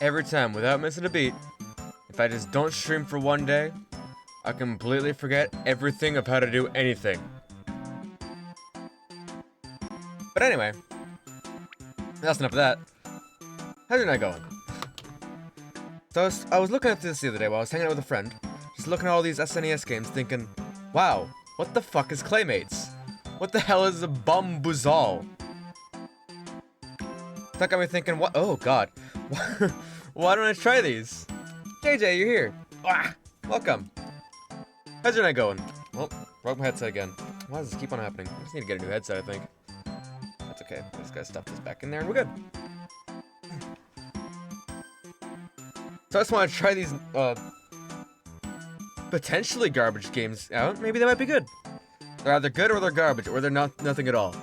Every time, without missing a beat, if I just don't stream for one day, I completely forget everything of how to do anything. But anyway, that's enough of that. How's your night going? So I was looking at this the other day while I was hanging out with a friend, just looking at all these SNES games thinking, wow, what the fuck is Claymates? What the hell is a Bombuzal? That got me thinking, what? Oh god. Why don't I try these? JJ, you're here. Ah, welcome. How's your night going? Well, broke my headset again. Why does this keep on happening? I just need to get a new headset, I think. That's okay. I just gotta stuff this back in there and we're good. So I just want to try these, potentially garbage games out. Maybe they might be good. They're either good or they're garbage, or they're nothing at all.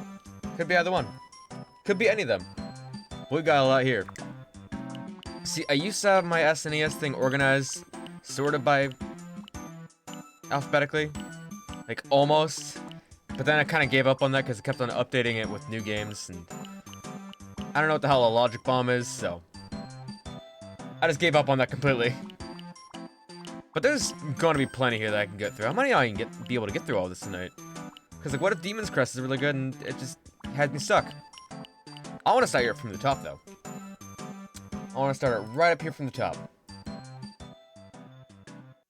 Could be either one. Could be any of them. We got a lot here. See, I used to have my SNES thing organized, sort of by alphabetically, like almost. But then I kind of gave up on that because it kept on updating it with new games, and I don't know what the hell a logic bomb is, so I just gave up on that completely. But there's going to be plenty here that I can get through. How many I can be able to get through all this tonight? Because like, what if Demon's Crest is really good and it just had me stuck? I want to start here from the top though. I want to start it right up here from the top.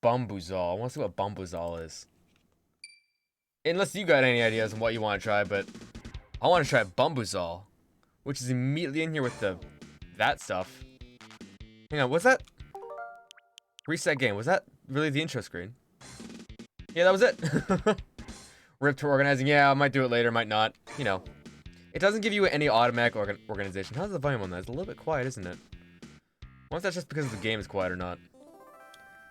Bombuzal. I want to see what Bombuzal is. Unless you got any ideas on what you want to try, but I want to try Bombuzal, which is immediately in here with that stuff. Hang on, was that? Reset game. Was that really the intro screen? Yeah, that was it. Rip to organizing. Yeah, I might do it later, might not. You know. It doesn't give you any automatic organization. How's the volume on that? It's a little bit quiet, isn't it? I wonder if that's just because the game is quiet or not.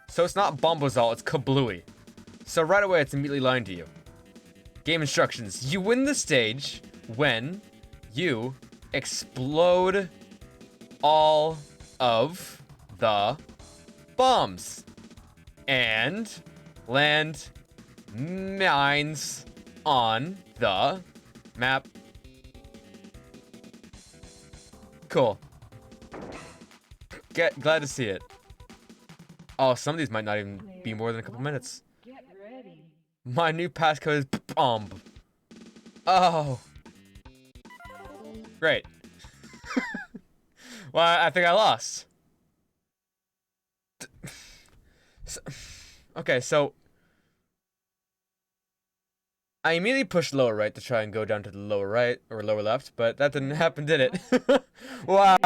So it's not Bombozal, it's Kablooey. So right away, it's immediately lying to you. Game instructions. You win the stage when you explode all of the bombs and land mines on the map. Cool. Glad to see it. Oh, some of these might not even be more than a couple minutes. Get ready. My new passcode is bomb. Oh. Great. Well, I think I lost. Okay, so I immediately pushed lower right to try and go down to the lower right or lower left, but that didn't happen, did it? Wow.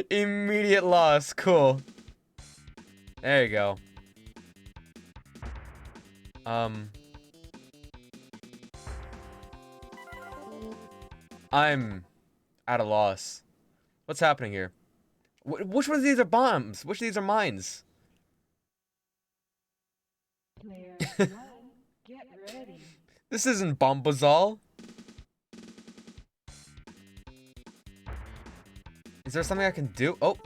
Immediate loss. Cool. There you go. I'm at a loss. What's happening here? Which one of these are bombs? Which of these are mines? Player one, get ready. This isn't Bombazal. Is there something I can do? Oh.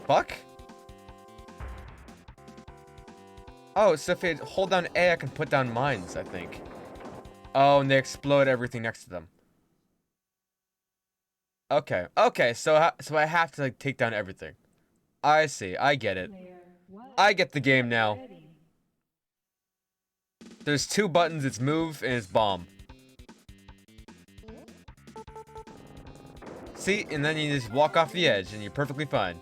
Fuck? Oh, so if I hold down A, I can put down mines, I think. Oh, and they explode everything next to them. Okay. Okay, so I have to like take down everything. I see. I get it. Player one, I get the game now. ready. There's two buttons. It's move and it's bomb. See? And then you just walk off the edge and you're perfectly fine.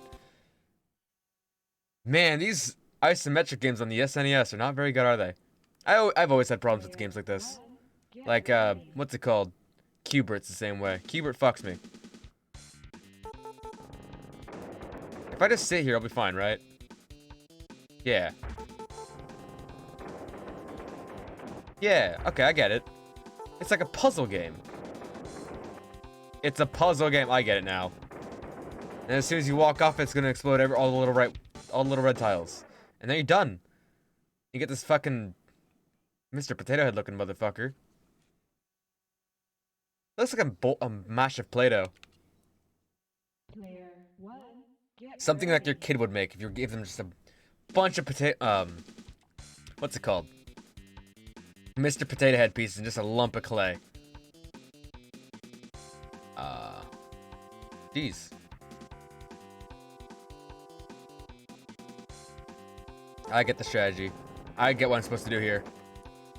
Man, these isometric games on the SNES are not very good, are they? I've always had problems with games like this. Get Like, ready. what's it called? Cubert's the same way. Cubert fucks me. If I just sit here, I'll be fine, right? Yeah. Yeah, okay, I get it. It's like a puzzle game. It's a puzzle game. I get it now. And as soon as you walk off, it's gonna explode all the little red tiles. And then you're done. You get this fucking Mr. Potato Head looking motherfucker. Looks like a mash of Play-Doh. Player one, get Something like your ready. kid would make if you gave them just a bunch of what's it called? Mr. Potato Head pieces and just a lump of clay. Jeez. I get the strategy. I get what I'm supposed to do here.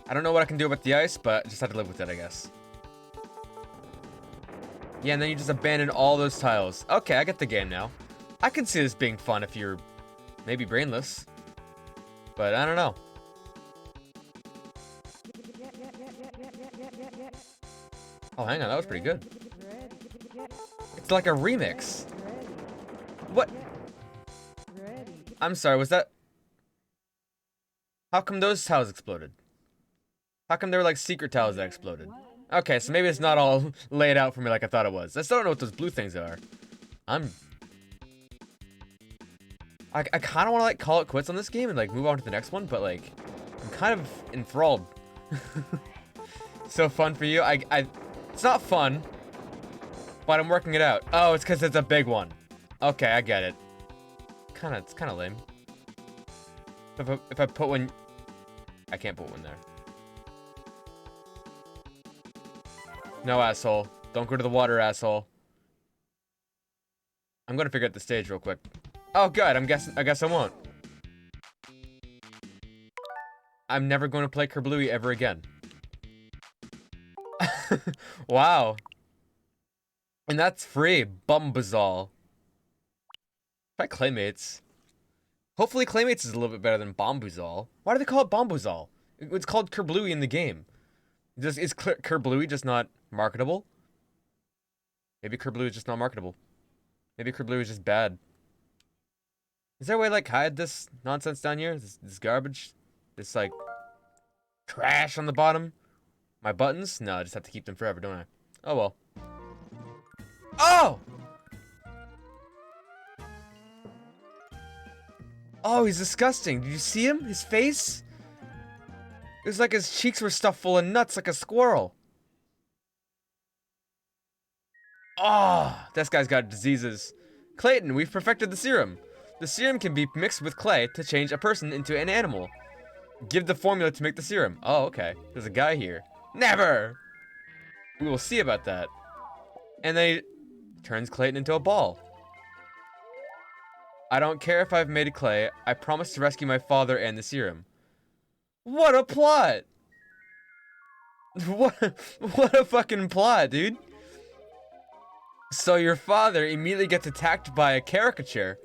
I don't know what I can do about the ice, but just have to live with it, I guess. Yeah, and then you just abandon all those tiles. Okay, I get the game now. I can see this being fun if you're maybe brainless. But I don't know. Oh, hang on, that was pretty good. It's like a remix. What? I'm sorry, was that... How come those tiles exploded? How come there were like secret tiles that exploded? Okay, so maybe it's not all laid out for me like I thought it was. I still don't know what those blue things are. I kind of want to like call it quits on this game and like move on to the next one, but like I'm kind of enthralled. So fun for you. It's not fun, but I'm working it out. Oh, it's because it's a big one. Okay, I get it. It's kind of lame. If I put one, I can't put one there. No, asshole. Don't go to the water, asshole. I'm gonna figure out the stage real quick. Oh, good. I guess I won't. I'm never going to play Kerblooey ever again. Wow. And that's free. Bombazol. Try Claymates. Hopefully Claymates is a little bit better than Bombazol. Why do they call it Bombazol? It's called Kerblooey in the game. Is Kerblooey just not marketable? Maybe Kerblooey is just not marketable. Maybe Kerblooey is just bad. Is there a way to like hide this nonsense down here? This garbage? This like trash on the bottom? My buttons? No, I just have to keep them forever, don't I? Oh well. Oh! Oh, he's disgusting. Did you see him? His face? It was like his cheeks were stuffed full of nuts like a squirrel. Oh, this guy's got diseases. Clayton, we've perfected the serum. The serum can be mixed with clay to change a person into an animal. Give the formula to make the serum. Oh, okay. There's a guy here. Never! We will see about that. And then he turns Clayton into a ball. I don't care if I've made clay. I promise to rescue my father and the serum. What a plot! What a fucking plot, dude. So your father immediately gets attacked by a caricature,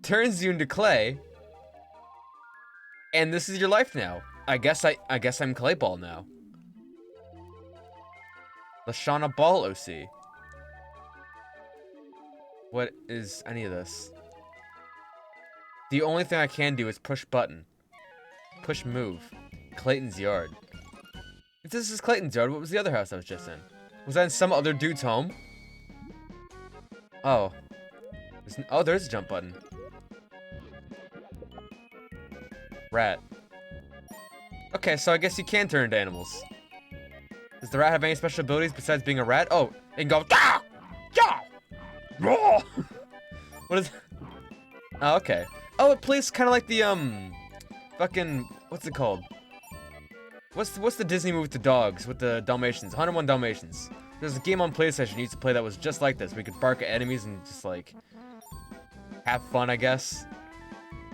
turns you into clay, and this is your life now. I guess I'm Clay Ball now. Lashana Ball OC. What is any of this? The only thing I can do is push button. Push move. Clayton's yard. If this is Clayton's yard, what was the other house I was just in? Was I in some other dude's home? Oh. Oh, there's a jump button. Rat. Okay, so I guess you can turn into animals. Does the rat have any special abilities besides being a rat? Oh, it can go. Ah! Yeah! Raw! What is? Oh, okay. Oh, it plays kind of like the fucking what's it called? What's the Disney movie with the dogs with the Dalmatians? 101 Dalmatians. There's a game on PlayStation you used to play that was just like this. We could bark at enemies and just like have fun, I guess.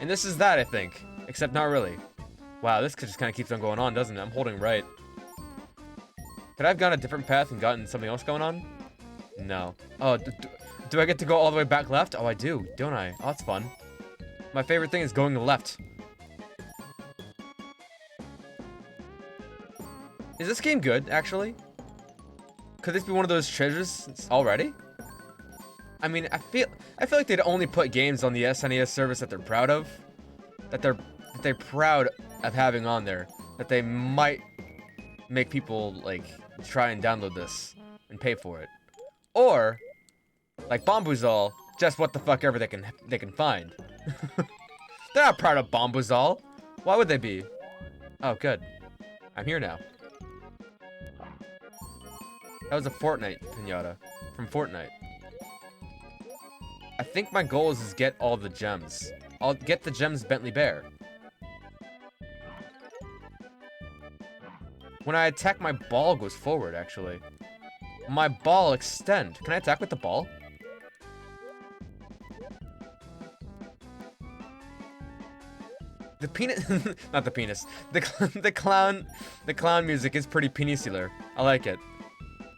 And this is that, I think, except not really. Wow, this just kind of keeps on going on, doesn't it? I'm holding right. Could I have gone a different path and gotten something else going on? No. Oh, do I get to go all the way back left? Oh, I do, don't I? Oh, that's fun. My favorite thing is going left. Is this game good, actually? Could this be one of those treasures already? I mean, I feel like they'd only put games on the SNES service that they're proud of. That they're proud of having on there. That they might make people, like, try and download this and pay for it. Or, like Bombazol, just what the fuck ever they can find. They're not proud of Bombazol. Why would they be? Oh, good. I'm here now. That was a Fortnite pinata from Fortnite. I think my goal is to get all the gems. I'll get the gems Bentley Bear. When I attack, my ball goes forward, actually. My ball extend. Can I attack with the ball? The penis, not the penis. The clown music is pretty penisular. I like it.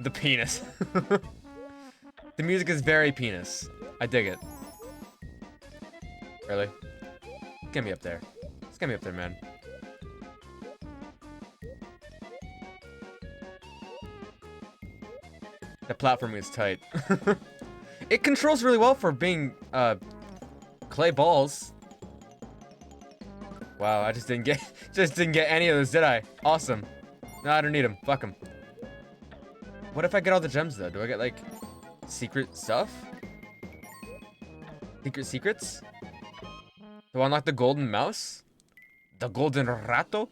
The penis. The music is very penis. I dig it. Really? Get me up there. Just get me up there, man. That platforming is tight. It controls really well for being clay balls. Wow, I just didn't get any of those, did I? Awesome. No, I don't need them. Fuck them. What if I get all the gems though? Do I get like secret stuff? Secrets? Do I unlock the golden mouse? The golden rato?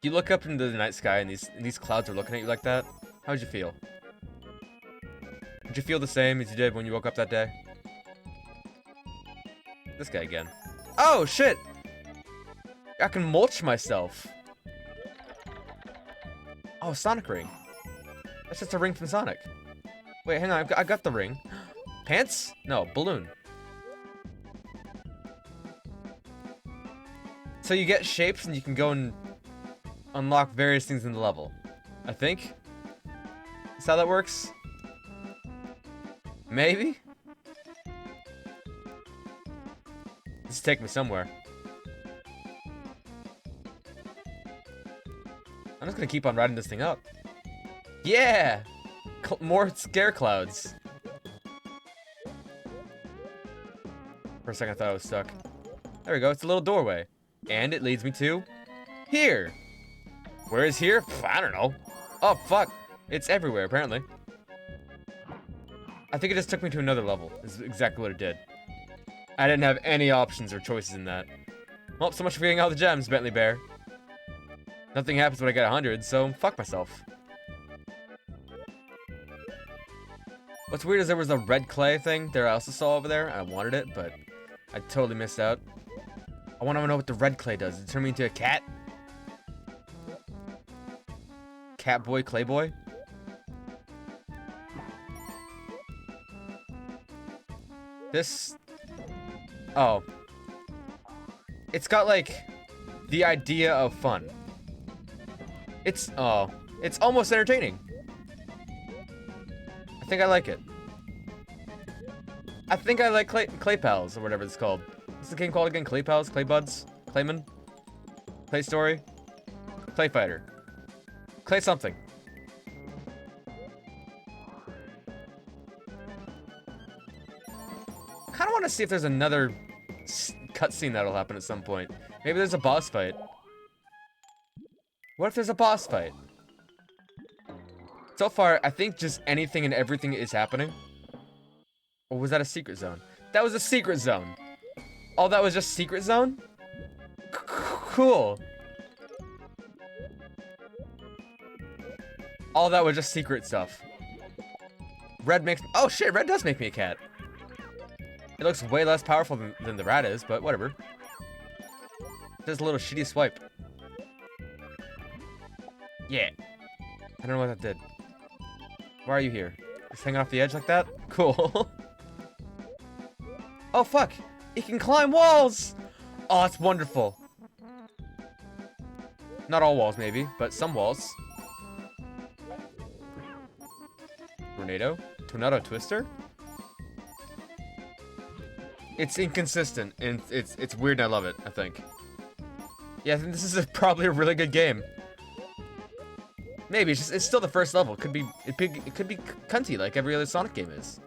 You look up into the night sky and these clouds are looking at you like that. How'd you feel? Did you feel the same as you did when you woke up that day? This guy again. Oh shit! I can mulch myself. Oh, Sonic ring. That's just a ring from Sonic. Wait, hang on. I got the ring. Pants? No, balloon. So you get shapes and you can go and unlock various things in the level. I think. Is how that works? Maybe? This take me somewhere. I'm just gonna keep on riding this thing up. Yeah! More scare clouds. For a second I thought I was stuck. There we go, it's a little doorway. And it leads me to here. Where is here? I don't know. Oh, fuck. It's everywhere, apparently. I think it just took me to another level. Is exactly what it did. I didn't have any options or choices in that. Well, so much for getting all the gems, Bentley Bear. Nothing happens when I get 100, so fuck myself. What's weird is there was a red clay thing there I also saw over there. I wanted it, but I totally missed out. I want to know what the red clay does. Does it turn me into a cat? Cat boy, clay boy? This... Oh. It's got, like, the idea of fun. It's almost entertaining. I think I like it. I think I like Clay Pals, or whatever it's called. What's the game called again? Clay Pals? Clay Buds? Clayman? Clay Story? Clay Fighter. Clay something. Kinda wanna see if there's another cutscene that'll happen at some point. Maybe there's a boss fight. What if there's a boss fight? So far, I think just anything and everything is happening. Or was that a secret zone? That was a secret zone. Oh, that was just secret zone? Cool. All that was just secret stuff. Red makes... Oh shit, red does make me a cat. It looks way less powerful than the rat is, but whatever. Just a little shitty swipe. Yeah. I don't know what that did. Why are you here? Just hanging off the edge like that? Cool. Oh fuck! It can climb walls! Oh, it's wonderful. Not all walls, maybe, but some walls. Tornado Twister? It's inconsistent, and it's weird and I love it, I think. Yeah, I think this is probably a really good game. Maybe, it's still the first level. It could be cunty like every other Sonic game is.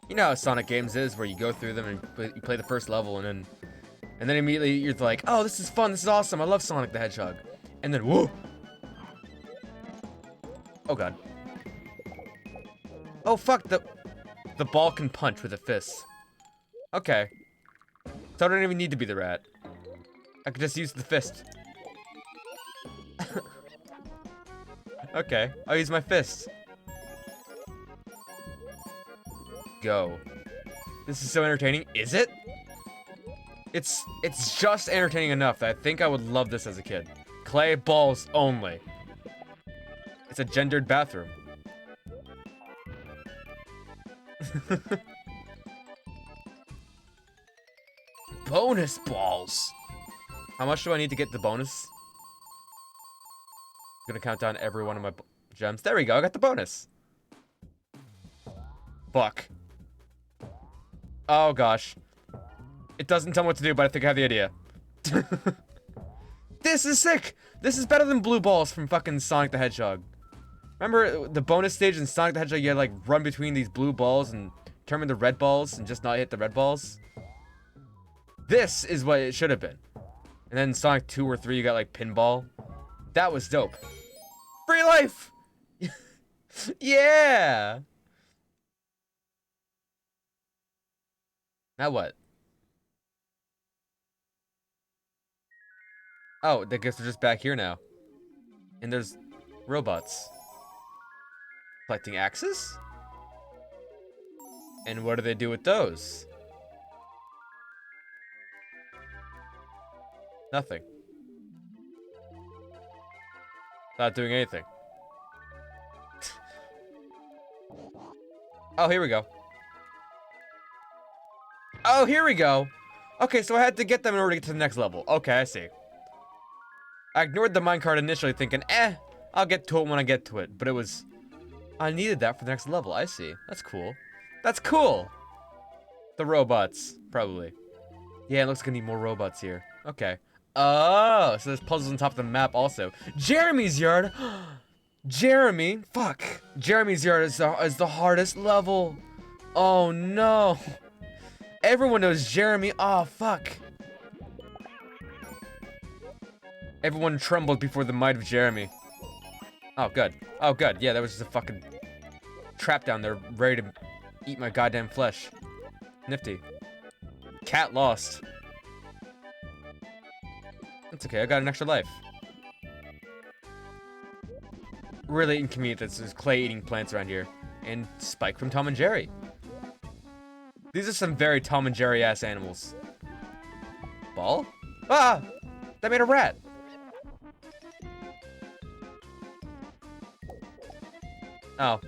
You know how Sonic games is, where you go through them and you play the first level and then immediately you're like, oh, this is fun, this is awesome, I love Sonic the Hedgehog. And then, whoa! Oh god. Oh fuck, the ball can punch with a fist. Okay. So I don't even need to be the rat. I could just use the fist. Okay, I'll use my fist. Go. This is so entertaining. Is it? It's just entertaining enough that I think I would love this as a kid. Clay balls only. It's a gendered bathroom. Bonus balls. How much do I need to get the bonus? I'm gonna count down every one of my gems. There we go. I got the bonus. Fuck. Oh gosh. It doesn't tell me what to do, but I think I have the idea. This is sick! This is better than blue balls from fucking Sonic the Hedgehog. Remember the bonus stage in Sonic the Hedgehog, you had to, like, run between these blue balls and turn into red balls and just not hit the red balls? This is what it should have been. And then Sonic 2 or 3, you got, like, pinball. That was dope. Free life! Yeah! Now what? Oh, I guess they're just back here now. And there's robots. Collecting axes? And what do they do with those? Nothing. Not doing anything. Oh, here we go. Oh, here we go. Okay, so I had to get them in order to get to the next level. Okay, I see. I ignored the minecart initially thinking, I'll get to it when I get to it. But it was, I needed that for the next level. I see. That's cool. That's cool. The robots, probably. Yeah, it looks like I need more robots here. Okay. Oh, so there's puzzles on top of the map also. Jeremy's yard. Jeremy, fuck. Jeremy's yard is the hardest level. Oh no. Everyone knows Jeremy. Oh fuck. Everyone trembled before the might of Jeremy. Oh, good. Oh, good. Yeah, that was just a fucking trap down there, ready to eat my goddamn flesh. Nifty. Cat lost. That's okay, I got an extra life. Really inconvenient that there's clay eating plants around here. And Spike from Tom and Jerry. These are some very Tom and Jerry ass animals. Ball? Ah! That made a rat! Oh.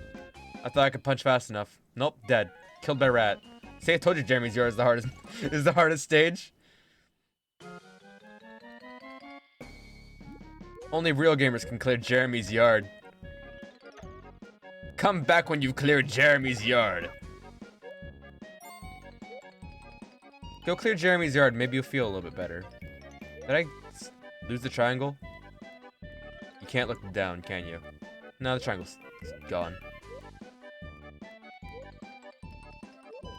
I thought I could punch fast enough. Nope, dead. Killed by rat. See, I told you Jeremy's yard is the hardest is the hardest stage. Only real gamers can clear Jeremy's yard. Come back when you've cleared Jeremy's yard. Go clear Jeremy's yard, maybe you'll feel a little bit better. Did I lose the triangle? You can't look down, can you? No, the triangle's gone.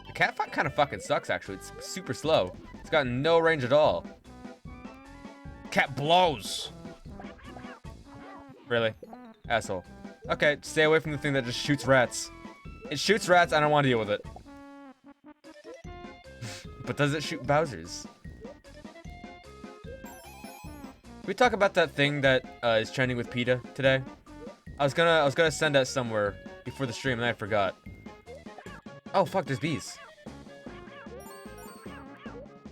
The cat fight kind of fucking sucks, actually. It's super slow. It's got no range at all. Cat blows. Really? Asshole. Okay, stay away from the thing that just shoots rats. It shoots rats, I don't want to deal with it. But does it shoot Bowsers? Can we talk about that thing that is trending with PETA today? I was gonna send that somewhere before the stream and I forgot. Oh fuck, there's bees.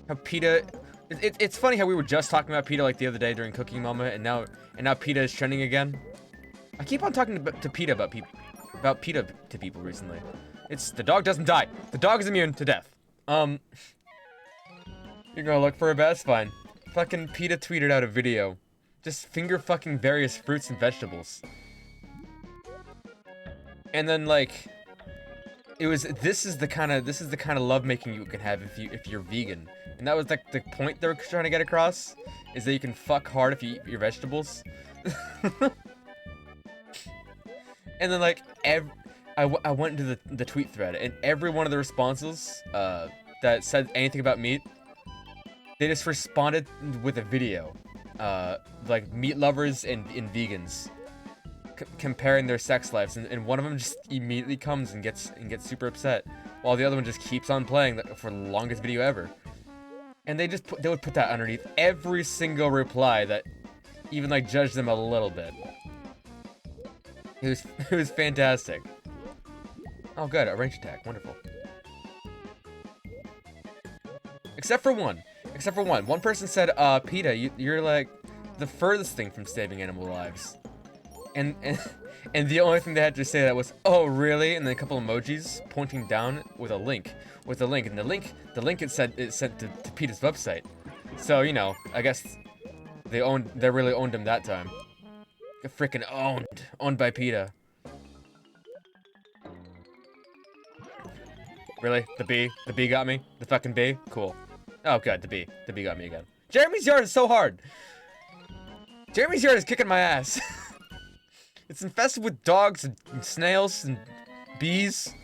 How PETA, it's funny how we were just talking about PETA like the other day during Cooking Mama, and now PETA is trending again. I keep on talking to PETA about PETA to people recently. It's the dog doesn't die. The dog is immune to death. You're gonna look for a bet? That's fine. Fucking PETA tweeted out a video, just finger fucking various fruits and vegetables. And then like, it was this is the kind of lovemaking you can have if you're vegan. And that was like the point they were trying to get across, is that you can fuck hard if you eat your vegetables. And then like I went into the tweet thread, and every one of the responses that said anything about meat, they just responded with a video, like meat lovers and vegans comparing their sex lives, and one of them just immediately comes and gets super upset, while the other one just keeps on playing for the longest video ever. And they would put that underneath every single reply that even like judged them a little bit. It was fantastic. Oh good, a range attack, wonderful. Except for one. One person said, PETA, you're like the furthest thing from saving animal lives. And And the only thing they had to say that was, "Oh, really?" And then a couple emojis pointing down with a link. And the link it sent to Peter's website. So, you know, I guess they really owned him that time. Freaking owned by PETA. Really? The bee got me? The fucking bee? Cool. Oh, good, the bee got me again. Jeremy's yard is so hard. Jeremy's yard is kicking my ass. It's infested with dogs and snails and bees.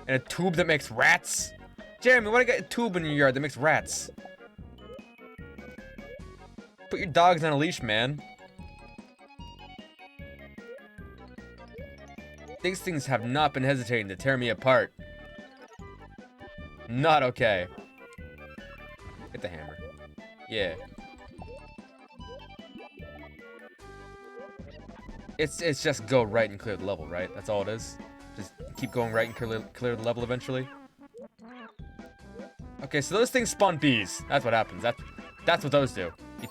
And a tube that makes rats. Jeremy, why do you got a tube in your yard that makes rats? Put your dogs on a leash, man. These things have not been hesitating to tear me apart. Not okay. Hit the hammer. Yeah. It's just go right and clear the level, right? That's all it is. Just keep going right and clear the level eventually. Okay, so those things spawn bees. That's what happens. That's what those do. You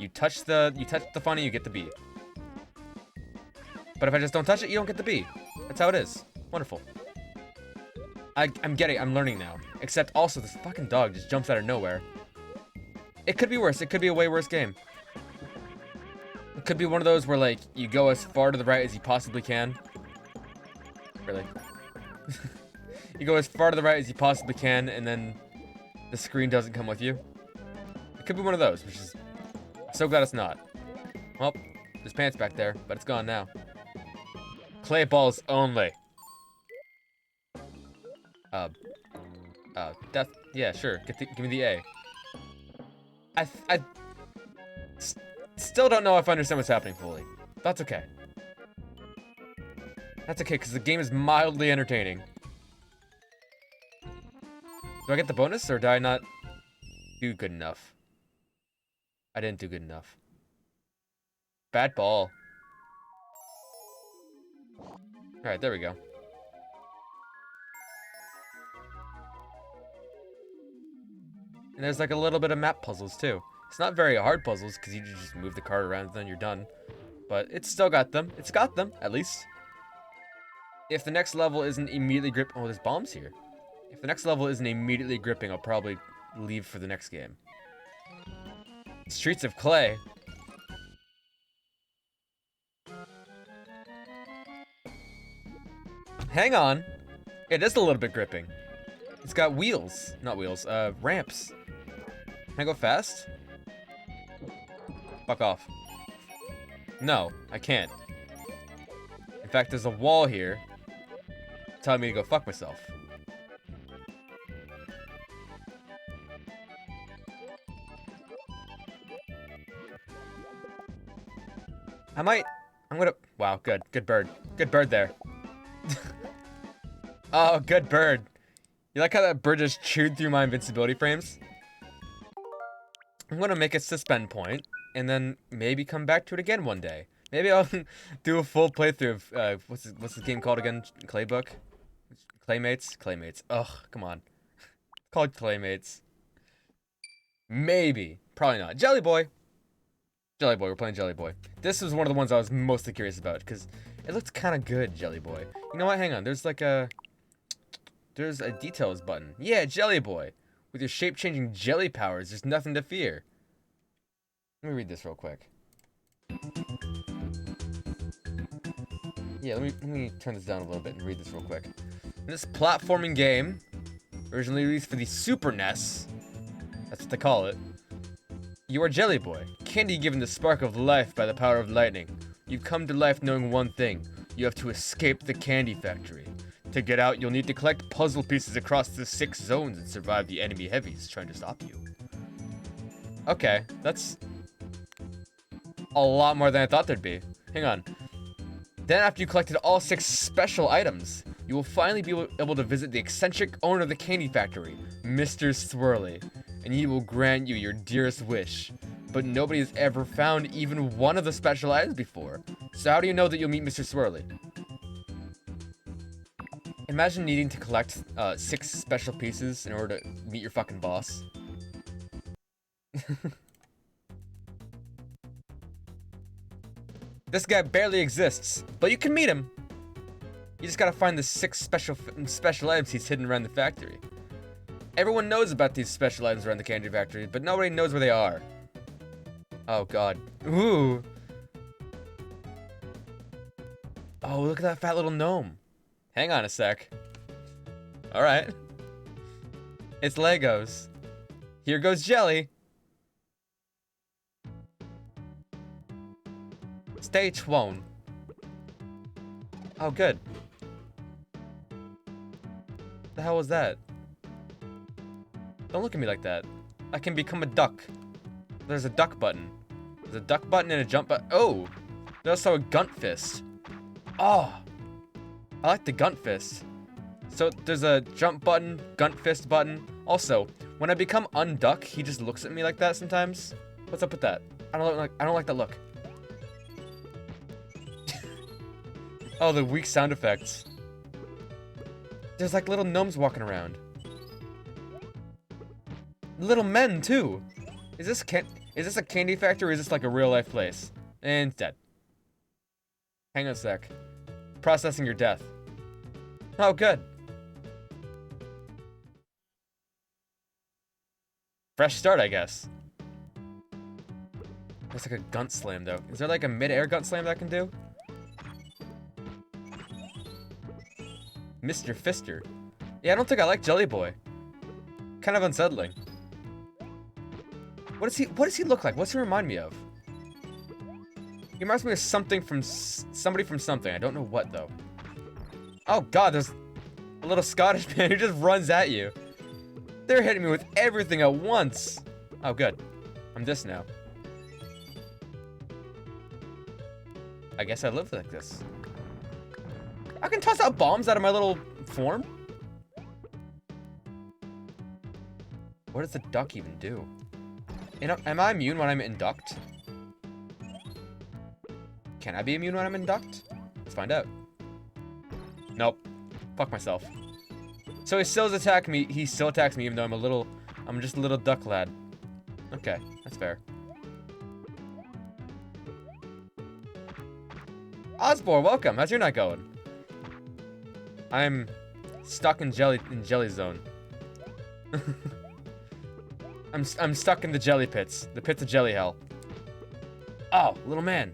touch the funny, you get the bee. But if I just don't touch it, you don't get the bee. That's how it is. Wonderful. I'm learning now. Except also this fucking dog just jumps out of nowhere. It could be worse. It could be a way worse game. It could be one of those where, like, you go as far to the right as you possibly can. Really? You go as far to the right as you possibly can, and then the screen doesn't come with you. It could be one of those, which is... I'm so glad it's not. Well, there's pants back there, but it's gone now. Clay balls only. Yeah, sure. Give me the A. I still don't know if I understand what's happening fully. That's okay. That's okay, because the game is mildly entertaining. Do I get the bonus, or did I not do good enough? I didn't do good enough. Bad ball. Alright, there we go. And there's like a little bit of map puzzles too. It's not very hard puzzles because you just move the card around and then you're done. But it's still got them. It's got them, at least. If the next level isn't immediately oh, there's bombs here. If the next level isn't immediately gripping, I'll probably leave for the next game. Streets of Clay. Hang on. It is a little bit gripping. It's got wheels. Not wheels, ramps. Can I go fast? Fuck off. No, I can't. In fact, there's a wall here telling me to go fuck myself. I'm gonna, wow, good bird. Good bird there. Oh, good bird. You like how that bird just chewed through my invincibility frames? I'm gonna make a suspend point, and then maybe come back to it again one day. Maybe I'll do a full playthrough of, what's this game called again? Claybook? Claymates? Claymates. Ugh, come on. It's called Claymates. Maybe. Probably not. Jelly Boy. Jelly Boy, we're playing Jelly Boy. This was one of the ones I was mostly curious about, because it looked kind of good, Jelly Boy. You know what? Hang on. There's like a... There's a details button. Yeah, Jelly Boy. With your shape-changing jelly powers, there's nothing to fear. Let me read this real quick. Yeah, let me turn this down a little bit and read this real quick. In this platforming game, originally released for the Super NES, that's what they call it, you are Jelly Boy, candy given the spark of life by the power of lightning. You've come to life knowing one thing. You have to escape the candy factory. To get out, you'll need to collect puzzle pieces across the 6 zones and survive the enemy heavies trying to stop you. Okay, that's a lot more than I thought there'd be. Hang on. Then after you collected all 6 special items, you will finally be able to visit the eccentric owner of the candy factory, Mr. Swirly, and he will grant you your dearest wish. But nobody has ever found even one of the special items before. So how do you know that you'll meet Mr. Swirly? Imagine needing to collect 6 special pieces in order to meet your fucking boss. This guy barely exists, but you can meet him. You just gotta find the 6 special items he's hidden around the factory. Everyone knows about these special items around the candy factory, but nobody knows where they are. Oh god. Ooh. Oh, look at that fat little gnome. Hang on a sec. Alright. It's Legos. Here goes Jelly. Stage 1. Oh, good. The hell was that? Don't look at me like that. I can become a duck. There's a duck button. There's a duck button and a jump button. Oh! There's also a gunt fist. Oh! I like the gunt fist. So there's a jump button, gunt fist button. Also, when I become unduck, he just looks at me like that sometimes. What's up with that? I don't like that look. Oh, the weak sound effects. There's like little gnomes walking around. Little men too. Is this a candy factory or is this like a real life place? And it's dead. Hang on a sec. Processing your death. Oh, good. Fresh start, I guess. That's like a gunt slam though. Is there like a mid-air gunt slam that I can do? Mr. Fister. Yeah, I don't think I like Jelly Boy. Kind of unsettling. What does he look like? What's he remind me of? He reminds me of something from somebody from something. I don't know what though. Oh god, there's a little Scottish man who just runs at you. They're hitting me with everything at once. Oh good. I'm this now. I guess I live like this. I can toss out bombs out of my little form. What does the duck even do? Am I immune when I'm induct? Can I be immune when I'm induct? Let's find out. Nope. Fuck myself. So he still attacks me. He still attacks me even though I'm just a little duck lad. Okay, that's fair. Osborne, welcome. How's your night going? I'm stuck in jelly zone. I'm stuck in the jelly pits. The pits of jelly hell. Oh, little man.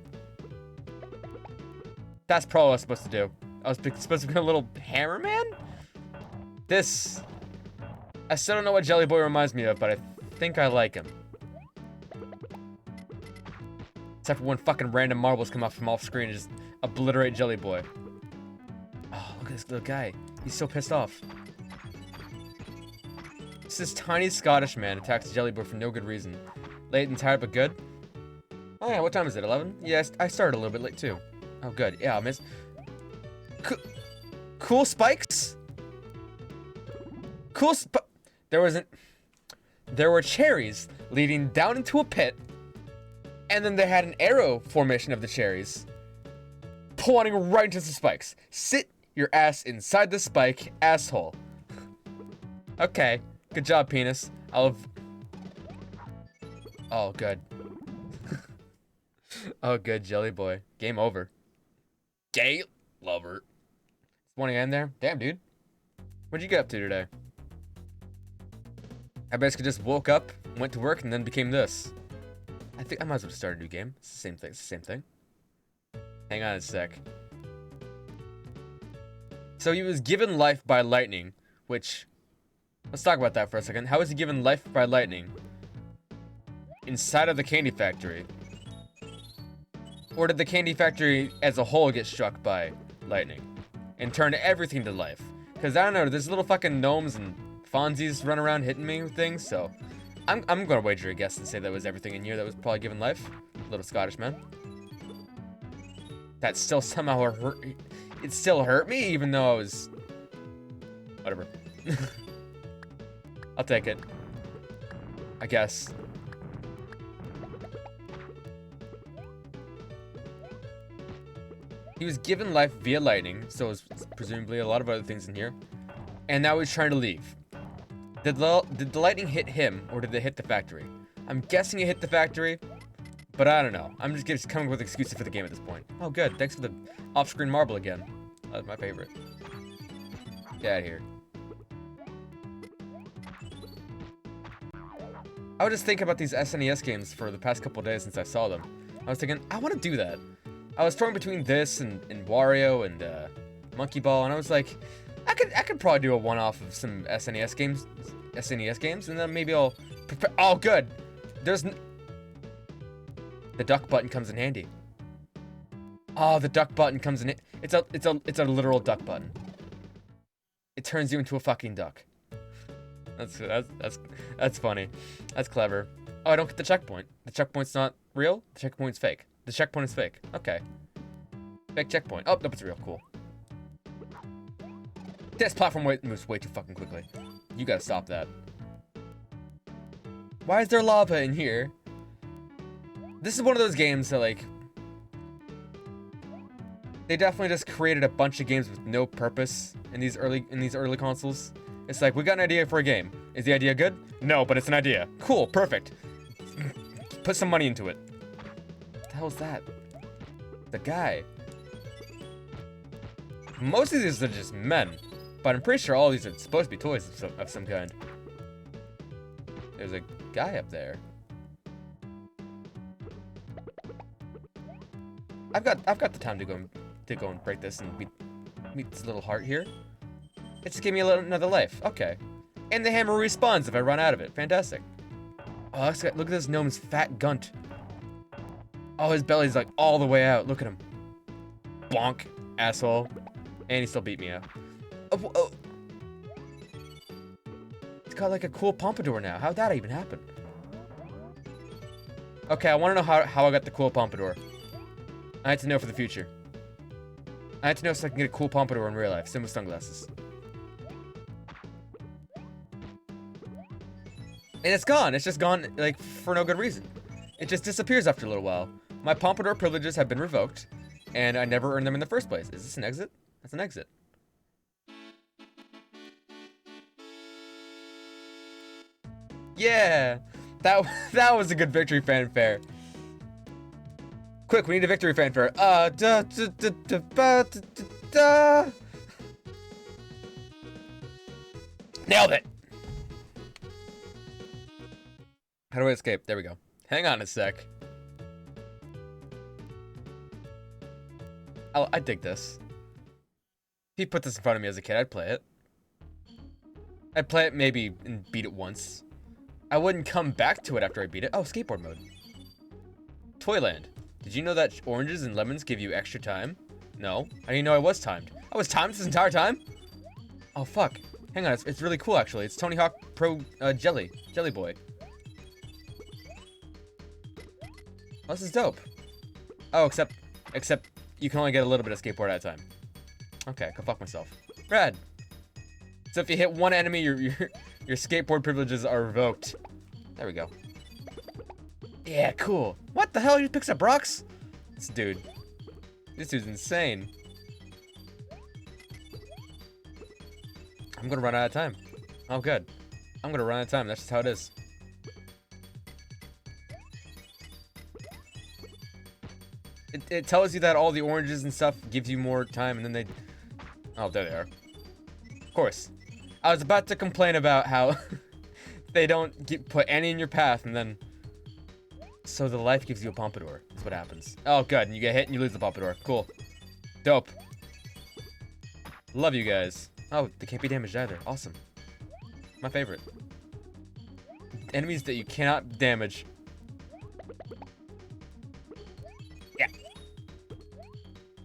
That's probably what I was supposed to do. I was supposed to be a little hammer man? This... I still don't know what Jelly Boy reminds me of, but I think I like him. Except for when fucking random marbles come up from off screen and just obliterate Jelly Boy. Oh, look at this little guy. He's so pissed off. This tiny Scottish man attacks Jelly Boy for no good reason. Late and tired, but good? Oh yeah, what time is it, 11? Yes, I started a little bit late too. Oh good, yeah, I missed. Cool spikes? There were cherries leading down into a pit, and then they had an arrow formation of the cherries, pointing right into the spikes. Sit your ass inside the spike, asshole. Okay, good job, penis. Oh, good. Oh, good, Jelly Boy. Game over. Gay lover. It's 1 a.m. there? Damn, dude. What'd you get up to today? I basically just woke up, went to work, and then became this. I think I might as well start a new game. It's the same thing. It's the same thing. Hang on a sec. So he was given life by lightning, which... Let's talk about that for a second. How was he given life by lightning? Inside of the candy factory? Or did the candy factory as a whole get struck by lightning? And turn everything to life? Because I don't know, there's little fucking gnomes and Fonzies run around hitting me with things, so... I'm gonna wager a guess and say that was everything in here that was probably given life. Little Scottish man. That still somehow hurt... It still hurt me, even though I was... Whatever. I'll take it. I guess. He was given life via lightning, so was presumably a lot of other things in here. And now he's trying to leave. Did the lightning hit him, or did it hit the factory? I'm guessing it hit the factory, But I don't know. I'm just coming up with excuses for the game at this point. Oh, good. Thanks for the off-screen marble again. That's my favorite. Get out of here. I was just thinking about these SNES games for the past couple days since I saw them. I was thinking, I want to do that. I was torn between this and Wario and Monkey Ball, and I was like, I could probably do a one-off of some SNES games, and then maybe I'll prepare. Oh, good. The duck button comes in handy. Oh, the duck button comes in. It's a literal duck button. It turns you into a fucking duck. That's funny. That's clever. Oh, I don't get the checkpoint. The checkpoint's not real? The checkpoint's fake. The checkpoint is fake. Okay. Fake checkpoint. Oh, nope, it's real. Cool. This platform moves way too fucking quickly. You gotta stop that. Why is there lava in here? This is one of those games that, like, they definitely just created a bunch of games with no purpose in these early consoles. It's like, we got an idea for a game. Is the idea good? No, but it's an idea. Cool, perfect. Put some money into it. What the hell is that? The guy. Most of these are just men, but I'm pretty sure all of these are supposed to be toys of some kind. There's a guy up there. I've got the time to go and break this and meet this little heart here. It just gave me another life. Okay. And the hammer respawns if I run out of it. Fantastic. Oh, look at this gnome's fat gunt. Oh, his belly's like all the way out. Look at him. Bonk, asshole. And he still beat me up. Oh. It's got like a cool pompadour now. How'd that even happen? Okay, I want to know how I got the cool pompadour. I had to know for the future. I had to know so I can get a cool pompadour in real life. Same with sunglasses. And it's gone. It's just gone, like, for no good reason. It just disappears after a little while. My pompadour privileges have been revoked, and I never earned them in the first place. Is this an exit? That's an exit. Yeah! That was a good victory fanfare. Quick, we need a victory fanfare. Nailed it! How do I escape? There we go. Hang on a sec. I dig this. If he put this in front of me as a kid, I'd play it. I'd play it maybe and beat it once. I wouldn't come back to it after I beat it. Oh, skateboard mode. Toyland. Did you know that oranges and lemons give you extra time? No. I didn't know I was timed. I was timed this entire time? Oh, fuck. Hang on, it's really cool, actually. It's Tony Hawk Pro Jelly Boy. Oh, this is dope. Oh, except you can only get a little bit of skateboard at a time. Okay, go fuck myself. Rad. So if you hit one enemy, your skateboard privileges are revoked. There we go. Yeah, cool. What the hell? You picks up rocks? This dude's insane. I'm gonna run out of time. Oh, good. I'm gonna run out of time. That's just how it is. It tells you that all the oranges and stuff gives you more time, and then they... Oh, there they are. Of course. I was about to complain about how they don't put any in your path, and then... So the life gives you a pompadour. That's what happens. Oh, good. And you get hit and you lose the pompadour. Cool. Dope. Love you guys. Oh, they can't be damaged either. Awesome. My favorite. Enemies that you cannot damage. Yeah.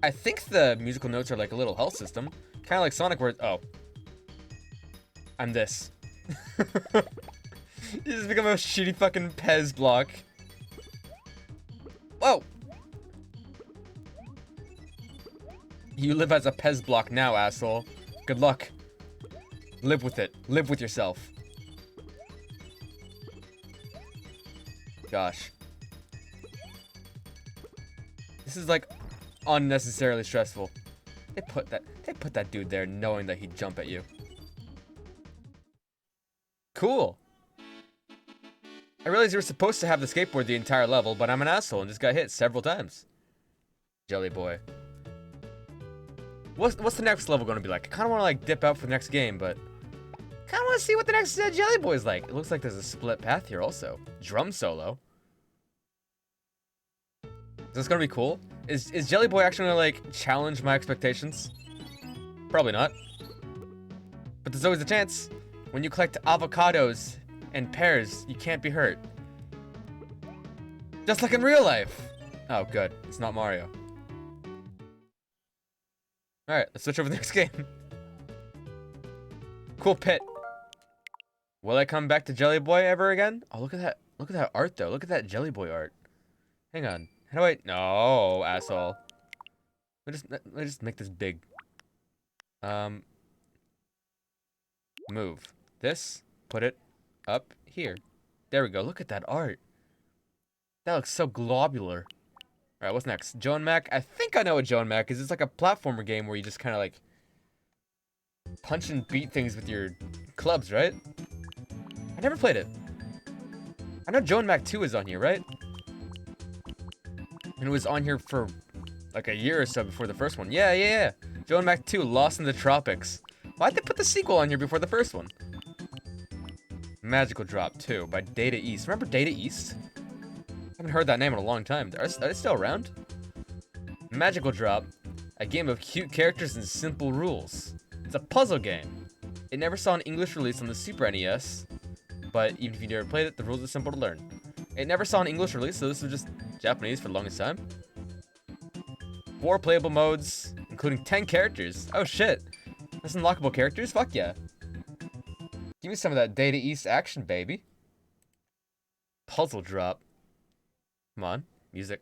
I think the musical notes are like a little health system. Kind of like Sonic where... Oh. I'm this. You just become a shitty fucking Pez block. Whoa! You live as a Pez block now, asshole. Good luck. Live with it. Live with yourself. Gosh. This is like unnecessarily stressful. They put that dude there knowing that he'd jump at you. Cool. I realized you were supposed to have the skateboard the entire level, but I'm an asshole and just got hit several times. Jelly Boy. What's the next level going to be like? I kind of want to like dip out for the next game, but kind of want to see what the next Jelly Boy is like. It looks like there's a split path here also. Drum solo. Is this going to be cool? Is Jelly Boy actually going to like challenge my expectations? Probably not. But there's always a chance. When you collect avocados and pears, you can't be hurt. Just like in real life. Oh, good. It's not Mario. Alright, let's switch over to the next game. Cool pit. Will I come back to Jelly Boy ever again? Oh, look at that. Look at that art, though. Look at that Jelly Boy art. Hang on. How do I... No, asshole. Let me just make this big. Move. This. Put it up here. There we go. Look at that art. That looks so globular. Alright, what's next? Joan Mac. I think I know what Joan Mac is. It's like a platformer game where you just kind of like punch and beat things with your clubs, right? I never played it. I know Joan Mac 2 is on here, right? And it was on here for like a year or so before the first one. Yeah. Joan Mac 2, Lost in the Tropics. Why'd they put the sequel on here before the first one? Magical Drop 2 by Data East. Remember Data East? I haven't heard that name in a long time. Are they still around? Magical Drop, a game of cute characters and simple rules. It's a puzzle game. It never saw an English release on the Super NES, but even if you never played it, the rules are simple to learn. It never saw an English release, so this was just Japanese for the longest time. 4 playable modes, including 10 characters. Oh shit. That's unlockable characters? Fuck yeah. Give me some of that Data East action, baby. Puzzle Drop. Come on, music.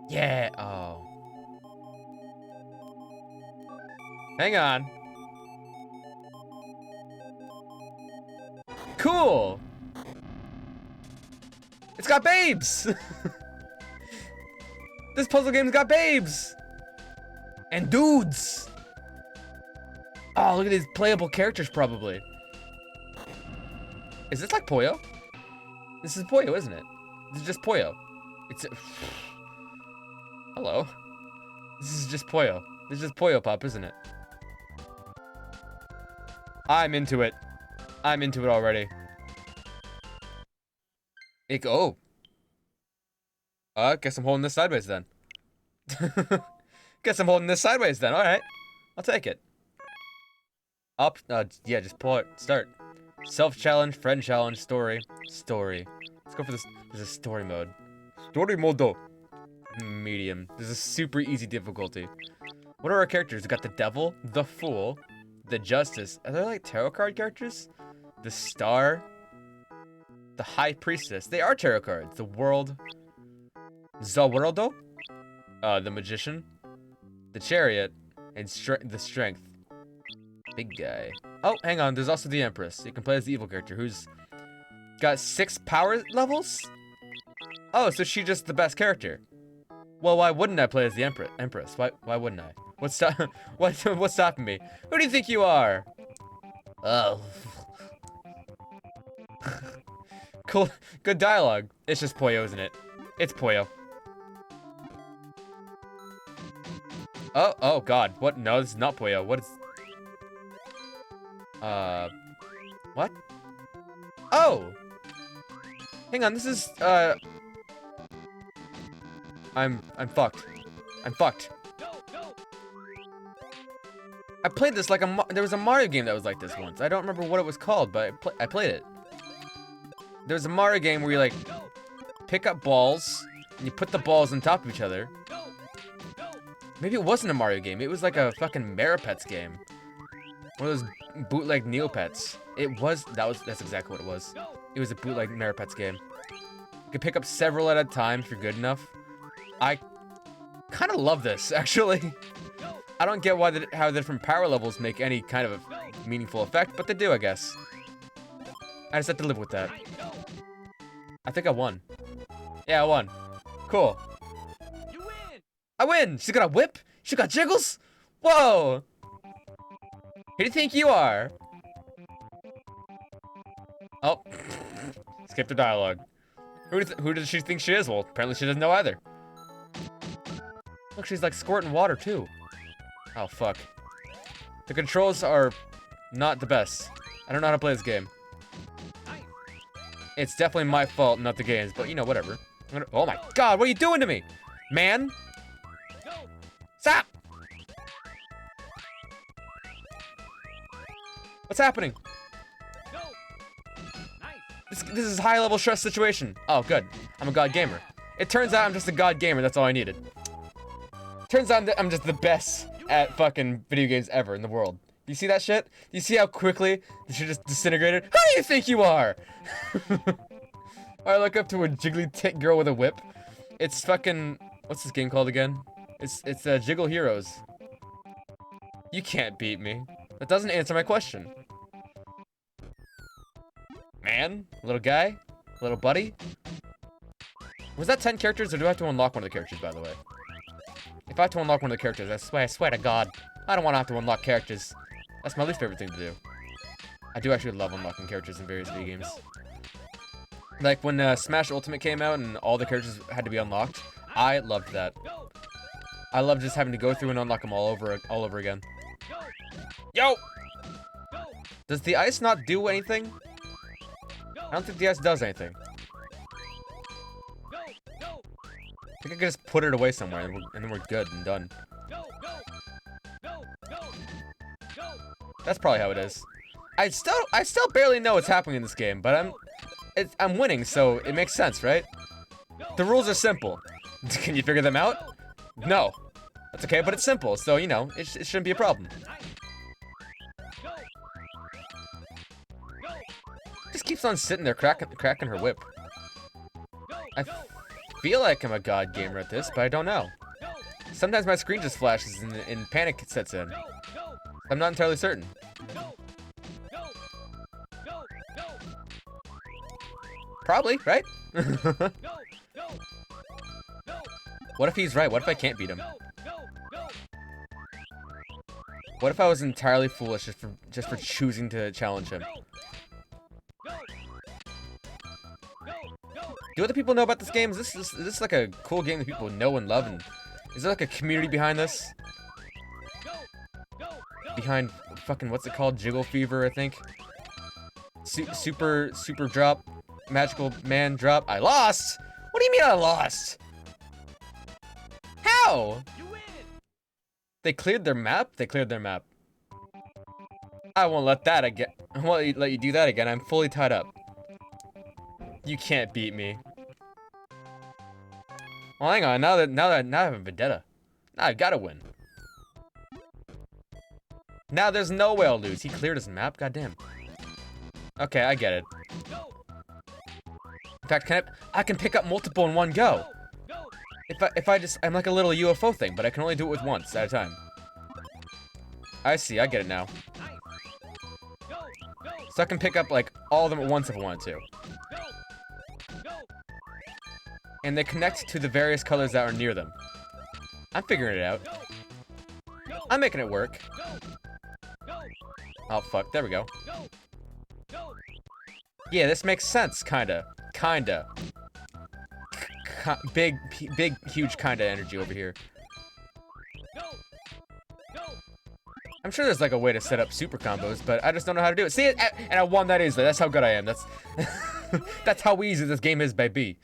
Yeah, oh. Hang on. Cool. It's got babes. This puzzle game's got babes. And dudes. Oh, look at these playable characters, probably. Is this like Puyo? This is Puyo, isn't it? This is just Puyo. It's... Hello. This is just Puyo. This is just Puyo Pop, isn't it? I'm into it. I'm into it already. Oh. Guess I'm holding this sideways then. Guess I'm holding this sideways then. Alright. I'll take it. Up. Yeah, just pull it. Start. Self-challenge, friend challenge, story. Story. Let's go for this. There's a story mode. Story mode. Medium. There's a super easy difficulty. What are our characters? We got the devil, the fool, the justice. Are they like tarot card characters? The star, the high priestess. They are tarot cards. The world, Zaworldo, the magician, the chariot, and the strength. Big guy. Oh, hang on. There's also the empress. You can play as the evil character who's got 6 power levels. Oh, so she's just the best character. Well, why wouldn't I play as the empress? Why wouldn't I? What's stopping me? Who do you think you are? Oh. Cool. Good dialogue. It's just Puyo, isn't it? It's Puyo. Oh god. What? No, this is not Puyo. What is... What? Oh! Hang on, this is, I'm fucked. I'm fucked. I played this like there was a Mario game that was like this once. I don't remember what it was called, but I played it. There was a Mario game where you like pick up balls and you put the balls on top of each other. Maybe it wasn't a Mario game. It was like a fucking Maripets game. One of those bootleg Neopets. That's exactly what it was. It was a bootleg Maripets game. You could pick up several at a time if you're good enough. I kind of love this, actually. I don't get how the different power levels make any kind of a meaningful effect, but they do, I guess. I just have to live with that. I think I won. Yeah, I won. Cool. You win! I win! She got a whip? She got jiggles? Whoa! Who do you think you are? Oh. Skip the dialogue. Who does she think she is? Well, apparently she doesn't know either. Look, she's like squirting water too. Oh, fuck. The controls are not the best. I don't know how to play this game. It's definitely my fault, not the game's, but you know, whatever. Oh my god, what are you doing to me? Man? Stop! What's happening? This is high-level stress situation. Oh, good. I'm a god gamer. It turns out I'm just a god gamer. That's all I needed. Turns out I'm just the best at fucking video games ever in the world. You see that shit? You see how quickly the shit just disintegrated? Who do you think you are? I look up to a jiggly tit girl with a whip. It's fucking... What's this game called again? It's Jiggle Heroes. You can't beat me. That doesn't answer my question. Man? Little guy? Little buddy? Was that 10 characters, or do I have to unlock one of the characters, by the way? If I have to unlock one of the characters, I swear to God, I don't want to have to unlock characters. That's my least favorite thing to do. I do actually love unlocking characters in various video games. Like when Smash Ultimate came out and all the characters had to be unlocked, I loved that. I love just having to go through and unlock them all over again. Yo! Does the ice not do anything? I don't think the ice does anything. I think I can just put it away somewhere and then we're good and done. That's probably how it is. I still barely know what's happening in this game, but I'm winning, so it makes sense, right? The rules are simple. Can you figure them out? No. That's okay, but it's simple, so you know, it shouldn't be a problem. Just keeps on sitting there cracking her whip. I feel like I'm a god gamer at this, but I don't know. Sometimes my screen just flashes and panic sets in. I'm not entirely certain. Probably, right? What if he's right? What if I can't beat him? What if I was entirely foolish just for choosing to challenge him? Do other people know about this game? Is this like a cool game that people know and love? And is there like a community behind this? Behind fucking what's it called? Jiggle Fever, I think. Super drop, magical man drop. I lost. What do you mean I lost? How? They cleared their map. They cleared their map. I won't let that again. I won't let you do that again. I'm fully tied up. You can't beat me. Well, hang on. Now I have a vendetta. Now I've got to win. Now there's no way I'll lose. He cleared his map. Goddamn. Okay, I get it. In fact, I can pick up multiple in one go. I'm like a little UFO thing, but I can only do it with once at a time. I see. I get it now. So I can pick up like all of them at once if I wanted to. And they connect to the various colors that are near them. I'm figuring it out. I'm making it work. Oh, fuck. There we go. Yeah, this makes sense, kinda. Kinda. Big, huge kinda energy over here. I'm sure there's like a way to set up super combos, but I just don't know how to do it. See, and I won that easily. That's how good I am. That's how easy this game is, baby.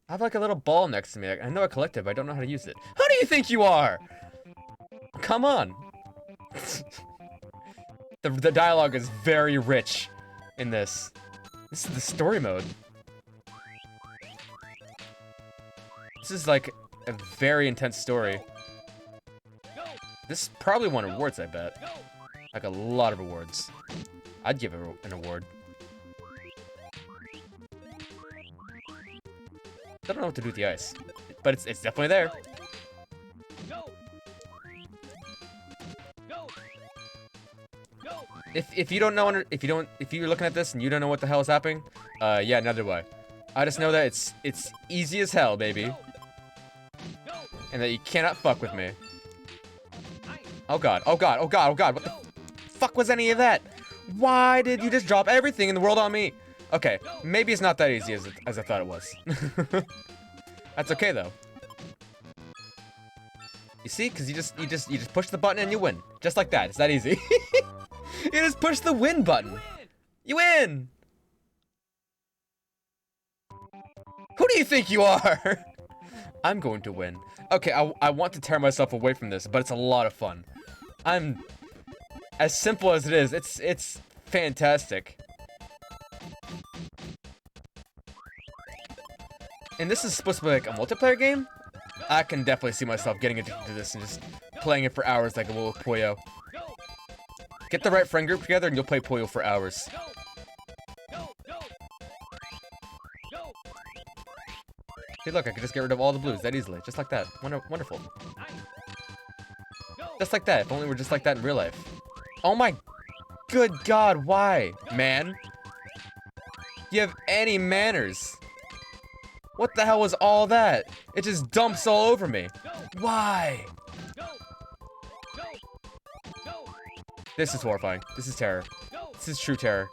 I have like a little ball next to me. I know a collective. I don't know how to use it. Who do you think you are? Come on. The dialogue is very rich in this. This is the story mode. This is like a very intense story. This probably won awards, I bet. Like a lot of awards. I'd give it an award. I don't know what to do with the ice, but it's definitely there. If you don't know, if you're looking at this and you don't know what the hell is happening, yeah, neither do I. I just know that it's easy as hell, baby, and that you cannot fuck with me. Oh god, oh god, oh god, oh god! What the fuck was any of that? Why did you just drop everything in the world on me? Okay, maybe it's not that easy as I thought it was. That's okay though. You see, because you just push the button and you win, just like that. It's that easy. You just push the win button. You win. Who do you think you are? I'm going to win. Okay, I want to tear myself away from this, but it's a lot of fun. As simple as it is, it's fantastic. And this is supposed to be like a multiplayer game? I can definitely see myself getting addicted to this and just playing it for hours like a little Puyo. Get the right friend group together and you'll play Puyo for hours. Hey, look, I could just get rid of all the blues that easily. Just like that. Wonderful. Just like that. If only we're just like that in real life. Oh my good God, why? Man? Do you have any manners? What the hell was all that? It just dumps all over me. Why? This is horrifying. This is terror. This is true terror.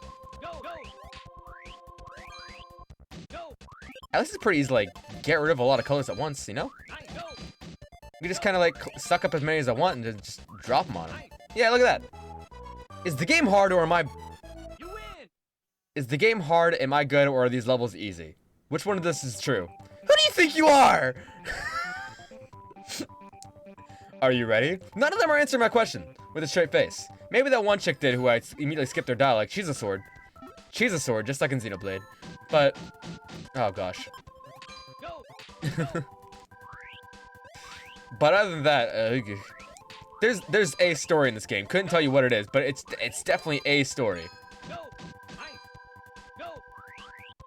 At least it's pretty easy to, like, get rid of a lot of colors at once, you know? You just kind of, like, suck up as many as I want and then just drop them on them. Yeah, look at that. Is the game hard or am I... Is the game hard, am I good, or are these levels easy? Which one of this is true? Who do you think you are? Are you ready? None of them are answering my question with a straight face. Maybe that one chick did who I immediately skipped their dialogue. She's a sword. She's a sword, just like in Xenoblade. But... Oh, gosh. But other than that, there's a story in this game. Couldn't tell you what it is, but it's definitely a story.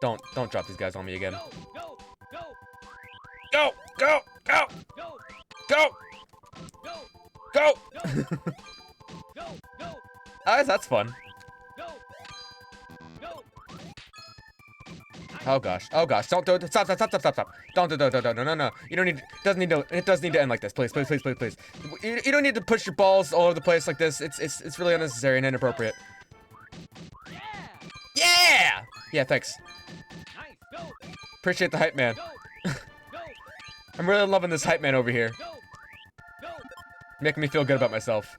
Don't drop these guys on me again. Go! Go! Go! Go! Go! Oh, that's fun. Oh gosh. Oh gosh. Don't do it. Stop. Don't do no. You don't need, it does need to end like this. Please. You don't need to push your balls all over the place like this. It's really unnecessary and inappropriate. Yeah! Yeah, thanks. Appreciate the hype man. I'm really loving this hype man over here. Making me feel good about myself.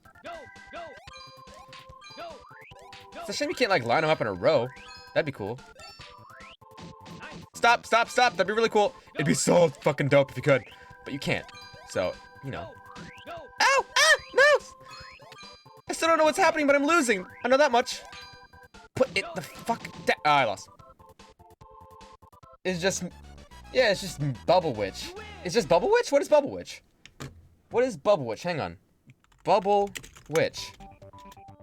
It's a shame you can't, like, line them up in a row. That'd be cool. Stop. That'd be really cool. It'd be so fucking dope if you could. But you can't. So, you know. Ow! Ah! Mouse! I still don't know what's happening, but I'm losing. I know that much. Put it the fuck down. Ah, I lost. It's just... Yeah, it's just Bubble Witch. It's just Bubble Witch? What is Bubble Witch? What is Bubble Witch? Hang on. Bubble Witch.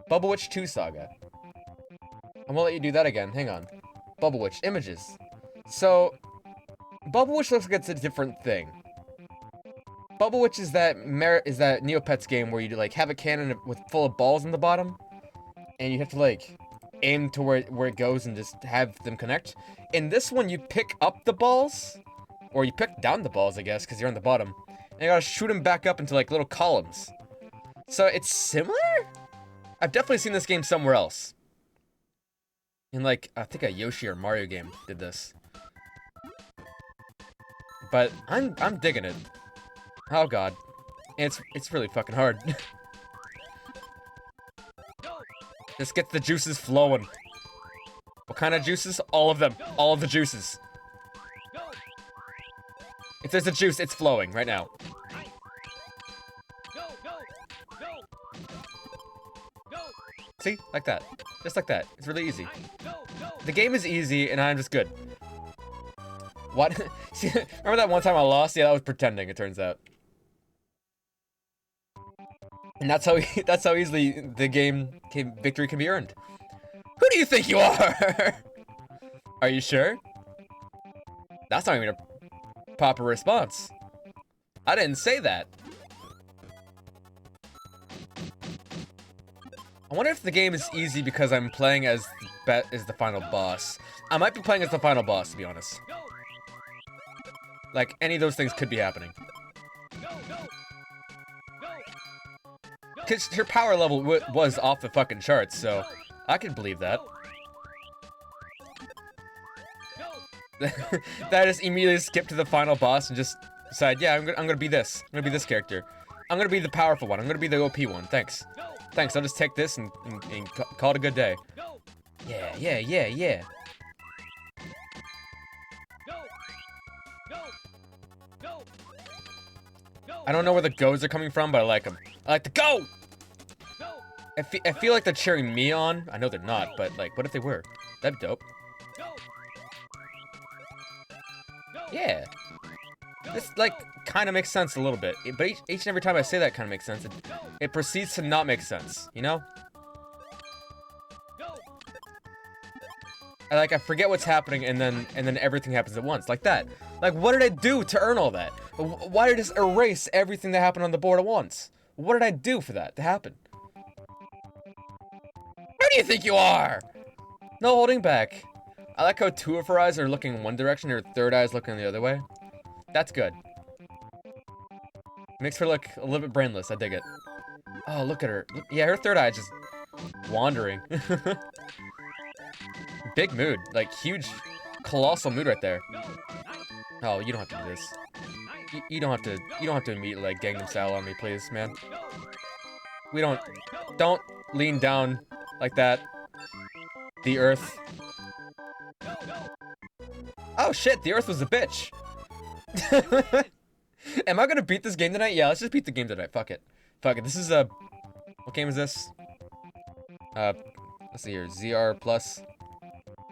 Bubble Witch 2 Saga. I'm gonna let you do that again. Hang on. Bubble Witch. Images. So, Bubble Witch looks like it's a different thing. Bubble Witch is that Neopets game where you, like, have a cannon full of balls in the bottom, and you have to, like, aim to where it goes and just have them connect. In this one, you pick up the balls, or you pick down the balls, I guess, because you're on the bottom, and you gotta shoot them back up into, like, little columns. So it's similar? I've definitely seen this game somewhere else. In, like, I think a Yoshi or Mario game did this. But I'm digging it. Oh god. And it's really fucking hard. Just get the juices flowing. What kind of juices? All of them. All of the juices. If there's a juice, it's flowing right now. See? Like that. Just like that. It's really easy. The game is easy, and I'm just good. What? See, remember that one time I lost? Yeah, that was pretending, it turns out. And that's how easily the victory can be earned. Who do you think you are? Are you sure? That's not even a proper response. I didn't say that. I wonder if the game is easy because I'm playing as the final boss. I might be playing as the final boss, to be honest. Like, any of those things could be happening. Because her power level was off the fucking charts, so I can believe that. that I just immediately skip to the final boss and just decide, yeah, I'm gonna be this. I'm gonna be this character. I'm gonna be the powerful one. I'm gonna be the OP one. Thanks. Thanks, I'll just take this and call it a good day. Yeah, yeah, yeah, yeah. I don't know where the goes are coming from, but I like them. I like the go! I feel like they're cheering me on. I know they're not, but like, what if they were? That'd be dope. Yeah. This, like, kind of makes sense a little bit. But each and every time I say that kind of makes sense, it proceeds to not make sense, you know? I forget what's happening, and then everything happens at once, like that. Like, what did I do to earn all that? Why did I just erase everything that happened on the board at once? What did I do for that to happen? Who do you think you are? No holding back. I like how two of her eyes are looking in one direction, her third eye is looking the other way. That's good. Makes her look a little bit brainless. I dig it. Oh, look at her. Yeah, her third eye is just wandering. Big mood. Like, huge, colossal mood right there. Oh, you don't have to do this. You don't have to immediately, like, Gangnam Style on me, please, man. Don't lean down like that. The earth. Oh, shit, the earth was a bitch. Am I gonna beat this game tonight? Yeah, let's just beat the game tonight. Fuck it. Fuck it. This is a... What game is this? Let's see here. ZR Plus.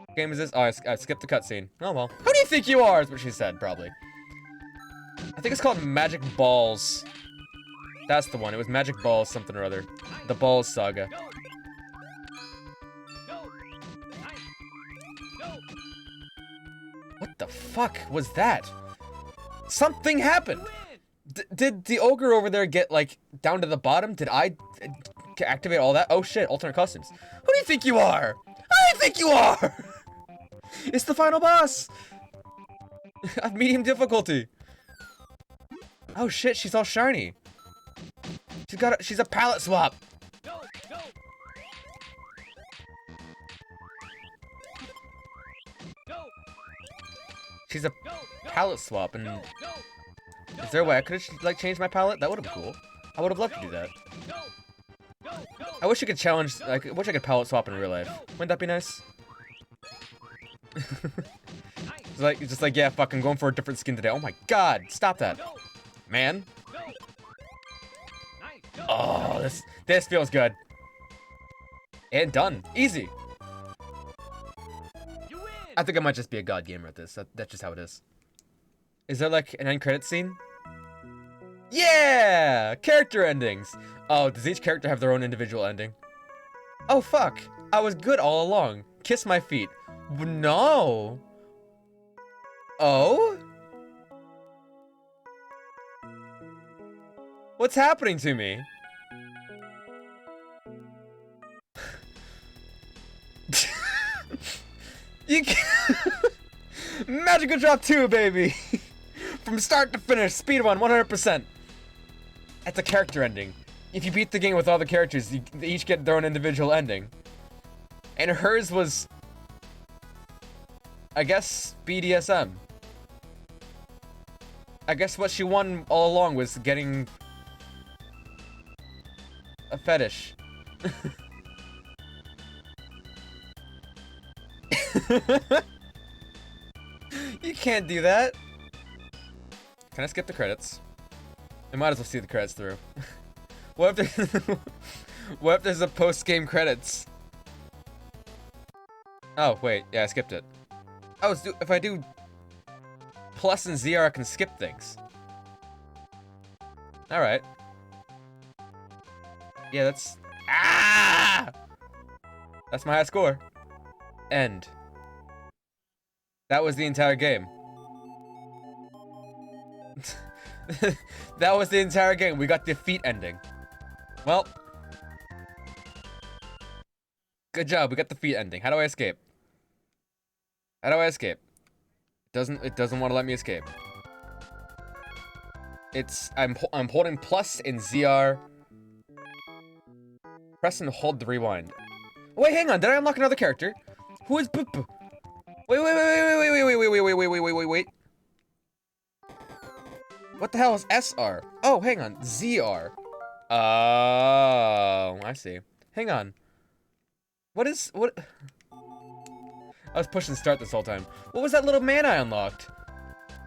What game is this? Oh, I skipped the cutscene. Oh, well. Who do you think you are? Is what she said, probably. I think it's called Magic Balls. That's the one. It was Magic Balls something or other. The Balls Saga. What the fuck was that? Something happened! Did the ogre over there get, like, down to the bottom? Did I activate all that? Oh shit, alternate customs. Who do you think you are? Who do you think you are? It's the final boss! Of medium difficulty. Oh shit, she's all shiny. She's a palette swap. She's a palette swap, and is there a way I could have, like, changed my palette? That would have been cool. I would have loved to do that. I wish you could challenge, like, I wish I could palette swap in real life. Wouldn't that be nice? It's just like, yeah, fuck, I'm going for a different skin today. Oh my god, stop that. Man. Oh, this feels good. And done. Easy. I think I might just be a god gamer at this. That's just how it is. Is there, like, an end credit scene? Yeah! Character endings! Oh, does each character have their own individual ending? Oh, fuck! I was good all along. Kiss my feet. No! Oh? What's happening to me? You can't... Magical Drop 2, baby! From start to finish, speed 100%. That's a character ending. If you beat the game with all the characters, they each get their own individual ending. And hers was... I guess, BDSM. I guess what she won all along was getting... a fetish. You can't do that. Can I skip the credits? I might as well see the credits through. What if there's a post-game credits? Oh, wait. Yeah, I skipped it. Oh, so if I do plus and ZR, I can skip things. Alright. Yeah, that's... Ah! That's my high score. End. That was the entire game. That was the entire game. We got the defeat ending. Well. Good job. We got the defeat ending. How do I escape? How do I escape? It doesn't want to let me escape. I'm holding plus in ZR. Press and hold the rewind. Wait, hang on. Did I unlock another character? Who is Boop? Wait. What the hell is SR? Oh, hang on. ZR. Oh, I see. Hang on. What? I was pushing start this whole time. What was that little man I unlocked?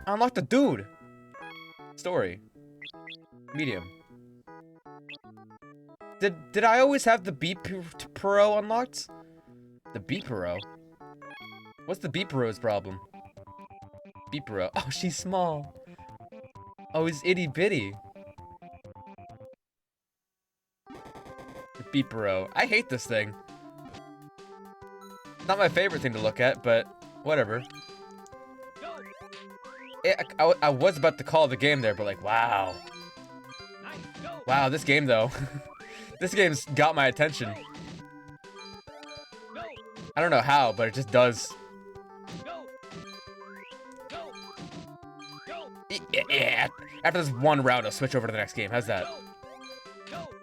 I unlocked a dude. Story. Medium. Did I always have the Beepero unlocked? The Beepero? What's the Beepero's problem? Beepero. Oh, she's small. Oh, he's itty bitty. Beepero. I hate this thing. Not my favorite thing to look at, but whatever. I was about to call the game there, but like, wow. Wow, this game though. This game's got my attention. I don't know how, but it just does. Yeah. After this one round, I'll switch over to the next game. How's that?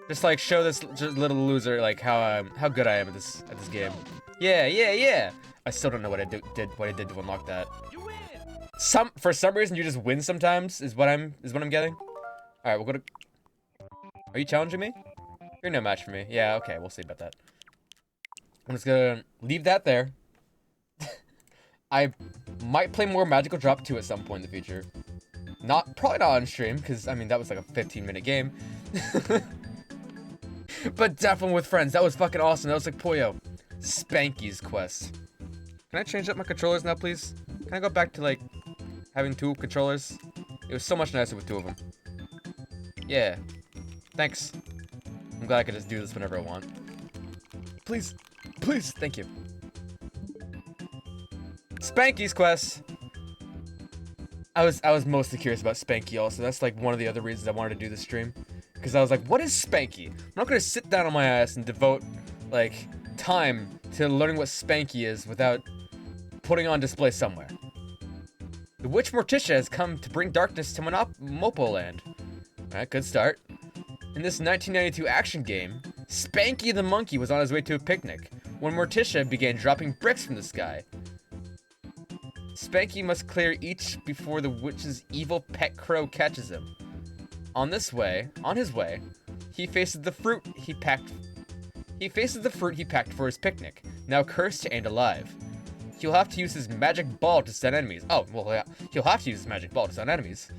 Just like show this little loser like how good I am at this game. Yeah. I still don't know what I did to unlock that. For some reason you just win sometimes is what I'm getting. All right, we'll go to. Are you challenging me? You're no match for me. Yeah, okay, we'll see about that. I'm just gonna leave that there. I might play more Magical Drop 2 at some point in the future. Probably not on stream, because I mean that was like a 15-minute game. But definitely with friends. That was fucking awesome. That was like Poyo. Spanky's quest. Can I change up my controllers now, please? Can I go back to like having 2 controllers? It was so much nicer with 2 of them. Yeah. Thanks. I'm glad I could just do this whenever I want. Please. Thank you. Spanky's quest. I was mostly curious about Spanky also. That's like one of the other reasons I wanted to do this stream. Because I was like, what is Spanky? I'm not gonna sit down on my ass and devote like time to learning what Spanky is without putting on display somewhere. The witch Morticia has come to bring darkness to Mopo Land. Alright, good start. In this 1992 action game, Spanky the monkey was on his way to a picnic when Morticia began dropping bricks from the sky. Spanky must clear each before the witch's evil pet crow catches him. On his way, he faces the fruit he packed for his picnic, now cursed and alive. He'll have to use his magic ball to stun enemies. Oh, well, yeah, he'll have to use his magic ball to stun enemies.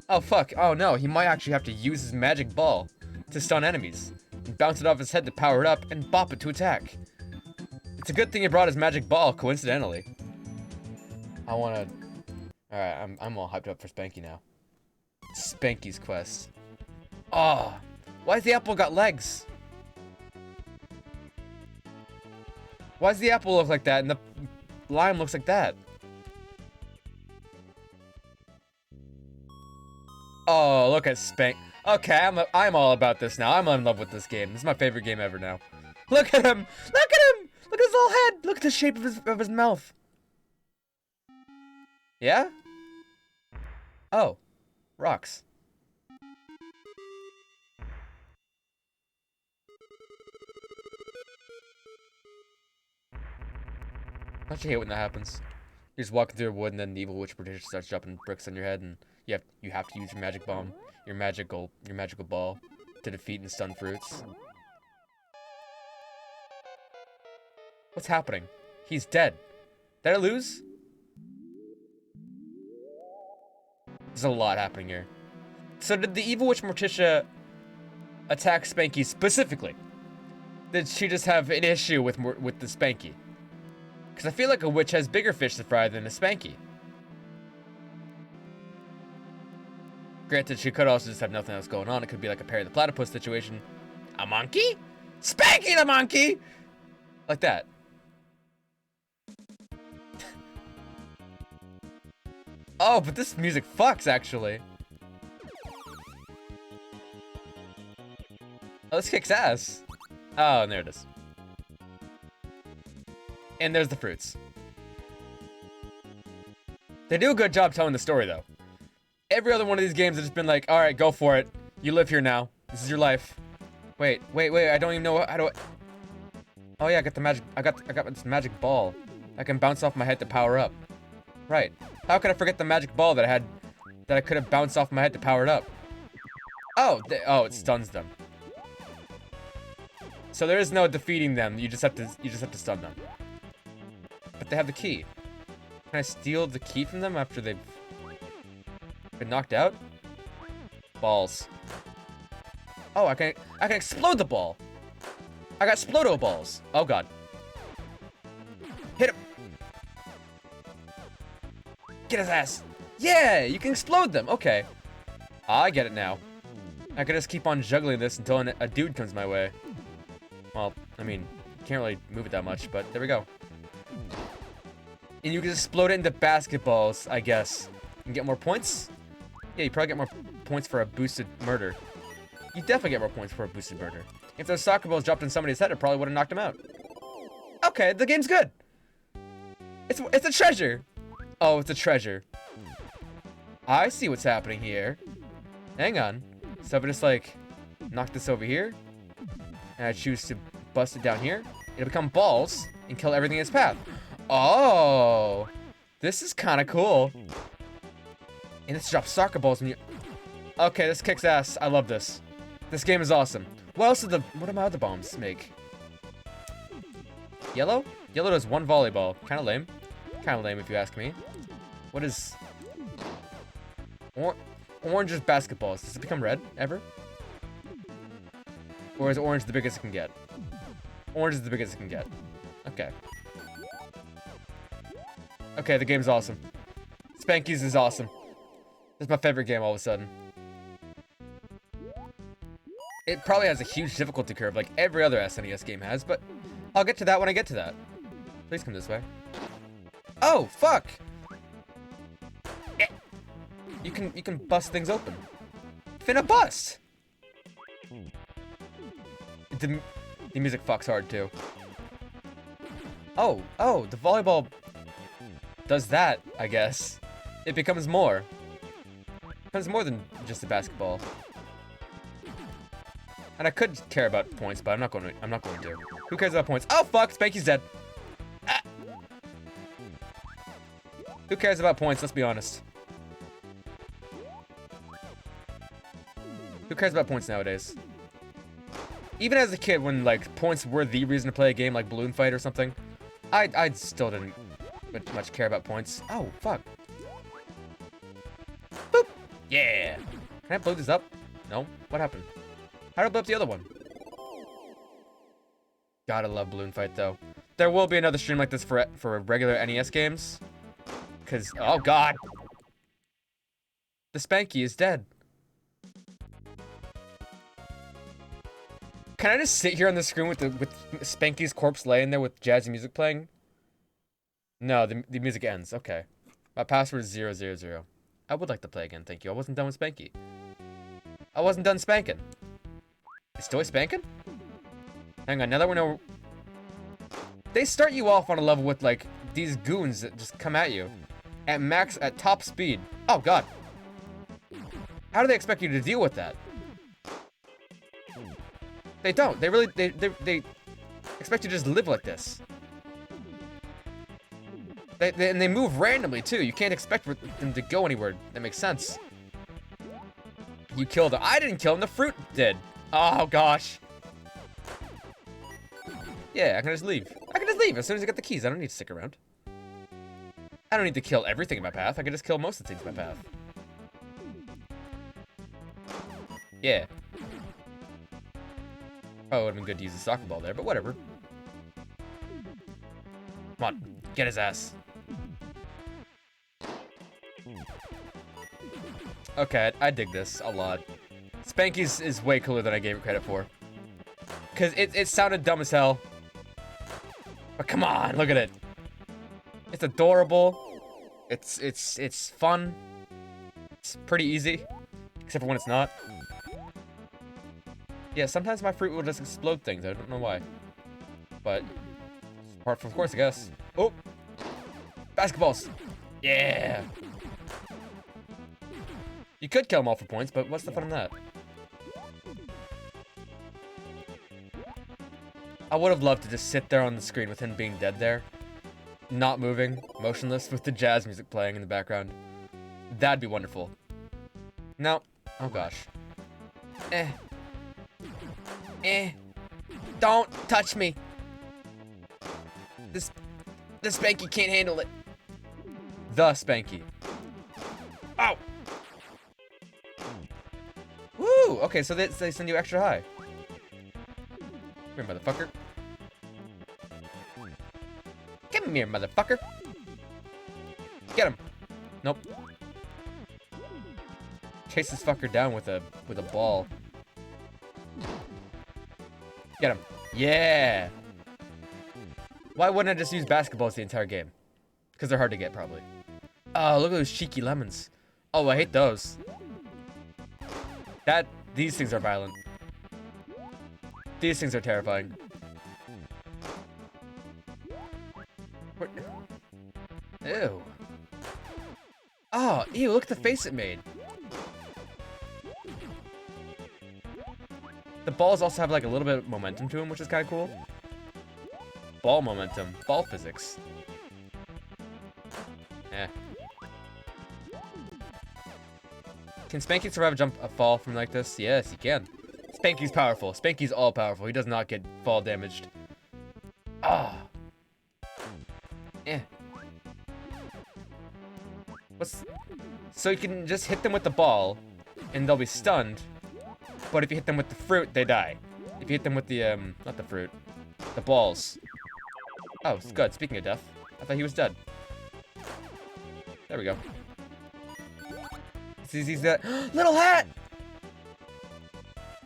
Oh, fuck. Oh, no, he might actually have to use his magic ball to stun enemies, and bounce it off his head to power it up, and bop it to attack. It's a good thing he brought his magic ball, coincidentally. I wanna... Alright, I'm all hyped up for Spanky now. Spanky's quest. Oh, why's the apple got legs? Why's the apple look like that and the lime looks like that? Oh, look at Spank. Okay, I'm all about this now. I'm in love with this game. This is my favorite game ever now. Look at him! Look at him! Look at his little head! Look at the shape of his mouth. Yeah? Oh. Rocks. Don't you hate when that happens? You're just walking through a wood and then the evil witch Morticia starts dropping bricks on your head and you have to use your magic bomb, your magical ball to defeat and stun fruits. What's happening? He's dead. Did I lose? There's a lot happening here. So did the evil witch Morticia attack Spanky specifically? Did she just have an issue with the Spanky? Because I feel like a witch has bigger fish to fry than a Spanky. Granted, she could also just have nothing else going on. It could be like a Perry the Platypus situation. A monkey? Spanky the monkey! Like that. Oh, but this music fucks, actually. Oh, this kicks ass. Oh, and there it is. And there's the fruits. They do a good job telling the story, though. Every other one of these games has just been like, all right, go for it. You live here now. This is your life. Wait. I don't even know how do I... Oh yeah, I got the magic. I got this magic ball. I can bounce off my head to power up. Right. How could I forget the magic ball that I could have bounced off my head to power it up? Oh, it stuns them. So there is no defeating them. You just have to stun them. But they have the key. Can I steal the key from them after they've been knocked out? Balls. Oh, I can explode the ball. I got Splodo balls. Oh god. Hit him. Get his ass. Yeah, you can explode them. Okay. I get it now. I can just keep on juggling this until a dude comes my way. Well, I mean, can't really move it that much, but there we go. And you can explode it into basketballs, I guess. And get more points? Yeah, you probably get more points for a boosted murder. You definitely get more points for a boosted murder. If those soccer balls dropped in somebody's head, it probably would have knocked him out. Okay, the game's good. It's a treasure. Oh, it's a treasure. I see what's happening here. Hang on. So if I just like knock this over here, and I choose to bust it down here, it'll become balls and kill everything in its path. Oh, this is kind of cool. And this drops soccer balls when you. Okay, this kicks ass. I love this. This game is awesome. What do my other bombs make? Yellow? Yellow does one volleyball. Kind of lame. Kind of lame if you ask me. What is... Orange is basketballs. Does it become red, ever? Or is orange the biggest it can get? Orange is the biggest it can get. Okay. Okay, the game's awesome. Spanky's is awesome. It's my favorite game all of a sudden. It probably has a huge difficulty curve like every other SNES game has, but I'll get to that when I get to that. Please come this way. Oh, fuck! You can bust things open. Finna bust! The music fucks hard too. Oh, the volleyball does that, I guess. It becomes more. It becomes more than just a basketball. And I could care about points, but I'm not going to. Who cares about points? Oh fuck, Spanky's dead. Ah. Who cares about points? Let's be honest. Who cares about points nowadays? Even as a kid, when like points were the reason to play a game like Balloon Fight or something, I still didn't much care about points. Oh fuck. Boop. Yeah. Can I blow this up? No. What happened? How do I blow up the other one? Gotta love Balloon Fight though. There will be another stream like this for regular NES games. Cause oh god. The Spanky is dead. Can I just sit here on the screen with Spanky's corpse laying there with jazzy music playing? No, the music ends. Okay. My password is 000. I would like to play again, thank you. I wasn't done with Spanky. I wasn't done spanking. Is still spanking? Hang on, now that we know... They start you off on a level with, like, these goons that just come at you. At top speed. Oh, God. How do they expect you to deal with that? They don't. They really... They expect you to just live like this. And they move randomly, too. You can't expect them to go anywhere. That makes sense. You killed him. I didn't kill him. The fruit did. Oh, gosh. Yeah, I can just leave. I can just leave as soon as I get the keys. I don't need to stick around. I don't need to kill everything in my path. I can just kill most of the things in my path. Yeah. Oh, it would have been good to use a soccer ball there, but whatever. Come on. Get his ass. Okay, I dig this a lot. Spanky's is way cooler than I gave it credit for. Cause it sounded dumb as hell. But come on, look at it. It's adorable. It's fun. It's pretty easy. Except for when it's not. Yeah, sometimes my fruit will just explode things. I don't know why. But apart from course, I guess. Oh! Basketballs! Yeah! You could kill them all for points, but what's the fun in that? I would have loved to just sit there on the screen with him being dead there. not moving, motionless, with the jazz music playing in the background. That'd be wonderful. No. Oh gosh. Don't touch me. The Spanky can't handle it. The Spanky. Ow! Woo! Okay, so they send you extra high. Come here, motherfucker. Come here, motherfucker. Get him. Nope. Chase this fucker down with a ball. Get him. Yeah! Why wouldn't I just use basketballs the entire game? Because they're hard to get, probably. Oh, look at those cheeky lemons. Oh, I hate those. These things are violent. These things are terrifying. Ew. Oh, ew, look at the face it made. The balls also have like a little bit of momentum to them, which is kind of cool. Ball momentum. Ball physics. Eh. Can Spanky survive a fall from like this? Yes, he can. Spanky's powerful. Spanky's all powerful. He does not get fall damaged. Ah. Eh. So you can just hit them with the ball, and they'll be stunned. But if you hit them with the fruit, they die. If you hit them with the not the fruit, the balls. Oh, it's good. Speaking of death, I thought he was dead. There we go. He's that little hat.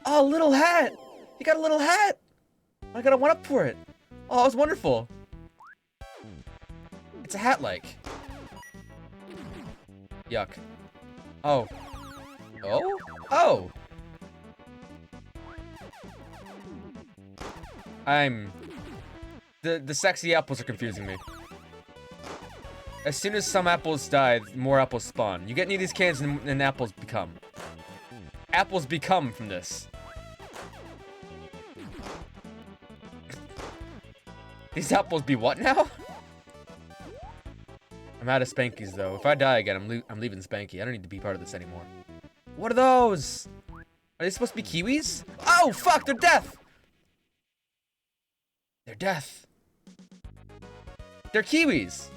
Oh, little hat. He got a little hat. I got a 1-up for it. Oh, it was wonderful. It's a hat-like. Yuck. Oh. Oh? Oh! The sexy apples are confusing me. As soon as some apples die, more apples spawn. You get any of these cans and apples become. Apples become from this. These apples be what now? I'm out of Spankies though. If I die again, I'm leaving Spanky. I don't need to be part of this anymore. What are those? Are they supposed to be kiwis? Oh fuck! They're death. They're death. They're kiwis.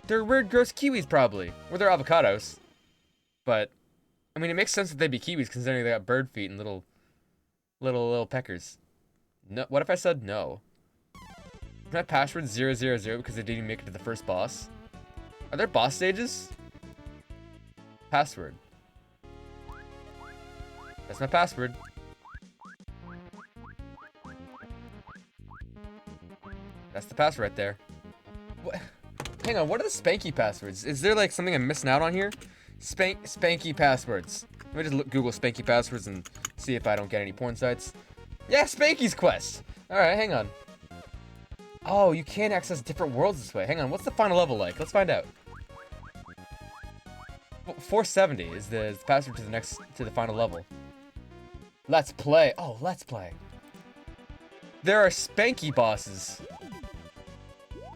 They're weird, gross kiwis probably, or they're avocados. But I mean, it makes sense that they'd be kiwis considering they got bird feet and little peckers. No, what if I said no? Is my password 000 because they didn't make it to the first boss? Are there boss stages? Password. That's my password. That's the password right there. What? Hang on, what are the Spanky passwords? Is there like something I'm missing out on here? Spanky passwords. Let me just Google Spanky passwords and see if I don't get any porn sites. Yeah, Spanky's quest. All right, hang on. Oh, you can access different worlds this way. Hang on, what's the final level like? Let's find out. 470 is the password to the final level. Let's play. Oh, let's play. There are Spanky bosses.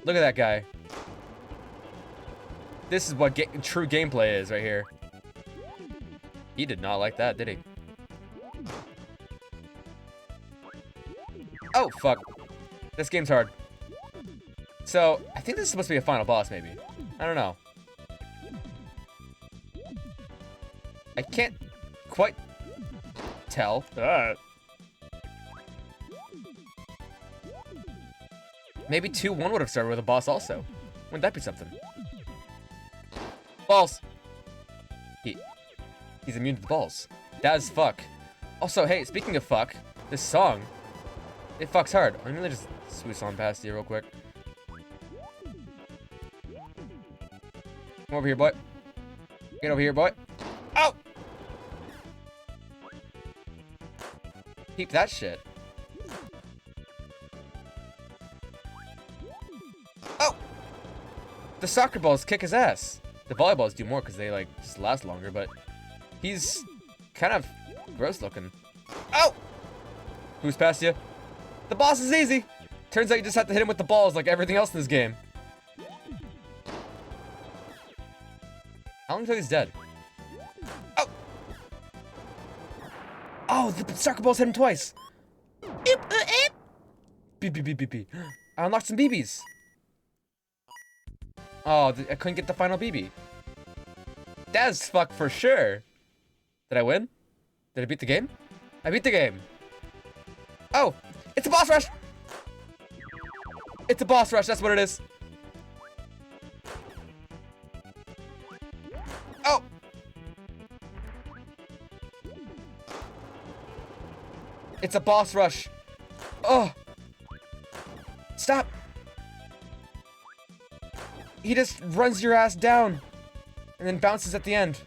Look at that guy. This is what true gameplay is right here. He did not like that, did he? Oh, fuck. This game's hard. So, I think this is supposed to be a final boss, maybe. I don't know. I can't quite tell. Maybe 2-1 would have started with a boss also. Wouldn't that be something? Balls! He's immune to the balls. That is fuck. Also, hey, speaking of fuck, this song, it fucks hard. I'm gonna just swoosh on past you real quick. Come over here, boy. Get over here, boy. Oh! Keep that shit. Oh! The soccer balls kick his ass. The volleyballs do more because they like just last longer, but he's kind of gross looking. Oh! Who's past you? The boss is easy. Turns out you just have to hit him with the balls like everything else in this game. How long until he's dead? Oh! Oh, the soccer balls hit him twice! Beep, beep, beep, beep, beep, beep. I unlocked some BBs! Oh, I couldn't get the final BB. That's fuck for sure. Did I win? Did I beat the game? I beat the game. Oh, it's a boss rush. It's a boss rush, that's what it is. Oh. It's a boss rush. Oh. Stop. He just runs your ass down and then bounces at the end.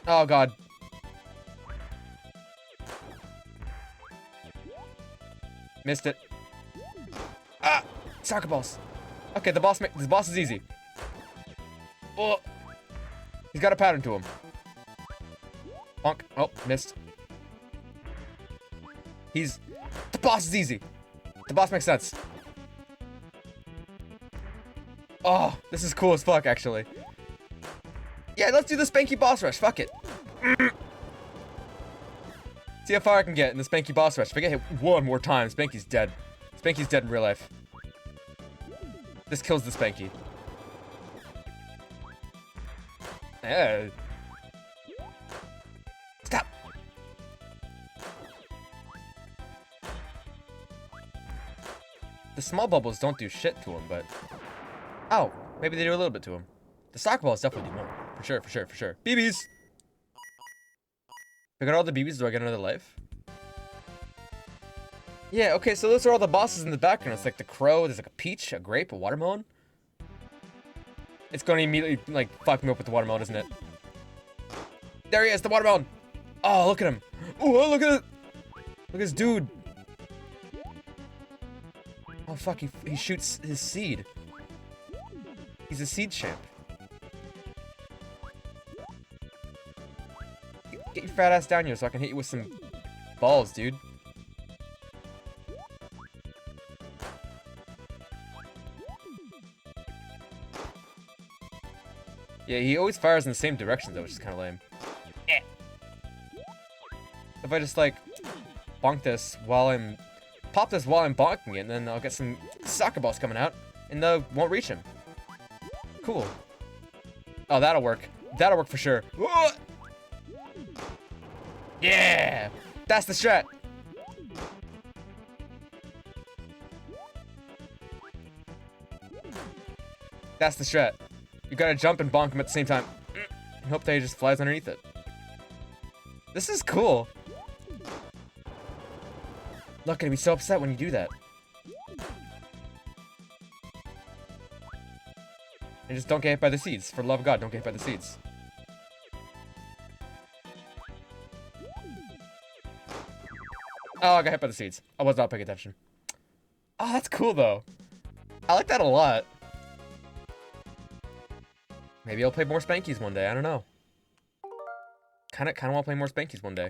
Oh god. Missed it. Ah! Soccer balls. Okay, the boss is easy. Oh. He's got a pattern to him. Bonk. Oh, missed. The boss is easy. The boss makes sense. Oh, this is cool as fuck, actually. Yeah, let's do the Spanky boss rush. Fuck it. See how far I can get in the Spanky boss rush. If I get hit one more time, Spanky's dead. Spanky's dead in real life. This kills the Spanky. Yeah. Stop. The small bubbles don't do shit to him, but... Oh, maybe they do a little bit to him. The soccer balls definitely do more. For sure, for sure, for sure. BBs! If I got all the BBs, do I get another life? Yeah, okay, so those are all the bosses in the background. It's like the crow, there's like a peach, a grape, a watermelon. It's gonna immediately, like, fuck me up with the watermelon, isn't it? There he is, the watermelon! Oh, look at him! Oh, look at it! Look at this dude! Oh, fuck, he shoots his seed. He's a seed champ. Get your fat ass down here so I can hit you with some balls, dude. Yeah, he always fires in the same direction though, which is kind of lame. Eh. If I just like bonk this while I'm pop this while I'm bonking it, and then I'll get some soccer balls coming out, and they won't reach him. Cool. Oh, that'll work. That'll work for sure. Whoa! Yeah! That's the strat! That's the strat. You gotta jump and bonk him at the same time. And hope that he just flies underneath it. This is cool. Look, gonna be so upset when you do that. And just don't get hit by the seeds. For the love of God, don't get hit by the seeds. Oh, I got hit by the seeds. I was not paying attention. Oh, that's cool, though. I like that a lot. Maybe I'll play more Spankies one day. I don't know. Kind of want to play more Spankies one day.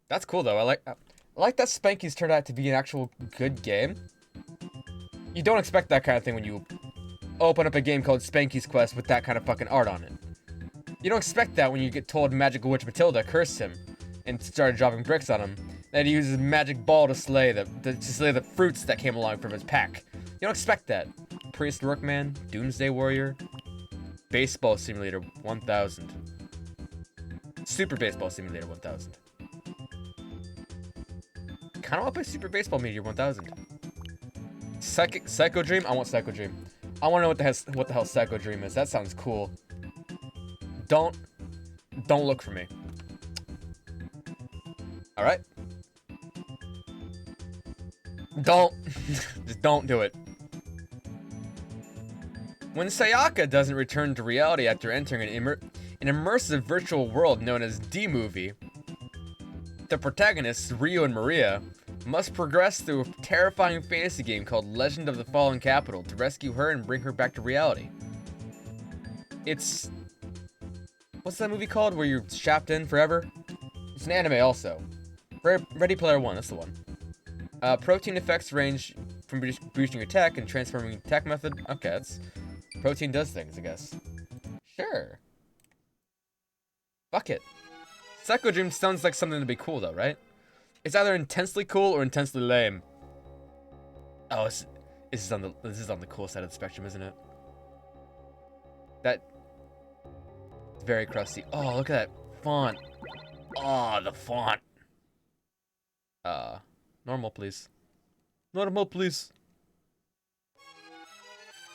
That's cool, though. I like that Spankies turned out to be an actual good game. You don't expect that kind of thing when you open up a game called Spanky's Quest with that kind of fucking art on it. You don't expect that when you get told Magical Witch Matilda cursed him and started dropping bricks on him. That he uses magic ball to slay the fruits that came along from his pack. You don't expect that. Priest Workman, Doomsday Warrior, Baseball Simulator 1000. Super Baseball Simulator 1000. Kinda want to play Super Baseball Meteor 1000. Psycho Dream? I want Psycho Dream. I want to know what the hell Psycho Dream is. That sounds cool. Don't look for me. Alright. Just don't do it. When Sayaka doesn't return to reality after entering an immersive virtual world known as D-Movie, the protagonists, Ryo and Maria, must progress through a terrifying fantasy game called Legend of the Fallen Capital to rescue her and bring her back to reality. It's... What's that movie called where you're strapped in forever? It's an anime also. Ready Player One, that's the one. Protein effects range from boosting your attack and transforming attack method. Okay, that's... Protein does things, I guess. Sure. Fuck it. Psycho Dream sounds like something to be cool, though, right? It's either intensely cool or intensely lame. Oh, this is on the cool side of the spectrum, isn't it? That... It's very crusty. Oh, look at that font. Oh, the font. Normal, please. Normal, please.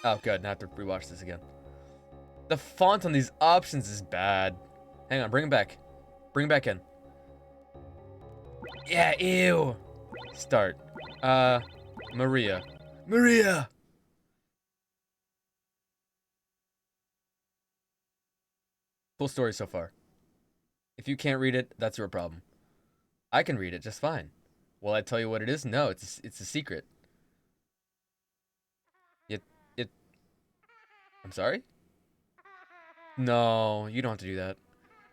Oh, good. Now I have to rewatch this again. The font on these options is bad. Hang on, bring it back. Bring it back in. Yeah, ew. Start. Maria. Maria! Cool story so far. If you can't read it, that's your problem. I can read it just fine. Will I tell you what it is? No, it's a secret. I'm sorry? No, you don't have to do that.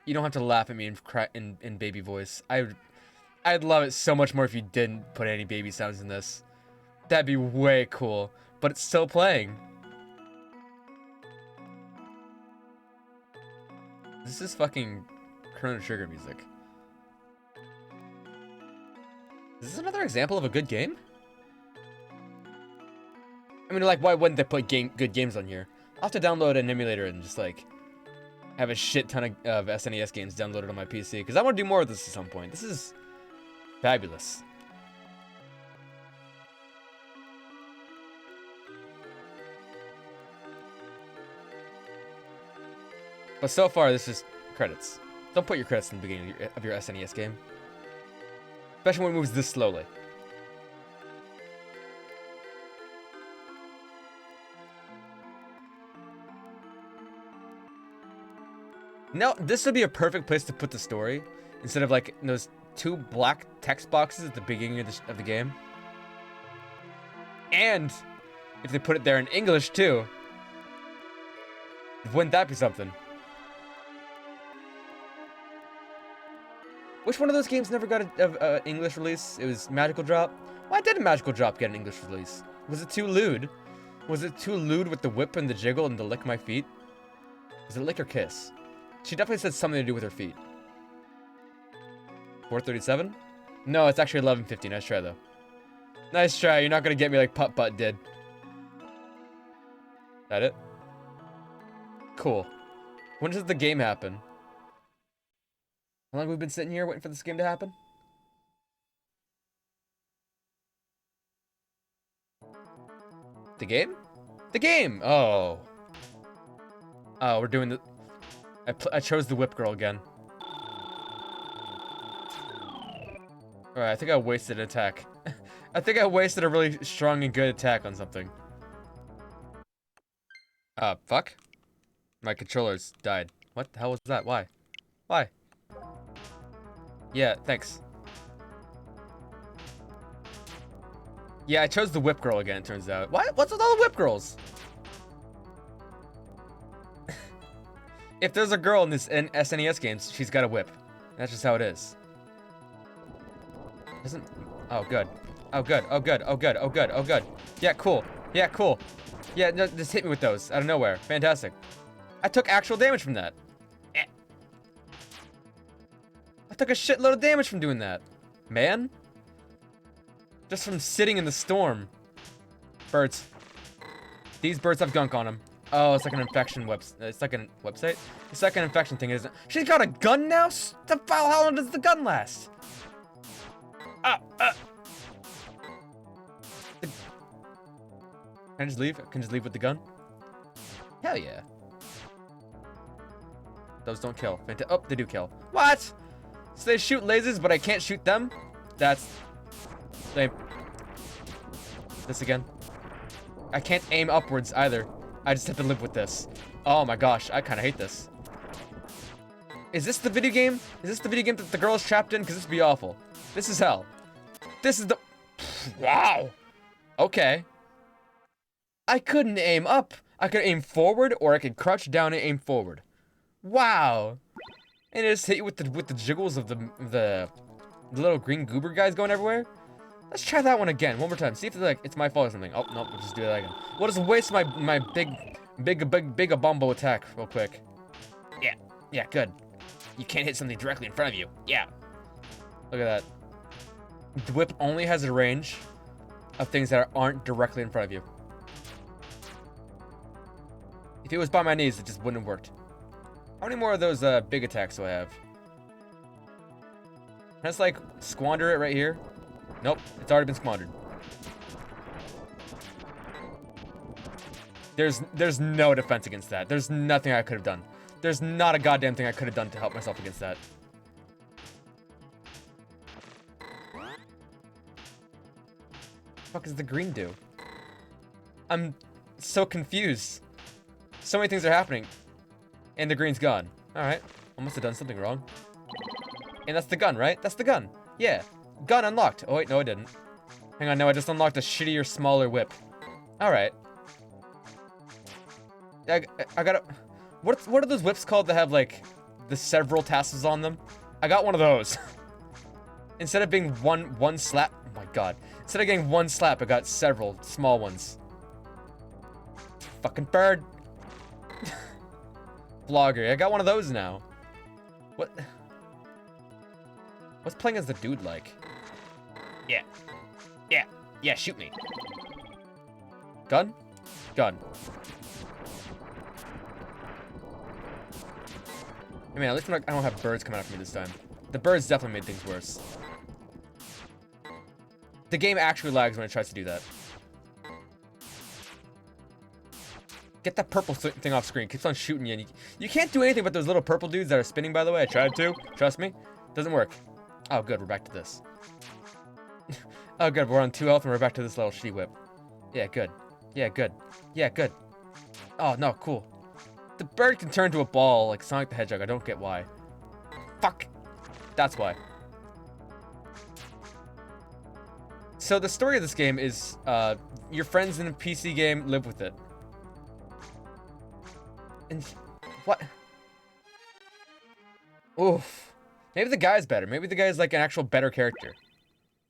You don't have to laugh at me in baby voice. I'd love it so much more if you didn't put any baby sounds in this. That'd be way cool. But it's still playing. This is fucking Chrono Trigger music. Is this another example of a good game? I mean, like, why wouldn't they put good games on here? I'll have to download an emulator and just, like, have a shit ton of SNES games downloaded on my PC. Because I want to do more of this at some point. This is fabulous. But so far, this is credits. Don't put your credits in the beginning of your SNES game. Especially when it moves this slowly. Now, this would be a perfect place to put the story. Instead of, like, those two black text boxes at the beginning of the game. And if they put it there in English, too. Wouldn't that be something? Which one of those games never got an English release? It was Magical Drop? Why didn't Magical Drop get an English release? Was it too lewd? Was it too lewd with the whip and the jiggle and the lick my feet? Was it lick or kiss? She definitely said something to do with her feet. 437? No, it's actually 1150. Nice try, though. Nice try. You're not going to get me like Putt Putt did. That it? Cool. When does the game happen? How long have we been sitting here waiting for this game to happen? The game? The game! Oh. Oh, we're doing the... I chose the whip girl again. Alright, I think I wasted an attack. I think I wasted a really strong and good attack on something. Fuck? My controllers died. What the hell was that? Why? Why? Yeah, thanks. Yeah, I chose the whip girl again, it turns out. Why? What's with all the whip girls? If there's a girl in SNES games, she's got a whip. That's just how it is. Doesn't... Oh, good. Oh, good. Oh, good. Oh, good. Oh, good. Oh, good. Yeah, cool. Yeah, cool. Yeah, no, just hit me with those out of nowhere. Fantastic. I took actual damage from that. I took a shitload of damage from doing that. Man. Just from sitting in the storm. Birds. These birds have gunk on them. Oh, it's like an infection it's like a website? It's like an infection thing, isn't it? She's got a gun now? How long does the gun last? Can I just leave? Can I just leave with the gun? Hell yeah. Those don't kill. Oh, they do kill. What? So they shoot lasers, but I can't shoot them? That's lame. This again. I can't aim upwards either. I just have to live with this. Oh my gosh, I kind of hate this. Is this the video game? Is this the video game that the girl is trapped in? Because this would be awful. This is hell. This is the... Wow. Okay. I couldn't aim up. I could aim forward, or I could crouch down and aim forward. Wow. And it just hit you with the jiggles of the little green goober guys going everywhere. Let's try that one again, one more time. See if it's like it's my fault or something. Oh nope, we'll just do that again. We'll just waste my big a bombo attack real quick. Yeah, good. You can't hit something directly in front of you. Yeah. Look at that. The whip only has a range of things that aren't directly in front of you. If it was by my knees, it just wouldn't have worked. How many more of those big attacks do I have? Can I just like squander it right here? Nope, it's already been squandered. There's no defense against that. There's nothing I could have done. There's not a goddamn thing I could have done to help myself against that. What the fuck does the green do? I'm so confused. So many things are happening. And the green's gone. Alright. I must have done something wrong. And that's the gun, right? That's the gun. Yeah. Gun unlocked. Oh wait, no I didn't. Hang on, no, I just unlocked a shittier, smaller whip. Alright. I gotta... What are those whips called that have, like, the several tassels on them? I got one of those. Instead of being one slap... Oh my god. Instead of getting one slap, I got several small ones. Fucking bird. Vlogger. I got one of those now. What? What's playing as the dude like? Yeah. Yeah. Yeah, shoot me. Gun? Gun. I mean, at least I don't have birds coming after me this time. The birds definitely made things worse. The game actually lags when it tries to do that. Get that purple thing off screen. Keeps on shooting you. And you can't do anything but those little purple dudes that are spinning, by the way. I tried to. Trust me. Doesn't work. Oh, good. We're back to this. Oh, good. We're on 2 health and we're back to this little shitty whip. Yeah, good. Yeah, good. Yeah, good. Oh, no. Cool. The bird can turn to a ball like Sonic the Hedgehog. I don't get why. Fuck. That's why. So the story of this game is your friends in a PC game live with it. And what? Oof. Maybe the guy's better. Maybe the guy's like an actual better character.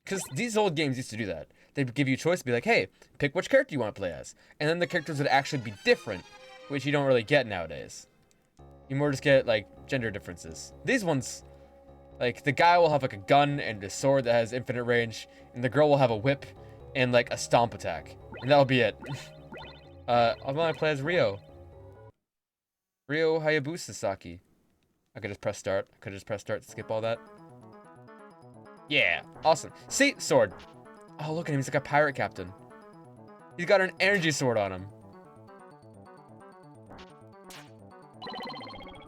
Because these old games used to do that. They'd give you a choice, be like, hey, pick which character you want to play as. And then the characters would actually be different, which you don't really get nowadays. You more just get, like, gender differences. These ones, like, the guy will have, like, a gun and a sword that has infinite range, and the girl will have a whip and, like, a stomp attack. And that'll be it. I want to play as Ryo. Ryo Hayabusa Saki. I could just press start. I could just press start to skip all that. Yeah, awesome. See, sword. Oh, look at him. He's like a pirate captain. He's got an energy sword on him.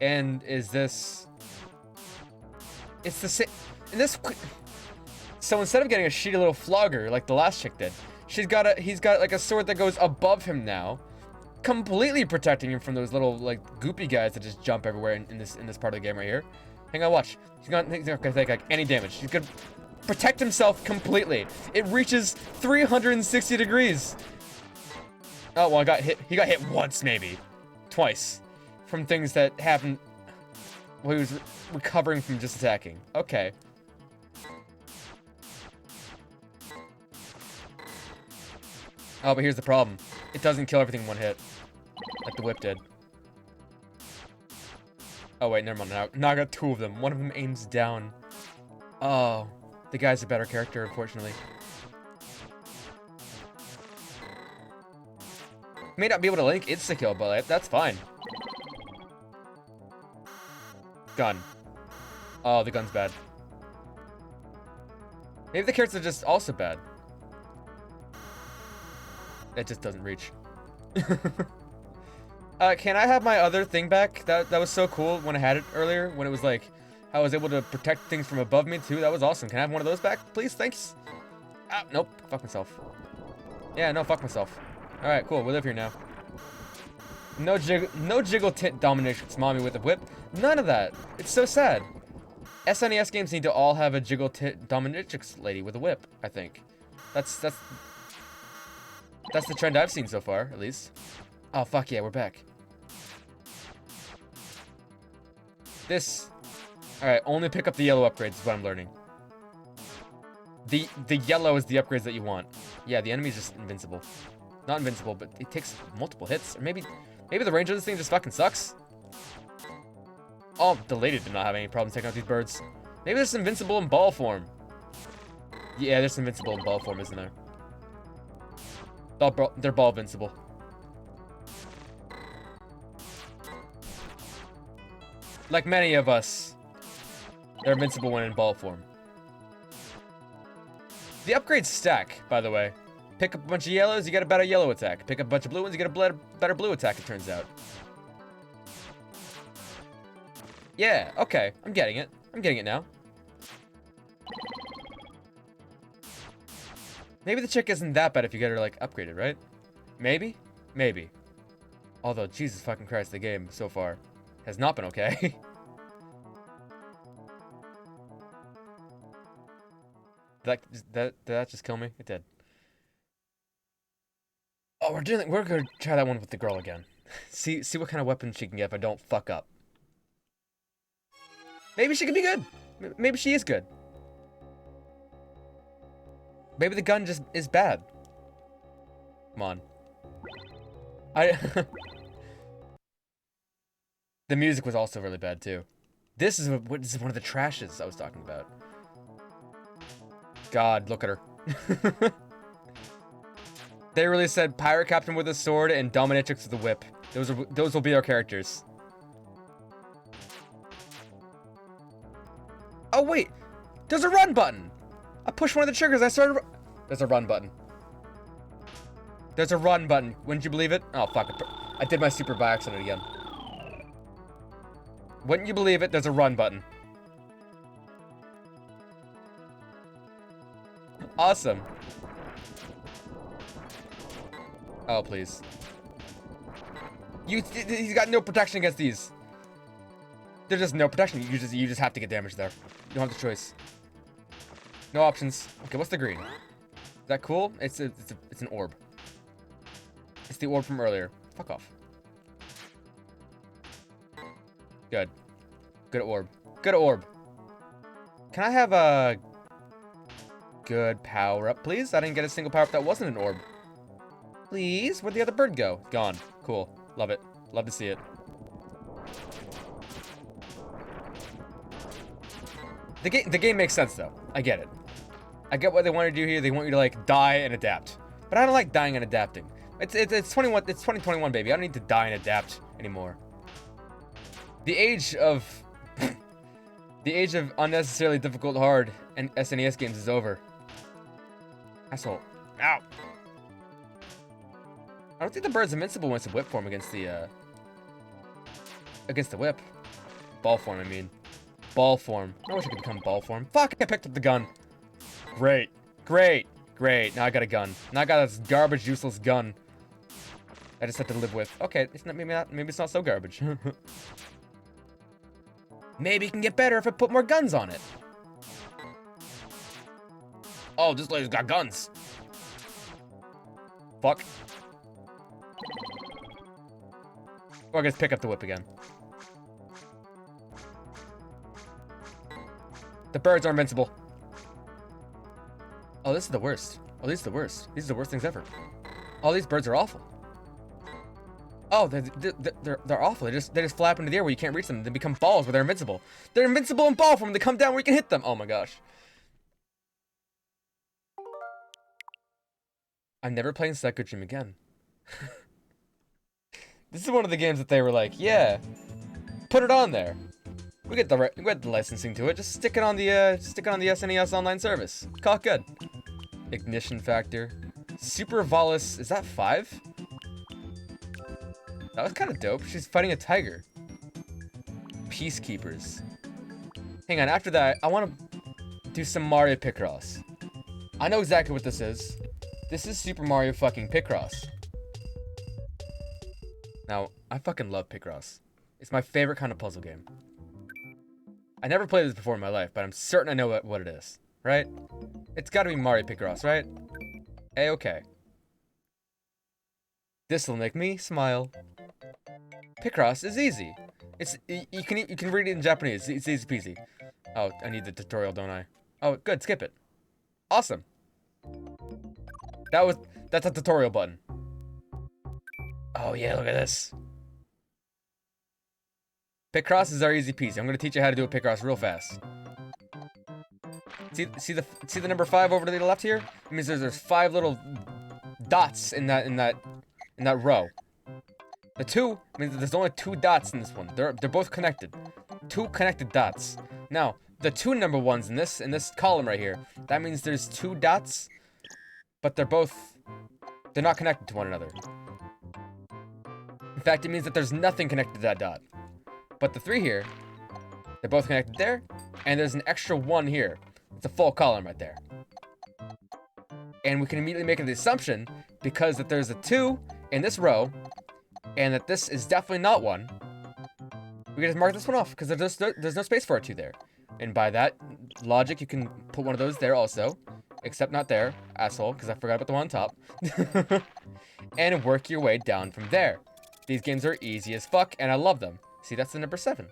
And is this... It's the same... In this... So instead of getting a shitty little flogger like the last chick did, he's got like a sword that goes above him now, completely protecting him from those little like goopy guys that just jump everywhere in this part of the game right here. Hang on, watch. He's not gonna take like any damage. He's gonna protect himself completely. It reaches 360 degrees. Oh well, I got hit. He got hit once, maybe twice, from things that happened while he was recovering from just attacking. Okay. Oh, but here's the problem. It doesn't kill everything in one hit, like the whip did. Oh wait, never mind. Now I got 2 of them. One of them aims down. Oh, the guy's a better character, unfortunately. May not be able to link insta-kill, but like, that's fine. Gun. Oh, the gun's bad. Maybe the characters are just also bad. It just doesn't reach. Can I have my other thing back? That was so cool when I had it earlier. When it was like, I was able to protect things from above me too. That was awesome. Can I have one of those back, please? Thanks. Ah, nope. Fuck myself. Yeah, no, fuck myself. All right, cool. We live here now. No jiggle tit dominatrix mommy with a whip. None of that. It's so sad. SNES games need to all have a jiggle tit dominatrix lady with a whip. I think. That's the trend I've seen so far, at least. Oh, fuck yeah, we're back. This... Alright, only pick up the yellow upgrades is what I'm learning. The yellow is the upgrades that you want. Yeah, the enemy's just invincible. Not invincible, but it takes multiple hits. Or maybe the range of this thing just fucking sucks. Oh, the lady did not have any problems taking out these birds. Maybe there's invincible in ball form. Yeah, there's invincible in ball form, isn't there? They're ball invincible. Like many of us, they're invincible when in ball form. The upgrades stack, by the way. Pick up a bunch of yellows, you get a better yellow attack. Pick up a bunch of blue ones, you get a better blue attack, it turns out. Yeah, okay. I'm getting it. I'm getting it now. Maybe the chick isn't that bad if you get her, like, upgraded, right? Maybe? Maybe. Although, Jesus fucking Christ, the game so far has not been okay. Did that just kill me? It did. Oh, we're gonna try that one with the girl again. see what kind of weapon she can get if I don't fuck up. Maybe she can be good. Maybe she is good. Maybe the gun just is bad. Come on. The music was also really bad too. This is one of the trashes I was talking about. God, look at her. They really said pirate captain with a sword and dominatrix with a whip. Those will be our characters. Oh wait, there's a run button. I pushed one of the triggers. There's a run button. There's a run button. Wouldn't you believe it? Oh fuck! I did my super by accident again. Wouldn't you believe it? There's a run button. Awesome. Oh please. He's got no protection against these. There's just no protection. You just have to get damage there. You don't have the choice. No options. Okay, what's the green? Is that cool? It's an orb. It's the orb from earlier. Fuck off. Good. Good orb. Good orb. Can I have a good power up, please? I didn't get a single power up that wasn't an orb. Please? Where'd the other bird go? Gone. Cool. Love it. Love to see it. The game makes sense though. I get it. I get what they want to do here. They want you to like die and adapt. But I don't like dying and adapting. It's 2021, baby. I don't need to die and adapt anymore. The age of unnecessarily difficult hard and SNES games is over. Asshole. Ow. I don't think the bird's invincible when it's in whip form against the whip. Ball form, I mean. Ball form. I wish I could become ball form. Fuck, I picked up the gun. Great. Great. Great. Now I got a gun. Now I got this garbage, useless gun. I just have to live with. Okay, it's not, maybe it's not so garbage. Maybe it can get better if I put more guns on it. Oh, this lady's got guns. Fuck. Or I guess pick up the whip again. The birds are invincible. Oh, this is the worst. Oh, these are the worst. These are the worst things ever. All these birds are awful. Oh, they're awful. They just flap into the air where you can't reach them. They become balls where they're invincible. They're invincible in ball form. They come down where you can hit them. Oh my gosh. I'm never playing Psycho Dream again. This is one of the games that they were like, yeah, put it on there. We get the licensing to it. Just stick it on the SNES online service. Call it good. Ignition Factor. Super Volus. Is that 5? That was kind of dope. She's fighting a tiger. Peacekeepers. Hang on, after that, I want to do some Mario Picross. I know exactly what this is. This is Super Mario fucking Picross. Now, I fucking love Picross. It's my favorite kind of puzzle game. I never played this before in my life, but I'm certain I know what it is, right? It's gotta be Mario Picross, right? A-okay. This'll make me smile. Picross is easy. You can read it in Japanese. It's easy peasy. Oh, I need the tutorial, don't I? Oh, good. Skip it. Awesome. That's a tutorial button. Oh yeah, look at this. Picross is our easy piece. I'm gonna teach you how to do a Picross real fast. See the number 5 over to the left here? It means there's 5 little dots in that row. The 2 means there's only 2 dots in this one. They're both connected. 2 connected dots. Now, the 2 number ones in this column right here, that means there's 2 dots, but they're not connected to one another. In fact, it means that there's nothing connected to that dot. But the 3 here, they're both connected there, and there's an extra 1 here. It's a full column right there. And we can immediately make the assumption, because that there's a 2 in this row, and that this is definitely not 1, we can just mark this one off, because there's no space for a 2 there. And by that logic, you can put one of those there also, except not there, asshole, because I forgot about the one on top. And work your way down from there. These games are easy as fuck, and I love them. See, that's the number 7.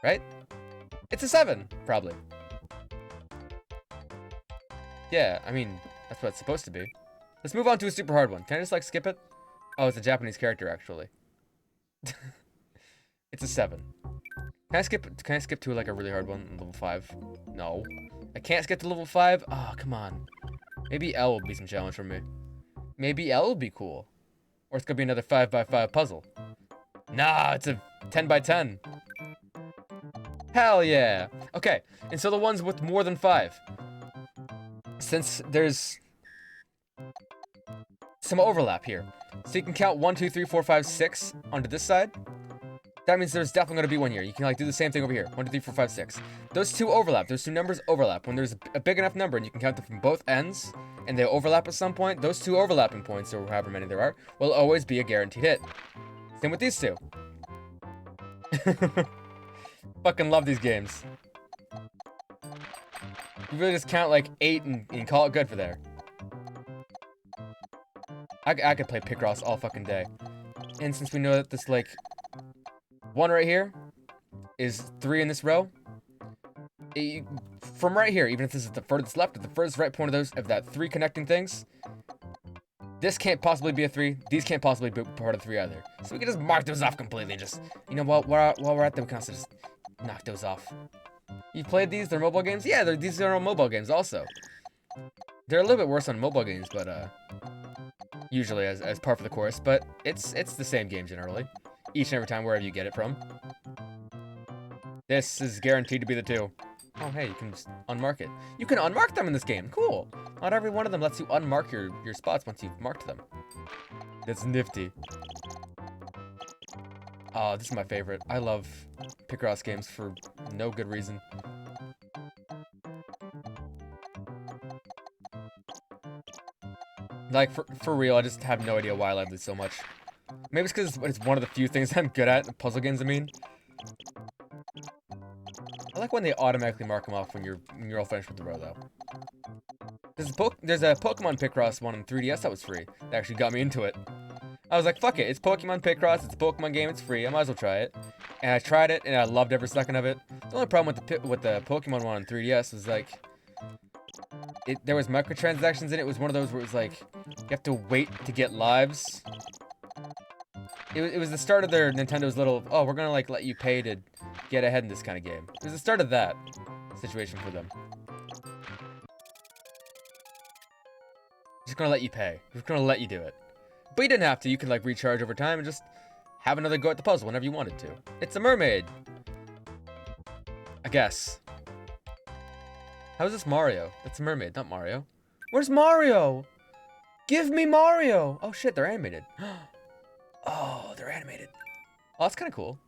Right? It's a 7, probably. Yeah, I mean, that's what it's supposed to be. Let's move on to a super hard one. Can I just, like, skip it? Oh, it's a Japanese character, actually. It's a 7. Can I skip to, like, a really hard one, level 5? No. I can't skip to level 5? Oh, come on. Maybe L will be some challenge for me. Maybe L will be cool. Or it's gonna be another 5x5 puzzle. Nah, it's a 10x10. Hell yeah. Okay, and so the ones with more than 5. Since there's some overlap here. So you can count 1, 2, 3, 4, 5, 6 onto this side. That means there's definitely going to be one here. You can like do the same thing over here. 1, 2, 3, 4, 5, 6. Those 2 overlap. Those 2 numbers overlap. When there's a big enough number and you can count them from both ends and they overlap at some point, those 2 overlapping points, or however many there are, will always be a guaranteed hit. Same with these 2. Fucking love these games. You really just count like 8 and call it good for there. I could play Picross all fucking day. And since we know that this like 1 right here is 3 in this row, from right here, even if this is the furthest left or the furthest right point of that 3 connecting things, this can't possibly be a 3. These can't possibly be part of 3 either. So we can just mark those off completely and just, you know what, while we're at them, we can also just knock those off. You played these? They're mobile games? Yeah, these are mobile games also. They're a little bit worse on mobile games, but usually as par for the course, but it's the same game generally. Each and every time, wherever you get it from. This is guaranteed to be the 2. Oh, hey, you can just unmark it. You can unmark them in this game. Cool. Not every one of them lets you unmark your spots once you've marked them. That's nifty. Oh, this is my favorite. I love Picross games for no good reason. Like, for real, I just have no idea why I love this so much. Maybe it's because it's one of the few things I'm good at, puzzle games, I mean. I like when they automatically mark them off when you're all finished with the row, though. There's a Pokemon Picross one on 3DS that was free. That actually got me into it. I was like, fuck it, it's Pokemon Picross, it's a Pokemon game, it's free, I might as well try it. And I tried it, and I loved every second of it. The only problem with the Pokemon one on 3DS was like, there was microtransactions in it. It was one of those where it was like, you have to wait to get lives. It was the start of their Nintendo's little, oh, we're gonna like let you pay to get ahead in this kind of game. It was the start of that situation for them. Just gonna let you pay. Just gonna let you do it. But you didn't have to. You could like recharge over time and just have another go at the puzzle whenever you wanted to. It's a mermaid. I guess. How is this Mario? That's a mermaid, not Mario. Where's Mario? Give me Mario! Oh shit, they're animated. Oh, they're animated. Oh, that's kind of cool.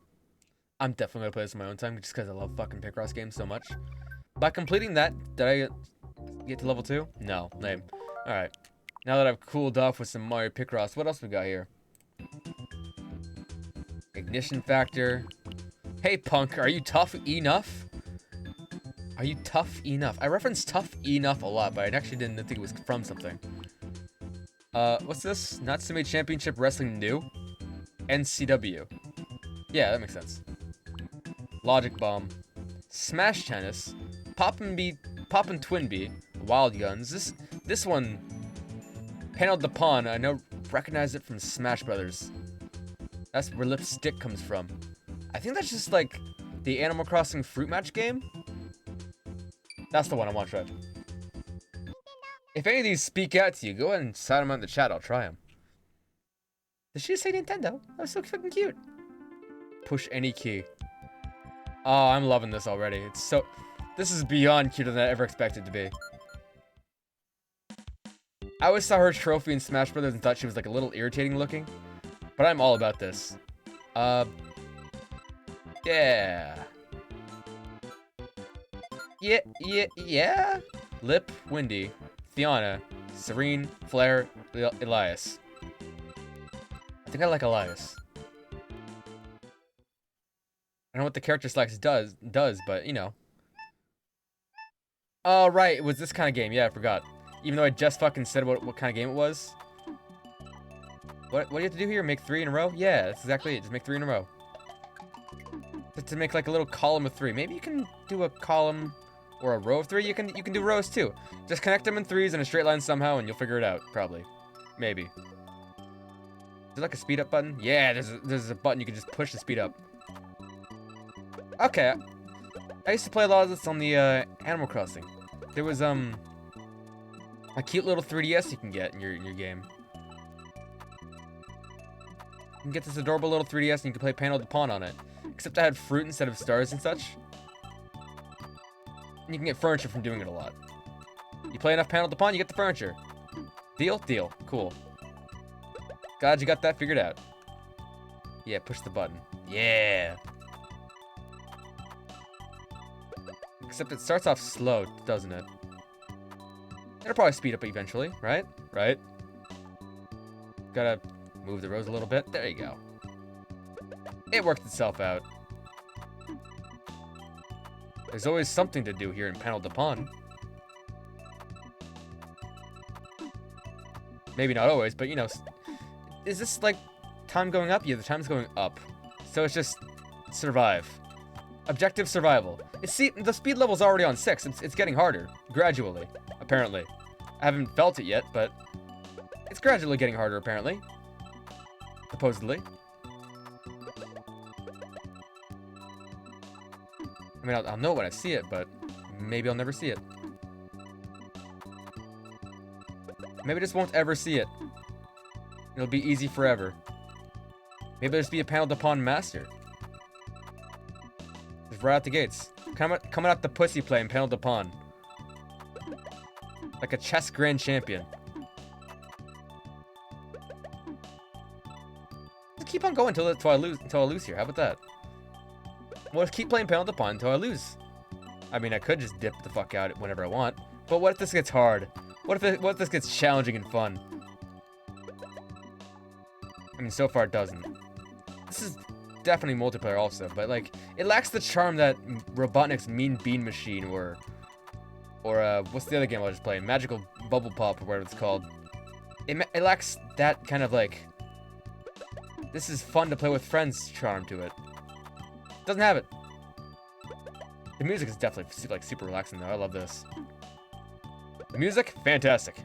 I'm definitely gonna play this on my own time just because I love fucking Picross games so much. By completing that, did I get to level 2? No, lame. Alright. Now that I've cooled off with some Mario Picross, what else we got here? Ignition factor. Hey punk, are you tough enough? Are you tough enough? I referenced tough enough a lot, but I actually didn't think it was from something. What's this? Natsume Championship Wrestling New? NCW. Yeah, that makes sense. Logic Bomb. Smash Tennis. Pop and Beat Poppin' Twinbee, Wild Guns. This one, Paneled the Pawn. I recognize it from Smash Brothers. That's where Lipstick comes from. I think that's just like the Animal Crossing Fruit Match game. That's the one I want to try. If any of these speak out to you, go ahead and shout them out in the chat. I'll try them. Did she say Nintendo? That was so fucking cute. Push any key. Oh, I'm loving this already. It's so... This is beyond cuter than I ever expected to be. I always saw her trophy in Smash Brothers and thought she was like a little irritating looking. But I'm all about this. Yeah. Yeah. Lip, Windy, Fiona, Serene, Flare, Elias. I think I like Elias. I don't know what the character select does, but you know. Oh, right, it was this kind of game. Yeah, I forgot. Even though I just fucking said what kind of game it was. What do you have to do here? Make 3 in a row? Yeah, that's exactly it. Just make 3 in a row. To make like a little column of 3. Maybe you can do a column or a row of 3. You can do rows too. Just connect them in 3s in a straight line somehow, and you'll figure it out. Probably, maybe. Is there like a speed up button? Yeah, there's a button you can just push to speed up. Okay, I used to play a lot of this on the Animal Crossing. There was a cute little 3DS you can get in your game. You can get this adorable little 3DS and you can play Panel the Pawn on it. Except I had fruit instead of stars and such. And you can get furniture from doing it a lot. You play enough Panel the Pawn, you get the furniture. Deal? Deal. Cool. Glad you got that figured out. Yeah, push the button. Yeah. Except it starts off slow, doesn't it? It'll probably speed up eventually, right? Right? Gotta move the rows a little bit. There you go. It worked itself out. There's always something to do here in Panel de Pawn. Maybe not always, but you know, is this like time going up? Yeah, the time's going up. So it's just survive. Objective survival. See, the speed level's already on 6. It's getting harder. Gradually. Apparently. I haven't felt it yet, but it's gradually getting harder, apparently. Supposedly. I mean, I'll know when I see it, but maybe I'll never see it. Maybe I just won't ever see it. It'll be easy forever. Maybe I'll just be a Panel de Pawn master. Just right out the gates. Coming out the pussy play in Panel de Pawn. Like a chess grand champion. Just keep on going until I lose here. How about that? Well, just keep playing Panel de Pawn until I lose. I mean, I could just dip the fuck out whenever I want. But what if this gets hard? What if this gets challenging and fun? I mean, so far it doesn't. This is definitely multiplayer also, but like, it lacks the charm that Robotnik's Mean Bean Machine or what's the other game I was just playing? Magical Bubble Pop or whatever it's called. It lacks that kind of like, this is fun to play with friends charm to it. Doesn't have it. The music is definitely like super relaxing though. I love this. The music, fantastic.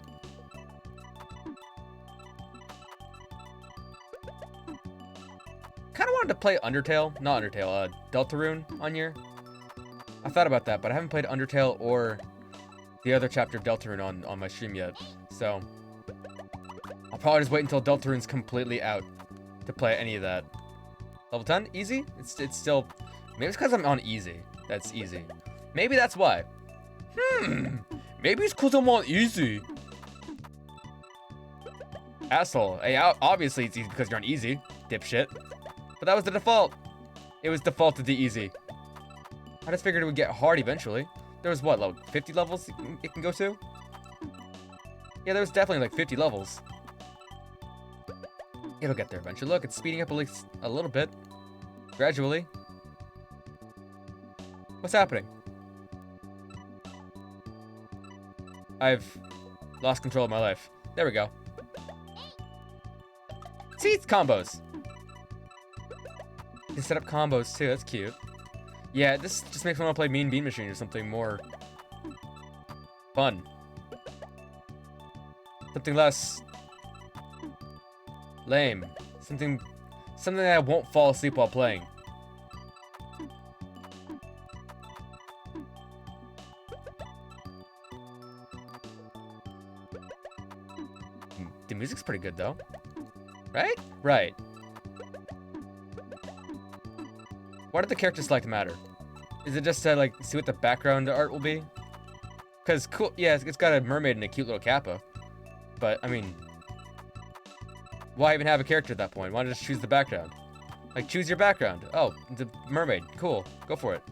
Kind of wanted to play Undertale, not Undertale, Deltarune on here. I thought about that, but I haven't played Undertale or the other chapter of Deltarune on my stream yet. So I'll probably just wait until Deltarune's completely out to play any of that. Level 10, easy? It's still, maybe it's because I'm on easy. That's easy. Maybe that's why. Maybe it's because I'm on easy. Asshole. Hey, obviously it's easy because you're on easy, dipshit. But that was the default. It was defaulted to easy. I just figured it would get hard eventually. There was what, like 50 levels it can go to? Yeah, there was definitely like 50 levels. It'll get there eventually. Look, it's speeding up at least a little bit. Gradually. What's happening? I've lost control of my life. There we go. See, it's combos. You can set up combos too, that's cute. Yeah, this just makes me want to play Mean Bean Machine or something more Fun. Something less lame. Something that I won't fall asleep while playing. The music's pretty good though. Right? Right. Why did the character select matter? Is it just to like see what the background art will be? Cause cool, yeah, it's got a mermaid and a cute little kappa. But I mean, why even have a character at that point? Why not just choose the background? Like choose your background. Oh, the mermaid. Cool. Go for it.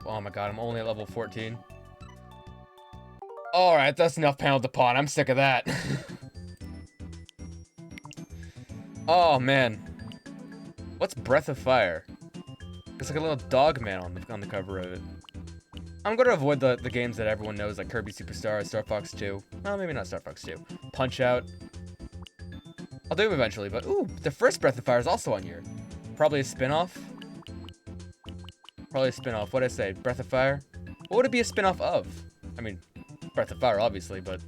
Oh my god, I'm only at level 14. Alright, that's enough panel to pawn. I'm sick of that. Oh man. What's Breath of Fire? It's like a little dog man on the cover of it. I'm gonna avoid the games that everyone knows, like Kirby Superstar, Star Fox 2. Well, maybe not Star Fox 2. Punch Out. I'll do them eventually, but ooh, the first Breath of Fire is also on here. Probably a spin-off. Probably a spin-off. What'd I say? Breath of Fire? What would it be a spin-off of? I mean, Breath of Fire, obviously, but...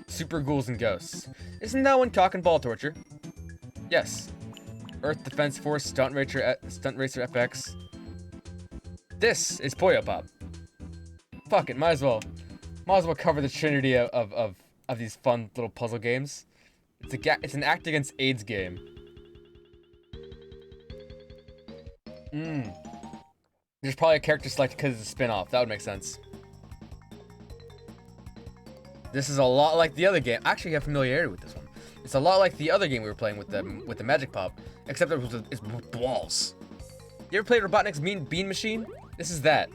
Super Ghouls and Ghosts. Isn't that one cock and ball torture? Yes. Earth Defense Force, Stunt Racer FX. This is Puyo Pop. Fuck it, might as well cover the trinity of these fun little puzzle games. It's an act against AIDS game. There's probably a character select because it's a spin-off. That would make sense. This is a lot like the other game. I actually have familiarity with this one. It's a lot like the other game we were playing with the Magic Pop, except it's with balls. You ever played Robotnik's Mean Bean Machine? This is that.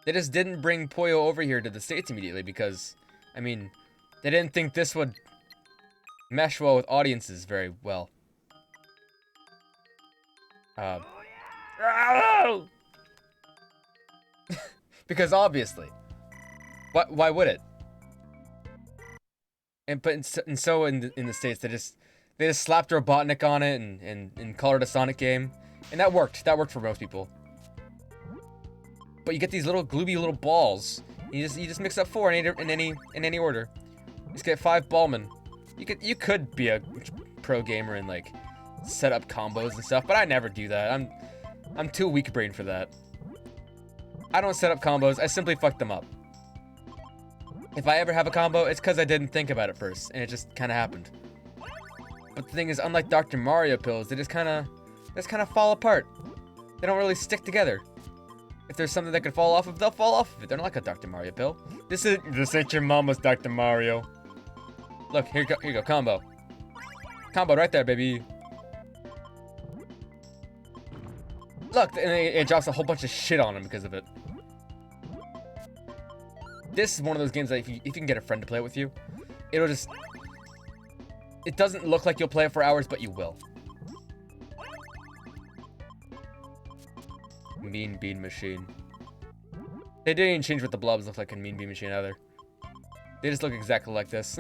They just didn't bring Puyo over here to the States immediately because, I mean, they didn't think this would mesh well with audiences very well. Because obviously, why would it? And so in the States they just slapped Robotnik on it and called it a Sonic game, and that worked. That worked for most people. But you get these little glooby little balls. You just mix up 4 in any order. You just get 5 ballmen. You could be a pro gamer and like set up combos and stuff, but I never do that. I'm too weak-brained for that. I don't set up combos. I simply fuck them up. If I ever have a combo, it's because I didn't think about it first, and it just kind of happened. But the thing is, unlike Dr. Mario pills, they just kind of fall apart. They don't really stick together. If there's something that could fall off of, they'll fall off of it. They're not like a Dr. Mario pill. This ain't your mama's Dr. Mario. Look, here you go, combo. Combo right there, baby. Look, and it drops a whole bunch of shit on him because of it. This is one of those games that if you can get a friend to play it with you, it'll just... It doesn't look like you'll play it for hours, but you will. Mean Bean Machine. They didn't even change what the blobs look like in Mean Bean Machine either. They just look exactly like this.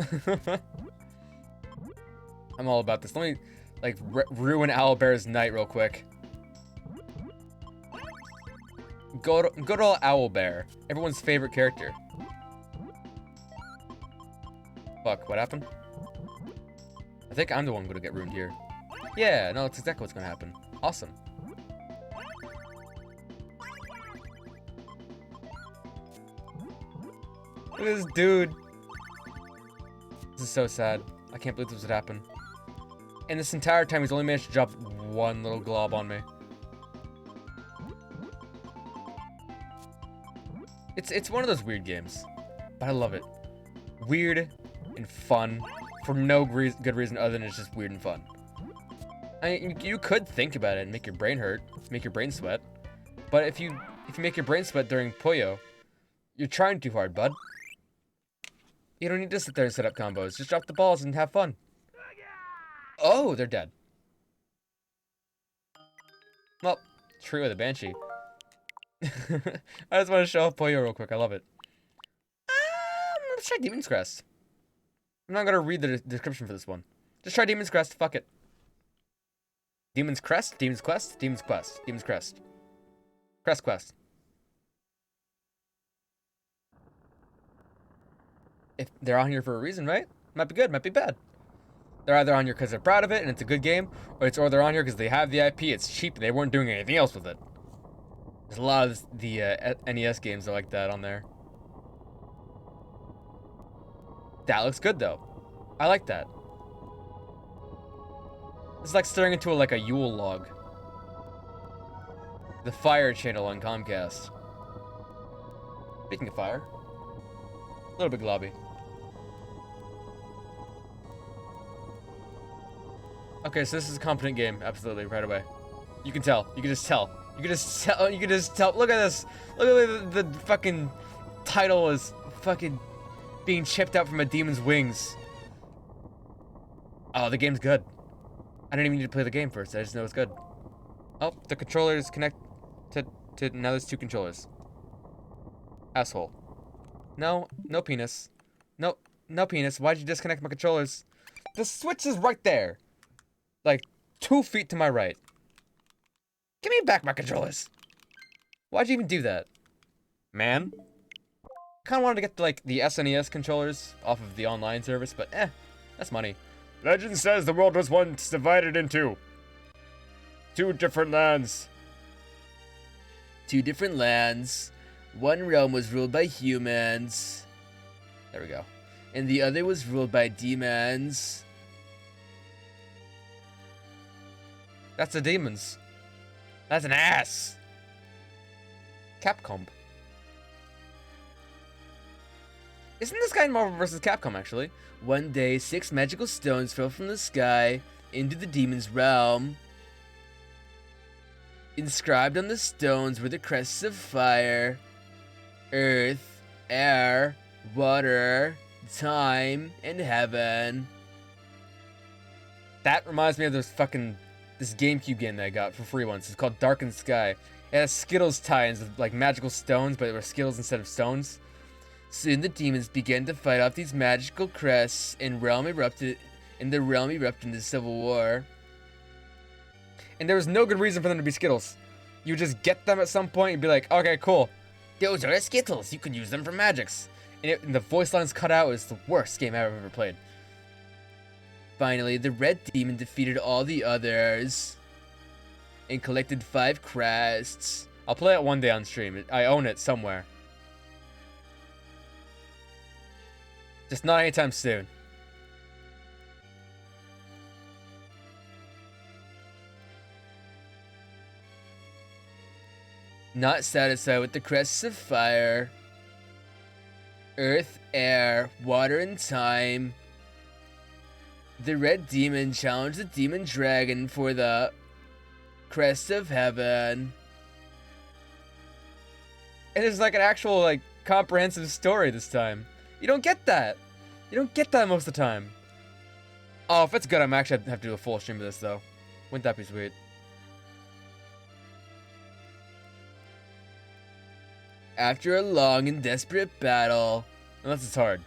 I'm all about this. Let me, like, ruin Owlbear's night real quick. Good old Owlbear. Everyone's favorite character. Fuck, what happened? I think I'm the one gonna get ruined here. Yeah, no, that's exactly what's gonna happen. Awesome. Look at this dude. This is so sad. I can't believe this would happen. And this entire time, he's only managed to drop one little glob on me. It's one of those weird games, but I love it. Weird and fun for no good reason other than it's just weird and fun. I mean, you could think about it and make your brain hurt, make your brain sweat, but if you make your brain sweat during Puyo, you're trying too hard, bud. You don't need to sit there and set up combos. Just drop the balls and have fun. Oh, they're dead. Well, Tree with a Banshee. I just want to show off Puyo real quick. I love it. Let's try Demon's Crest. I'm not gonna read the description for this one. Just try Demon's Crest. Fuck it. Demon's Crest? Demon's Quest? Demon's Quest. Demon's Crest. Crest Quest. If they're on here for a reason, right? Might be good, might be bad. They're either on here because they're proud of it and it's a good game, or they're on here because they have the IP, it's cheap, and they weren't doing anything else with it. There's a lot of the NES games that are like that on there. That looks good, though. I like that. It's like staring into like a Yule log. The Fire channel on Comcast. Speaking of fire. Little Big Lobby. Okay, so this is a competent game, absolutely, right away. You can tell. You can just tell. You can just tell. You can just tell. Look at this. Look at the fucking title is fucking being chipped out from a demon's wings. Oh, the game's good. I didn't even need to play the game first. I just know it's good. Oh, the controllers connect to now there's 2 controllers. Asshole. No, no penis. No, no penis. Why'd you disconnect my controllers? The switch is right there. Like 2 feet to my right. Give me back my controllers. Why'd you even do that? Man. Kinda wanted to get like the SNES controllers off of the online service, but that's money. Legend says the world was once divided into 2 different lands. 2 different lands. One realm was ruled by humans. There we go. And the other was ruled by demons. That's the demons. That's an ass. Capcom. Isn't this guy in Marvel vs. Capcom, actually? One day, 6 magical stones fell from the sky into the demon's realm. Inscribed on the stones were the crests of fire, earth, air, water, time, and heaven. That reminds me of this GameCube game that I got for free once. It's called Darkened Sky. It has Skittles tie-ins with like magical stones, but they were Skittles instead of stones. Soon the demons began to fight off these magical crests, and the realm erupted into civil war. And there was no good reason for them to be Skittles. You just get them at some point and be like, okay, cool. Those are Skittles. You can use them for magics. And the voice lines cut out. It's the worst game I've ever played. Finally, the red demon defeated all the others and collected 5 crests. I'll play it one day on stream. I own it somewhere. Just not anytime soon. Not satisfied with the crests of fire, earth, air, water, and time, the red demon challenged the demon dragon for the crest of heaven. And it's like an actual, like, comprehensive story this time. You don't get that. You don't get that most of the time. Oh, if it's good, I'm actually have to do a full stream of this, though. Wouldn't that be sweet? After a long and desperate battle, unless it's hard,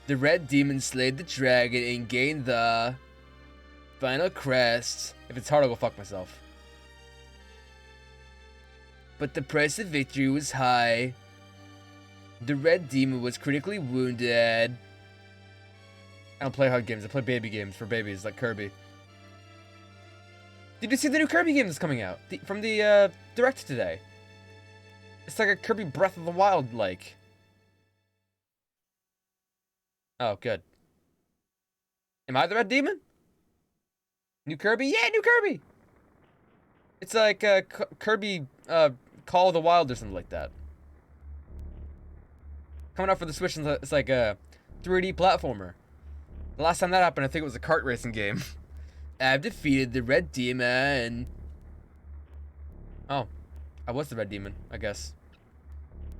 the red demon slayed the dragon and gained the final crest. If it's hard, I'll go fuck myself. But the price of victory was high. The red demon was critically wounded. I don't play hard games, I play baby games for babies, like Kirby. Did you see the new Kirby game that's coming out? From the Direct today. It's like a Kirby Breath of the Wild like. Oh, good. Am I the red demon? New Kirby? Yeah, new Kirby! It's like Kirby Call of the Wild or something like that. Coming out for the Switch, it's like a 3D platformer. The last time that happened, I think it was a kart racing game. I've defeated the red demon. Oh, I was the red demon, I guess.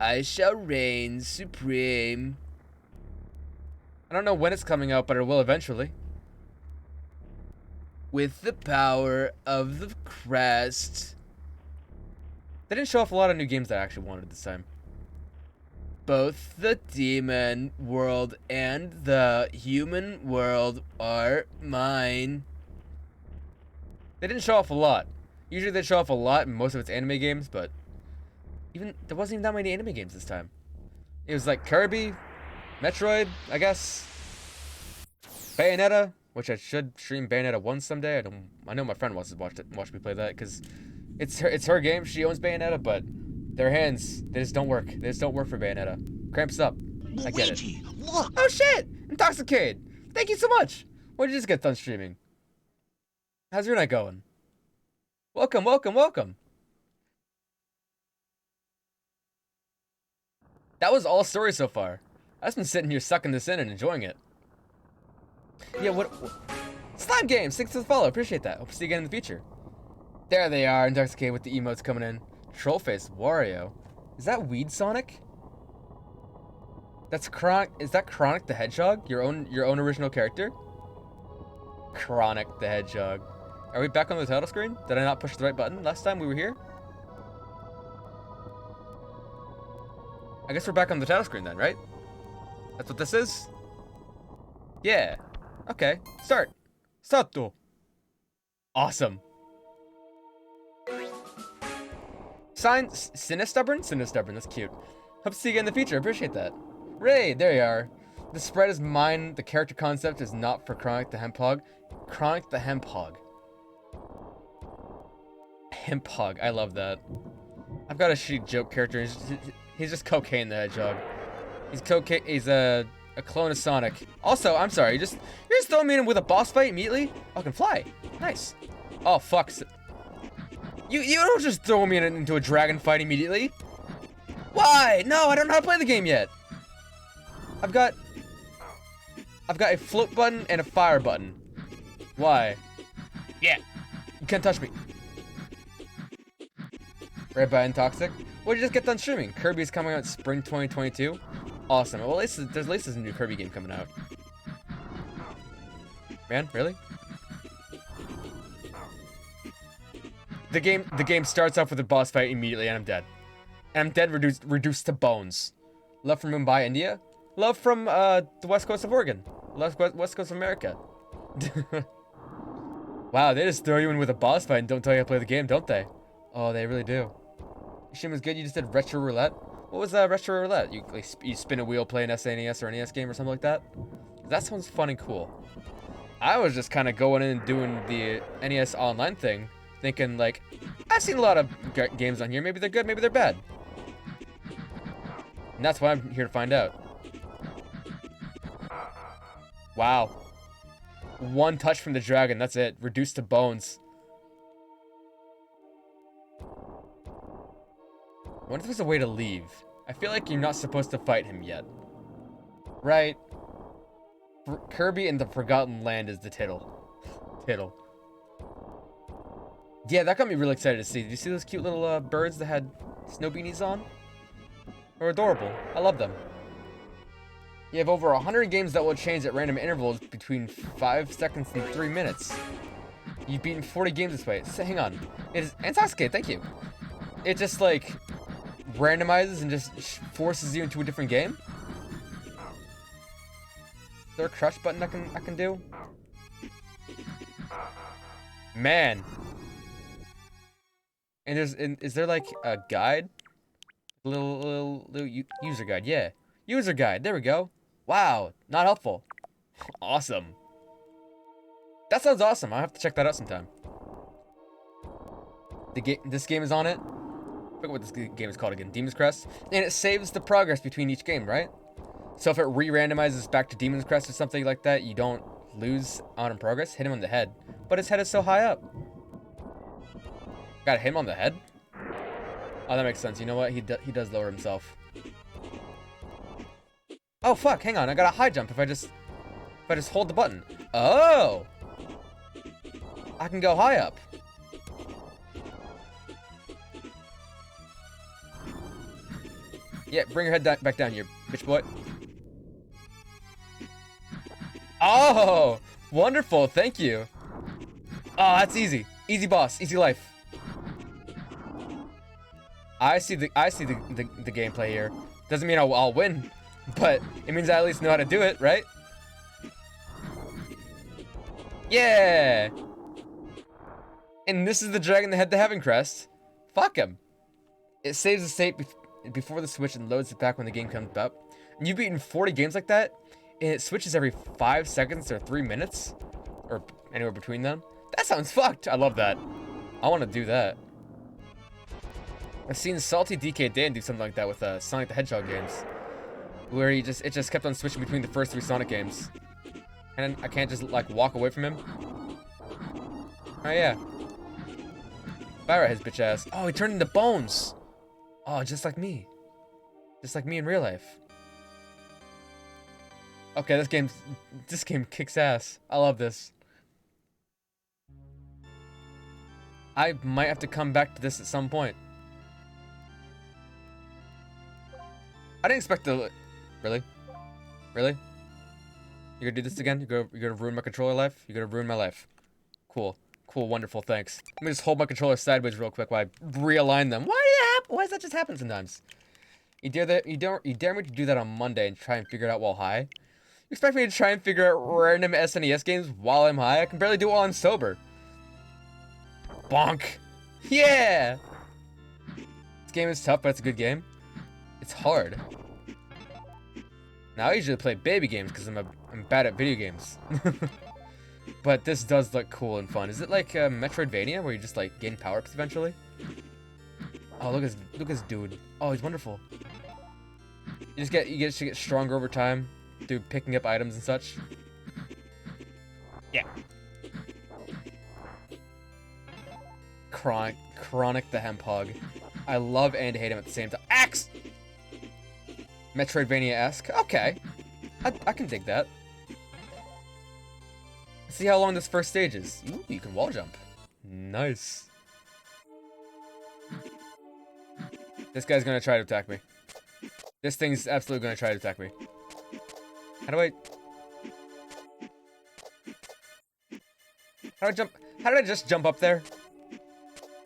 I shall reign supreme. I don't know when it's coming out, but it will eventually. With the power of the crest. They didn't show off a lot of new games that I actually wanted this time. Both the demon world and the human world are mine. They didn't show off a lot. Usually they show off a lot in most of its anime games, but there wasn't even that many anime games this time. It was like Kirby, Metroid, I guess, Bayonetta, which I should stream Bayonetta 1 someday. I know my friend wants to watch me play that because it's her game. She owns Bayonetta, but their hands, they just don't work. They just don't work for Bayonetta. Cramps up. I get it. Luigi, look! Oh shit! Intoxicade! Thank you so much! When did you just get done streaming? How's your night going? Welcome, welcome, welcome! That was all story so far. I've just been sitting here sucking this in and enjoying it. Yeah, what Slime Games, thanks for the follow, appreciate that. Hope to see you again in the future. There they are, Intoxicade with the emotes coming in. Trollface, Wario. Is that Weed Sonic? That's Chronic. Is that Chronic the Hedgehog? Your own original character? Chronic the Hedgehog. Are we back on the title screen? Did I not push the right button last time we were here? I guess we're back on the title screen then, right? That's what this is? Yeah. Okay. Start. Stato. Awesome. Sign Sinistubborn? Sinistubborn, that's cute. Hope to see you again in the future, appreciate that. Ray, there you are. The spread is mine, the character concept is not for Chronic the Hemphog. Chronic the Hemphog. Hemphog, I love that. I've got a shitty joke character, he's just Cocaine the Hedgehog. He's a clone of Sonic. Also, I'm sorry, you're just throwing me in with a boss fight immediately? I can fly. Nice. Oh, fuck. You don't just throw me into a dragon fight immediately. Why? No, I don't know how to play the game yet. I've got a float button and a fire button. Why? Yeah. You can't touch me. Right by Intoxic. What did you just get done streaming? Kirby's coming out spring 2022. Awesome. Well, there's at least a new Kirby game coming out. Man, really? The game starts off with a boss fight immediately, and I'm dead. And I'm dead, reduced to bones. Love from Mumbai, India. Love from the west coast of Oregon. Love west coast of America. Wow, they just throw you in with a boss fight and don't tell you how to play the game, don't they? Oh, they really do. Your was good. You just did retro roulette. What was retro roulette? You spin a wheel, play an SNES or NES game or something like that. That sounds fun and cool. I was just kind of going in and doing the NES online thing, thinking like, I've seen a lot of games on here. Maybe they're good, maybe they're bad. And that's why I'm here to find out. Wow. One touch from the dragon, that's it. Reduced to bones. I wonder if there's a way to leave. I feel like you're not supposed to fight him yet. Right? Kirby and the Forgotten Land is the tittle. Tittle. Yeah, that got me really excited to see. Did you see those cute little birds that had snow beanies on? They're adorable. I love them. You have over 100 games that will change at random intervals between 5 seconds and 3 minutes. You've beaten 40 games this way. So, hang on. It is Intoxicate, thank you. It just like randomizes and just forces you into a different game? Is there a crush button I can do? Man. And is there like a guide? Little user guide, yeah. User guide, there we go. Wow, not helpful. Awesome. That sounds awesome. I'll have to check that out sometime. This game is on it. I forget what this game is called again. Demon's Crest. And it saves the progress between each game, right? So if it re-randomizes back to Demon's Crest or something like that, you don't lose out on progress. Hit him on the head. But his head is so high up. Gotta hit him on the head? Oh, that makes sense. You know what? He does lower himself. Oh, fuck. Hang on. I got a high jump if I just hold the button. Oh! I can go high up. Yeah, bring your head back down here, bitch boy. Oh! Wonderful. Thank you. Oh, that's easy. Easy boss. Easy life. I see the gameplay here. Doesn't mean I'll win, but it means I at least know how to do it, right? Yeah! And this is the dragon that had the Heaven Crest. Fuck him. It saves the state before the switch and loads it back when the game comes up. And you've beaten 40 games like that, and it switches every 5 seconds or 3 minutes, or anywhere between them. That sounds fucked. I love that. I want to do that. I've seen Salty DK Dan do something like that with Sonic the Hedgehog games, where it just kept on switching between the first 3 Sonic games, and I can't just like walk away from him. Oh yeah. Fire at his bitch ass. Oh, he turned into bones. Oh, just like me. Just like me in real life. Okay, this game kicks ass. I love this. I might have to come back to this at some point. I didn't expect to... Really? Really? You're gonna do this again? You're gonna ruin my controller life? You're gonna ruin my life. Cool. Cool, wonderful, thanks. Let me just hold my controller sideways real quick while I realign them. Why does that just happen sometimes? You dare me to do that on Monday and try and figure it out while high? You expect me to try and figure out random SNES games while I'm high? I can barely do it while I'm sober. Bonk. Yeah! This game is tough, but it's a good game. It's hard. Now I usually play baby games because I'm bad at video games. But this does look cool and fun. Is it like Metroidvania where you just like gain power-ups eventually? Oh, look at this dude. Oh, he's wonderful. You get to get stronger over time through picking up items and such. Yeah. Chronic the Hemp Hog. I love and hate him at the same time. Axe! Metroidvania-esque. Okay. I can dig that. See how long this first stage is. Ooh, you can wall jump. Nice. This guy's gonna try to attack me. This thing's absolutely gonna try to attack me. How do I jump? How did I just jump up there?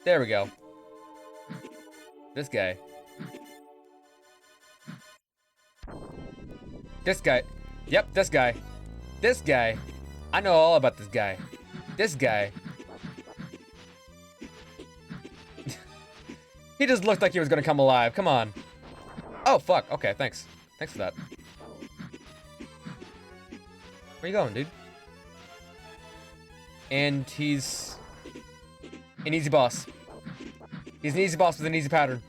There we go. This guy. This guy. Yep, this guy. This guy. I know all about this guy. This guy. He just looked like he was gonna come alive. Come on. Oh, fuck. Okay, thanks. Thanks for that. Where you going, dude? And he's an easy boss. He's an easy boss with an easy pattern.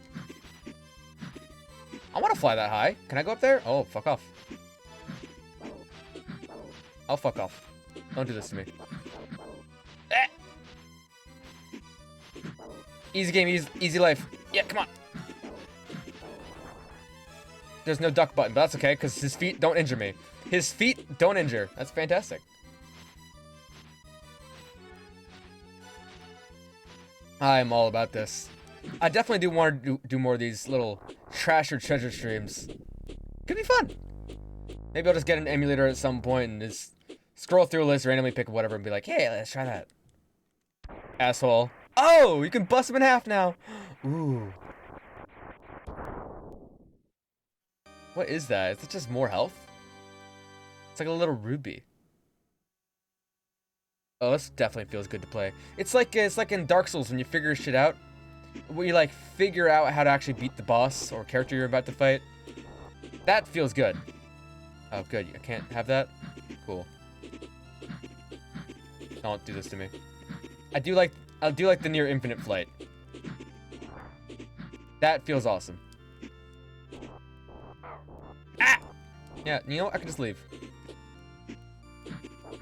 I want to fly that high. Can I go up there? Oh, fuck off. I'll fuck off. Don't do this to me. Ah! Easy game, easy life. Yeah, come on. There's no duck button, but that's okay, because his feet don't injure me. His feet don't injure. That's fantastic. I'm all about this. I definitely do want to do more of these little trash or treasure streams. Could be fun. Maybe I'll just get an emulator at some point and just scroll through a list, randomly pick whatever, and be like, hey, let's try that. Asshole. Oh, you can bust him in half now. Ooh. What is that? Is it just more health? It's like a little ruby. Oh, this definitely feels good to play. It's like in Dark Souls when you figure shit out. When you like figure out how to actually beat the boss or character you're about to fight. That feels good. Oh, good. I can't have that? Cool. Don't do this to me. I do like the near infinite flight. That feels awesome. Ah! Yeah, you know what? I can just leave.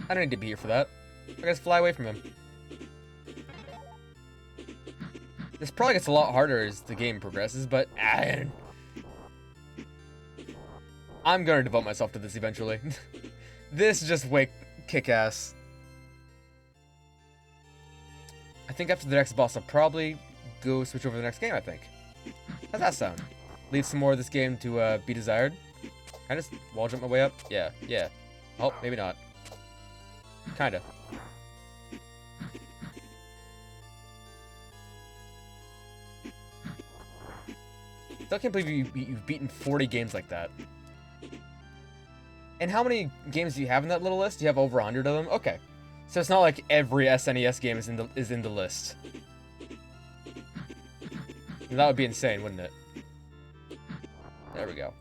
I don't need to be here for that. I can just fly away from him. This probably gets a lot harder as the game progresses, but I'm gonna devote myself to this eventually. This is just way kick-ass. I think after the next boss, I'll probably go switch over to the next game, I think. How's that sound? Leave some more of this game to be desired. Can I just wall jump my way up? Yeah, yeah. Oh, maybe not. Kinda. Still can't believe you've beaten 40 games like that. And how many games do you have in that little list? You have over 100 of them? Okay. So it's not like every SNES game is in the list. That would be insane, wouldn't it? There we go.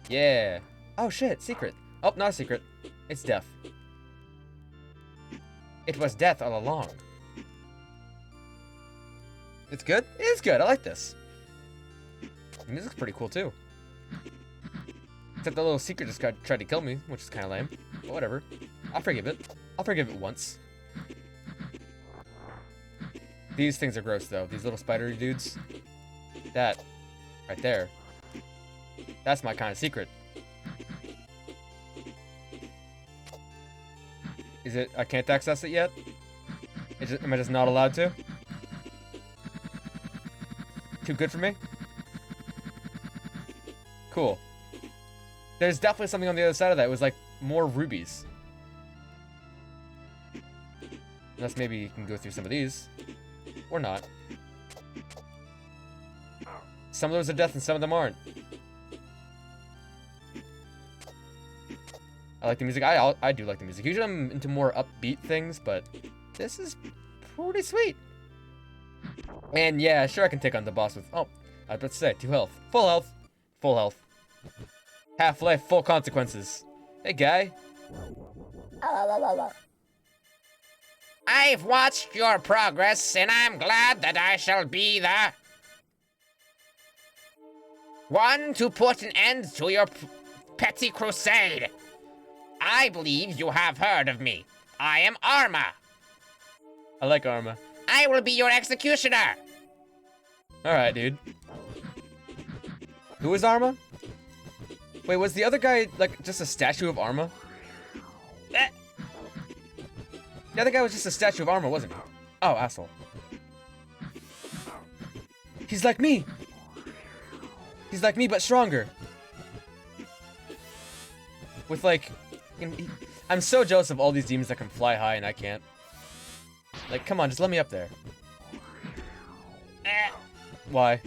Yeah. Oh shit, secret. Oh, not a secret. It's death. It was death all along. It's good? It is good. I like this. The music's pretty cool too. Except the little secret just tried to kill me, which is kind of lame. But whatever. I'll forgive it. I'll forgive it once. These things are gross though. These little spidery dudes. That. Right there. That's my kind of secret. Is it? I can't access it yet? Am I just not allowed to? Too good for me? Cool. There's definitely something on the other side of that. It was like more rubies. Unless maybe you can go through some of these. Or not. Some of those are death and some of them aren't. I like the music. I do like the music. Usually I'm into more upbeat things, but this is pretty sweet. And yeah, sure I can take on the boss with... Oh, I was about to say, 2 health. Full health. Full health. Half-life, full consequences. Hey, guy. I've watched your progress, and I'm glad that I shall be the one to put an end to your petty crusade. I believe you have heard of me. I am Arma. I like Arma. I will be your executioner. Alright, dude. Who is Arma? Wait, was the other guy, like, just a statue of Arma? The other guy was just a statue of Arma, wasn't he? Oh, asshole. He's like me! He's like me, but stronger. With, like... I'm so jealous of all these demons that can fly high and I can't. Like, come on, just let me up there. Why?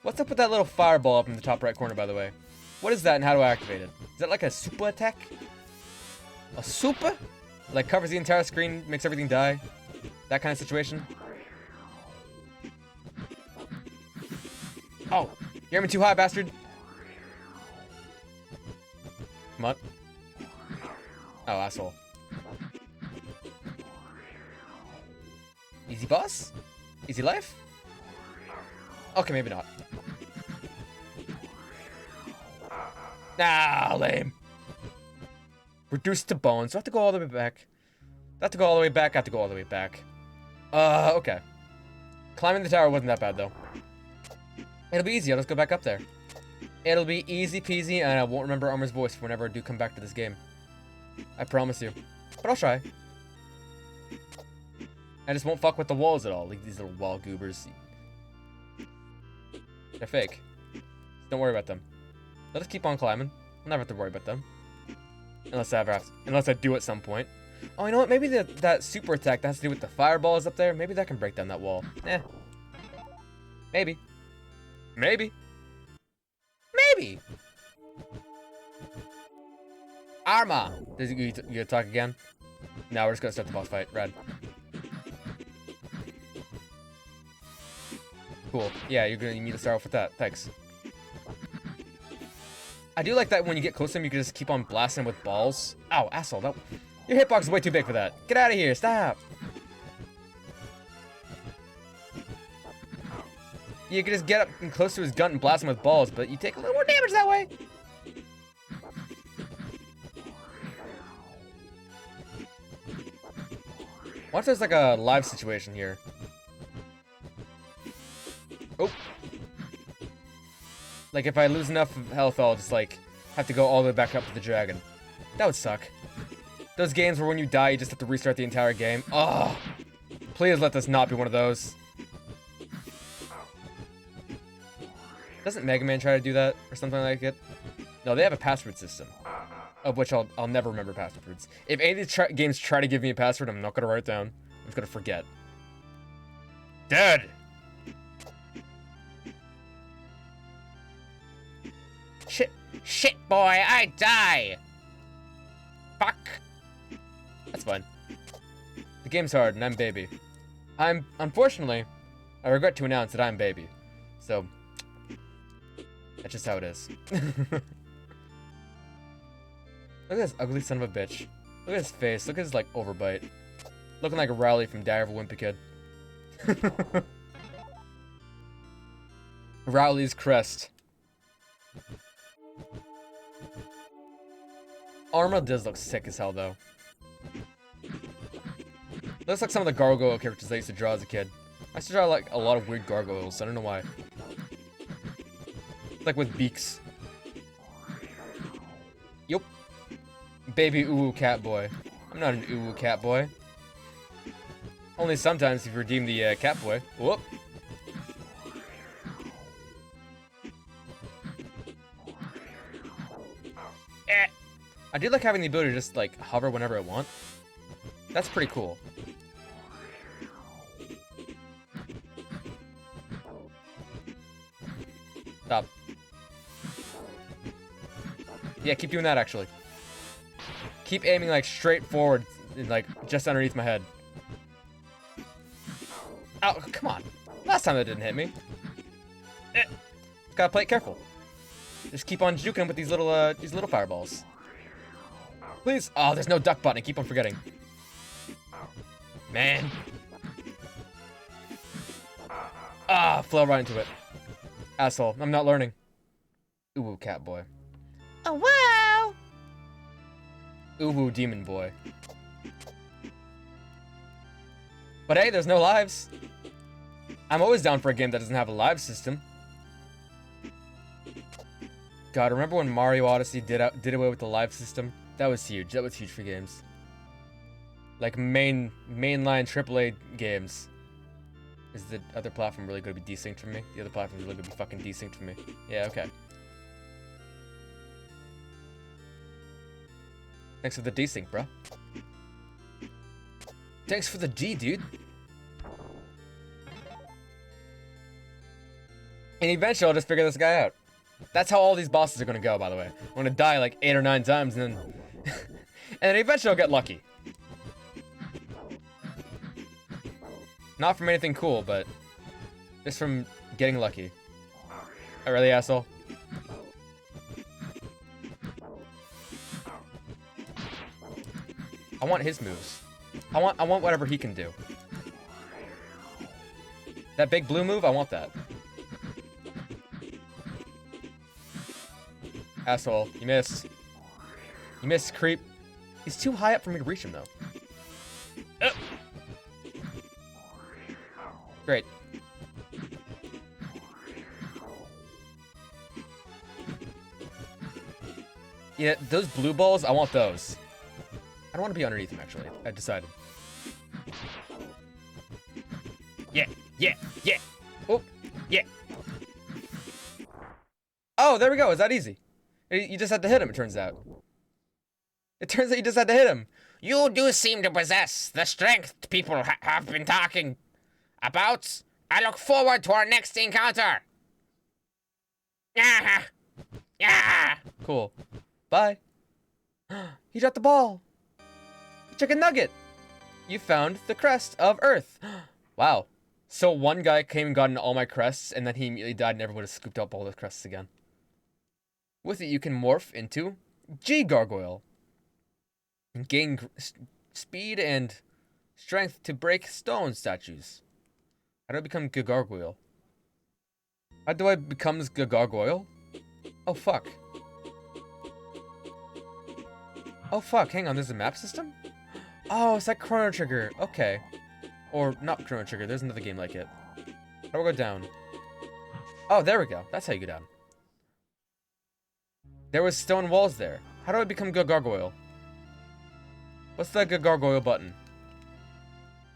What's up with that little fireball up in the top right corner, by the way? What is that and how do I activate it? Is that like a super attack? A super? Like covers the entire screen, makes everything die? That kind of situation? Oh, you're aiming too high, bastard. Come on. Oh, asshole. Easy boss? Easy life? Okay, maybe not. Nah, lame. Reduced to bones. Do I have to go all the way back? Do I have to go all the way back? I have to go all the way back. Okay. Climbing the tower wasn't that bad, though. It'll be easy. I'll just go back up there. It'll be easy peasy, and I won't remember Armor's voice whenever I do come back to this game. I promise you. But I'll try. I just won't fuck with the walls at all. Like these little wall goobers. They're fake. Don't worry about them. Let us keep on climbing. I'll never have to worry about them. Unless I do at some point. Oh, you know what? Maybe that super attack that has to do with the fireballs up there. Maybe that can break down that wall. Maybe. Maybe. Maybe. Arma! You gonna talk again? No, we're just gonna start the boss fight. Red. Cool. Yeah, you need to start off with that. Thanks. I do like that when you get close to him, you can just keep on blasting with balls. Ow, asshole. Your hitbox is way too big for that. Get out of here. Stop. You can just get up and close to his gun and blast him with balls, but you take a little more damage that way. What if there's like a live situation here? Oh. Like if I lose enough health, I'll just like have to go all the way back up to the dragon. That would suck. Those games where when you die, you just have to restart the entire game. Oh, please let this not be one of those. Doesn't Mega Man try to do that or something like it? No, they have a password system, of which I'll never remember passwords. If any of these games try to give me a password, I'm not gonna write it down. I'm just gonna forget. dead. Shit, boy, I die. Fuck. That's fine. The game's hard, and I'm baby. Unfortunately, I regret to announce that I'm baby. So, that's just how it is. Look at this ugly son of a bitch. Look at his face. Look at his, like, overbite. Looking like a Rowley from Diary of a Wimpy Kid. Rowley's crest. Armor does look sick as hell, though. Looks like some of the gargoyle characters I used to draw as a kid. I used to draw, like, a lot of weird gargoyles. I don't know why. Like with beaks. Yup. Baby ooh cat boy. I'm not an ooh cat boy. Only sometimes if you redeem the cat boy. Whoop. I do like having the ability to just like hover whenever I want. That's pretty cool. Stop. Yeah, keep doing that actually. Keep aiming like straight forward, like just underneath my head. Oh, come on. Last time that didn't hit me. Gotta play it careful. Just keep on juking him with these little fireballs. Please. Oh, there's no duck button. I keep on forgetting. Man. Ah, fell right into it. Asshole. I'm not learning. Ooh, cat boy. Oh, wow. Ooh, demon boy. But hey, there's no lives. I'm always down for a game that doesn't have a live system. God, remember when Mario Odyssey did away with the live system? That was huge. That was huge for games. Like mainline AAA games. Is the other platform really going to be desynced from me? The other platform is really going to be fucking desynced from me. Yeah, okay. Thanks for the desync, bro. Thanks for the D, dude. And eventually I'll just figure this guy out. That's how all these bosses are gonna go, by the way. I'm gonna die like 8 or 9 times and then... and then eventually I'll get lucky. Not from anything cool, but... just from getting lucky. Oh, really, asshole? I want his moves. I want whatever he can do. That big blue move, I want that. Asshole, you missed. You missed, creep. He's too high up for me to reach him, though. Great. Yeah, those blue balls, I want those. I don't want to be underneath him, actually. I decided. Yeah. Oh, Yeah. oh, there we go. Is that easy? You just had to hit him, it turns out. It turns out you just had to hit him. You do seem to possess the strength people have been talking about. I look forward to our next encounter. Yeah. Cool. Bye. He dropped the ball. Chicken nugget. You found the crest of Earth. Wow. So one guy came and got into all my crests, and then he immediately died and never would have scooped up all the crests again. With it, you can morph into G Gargoyle. And gain speed and strength to break stone statues. How do I become Gargoyle? How do I become Gargoyle? Oh, fuck. Oh, fuck. Hang on. There's a map system? Oh, it's like Chrono Trigger. Okay. Or not Chrono Trigger. There's another game like it. How do I go down? Oh, there we go. That's how you go down. There was stone walls there. How do I become Gargoyle? What's the Gargoyle button?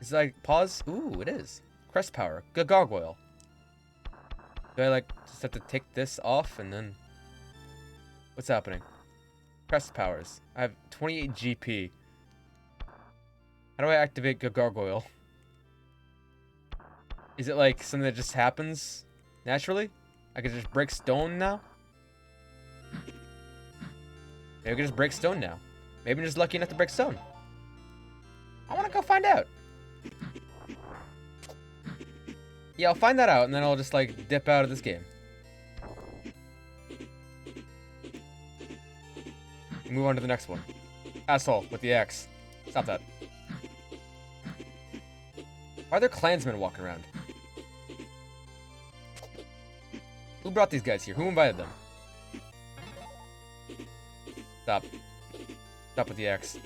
Is it like pause? Ooh, it is. Crest power. Gargoyle. Do I like just have to take this off and then... What's happening? Crest powers. I have 28 GP. How do I activate Gargoyle? Is it like something that just happens naturally? I could just break stone now? Maybe I could just break stone now. Maybe I'm just lucky enough to break stone. I want to go find out. Yeah, I'll find that out, and then I'll just, like, dip out of this game. Move on to the next one. Asshole with the axe. Stop that. Why are there clansmen walking around? Who brought these guys here? Who invited them? Stop. Stop with the axe.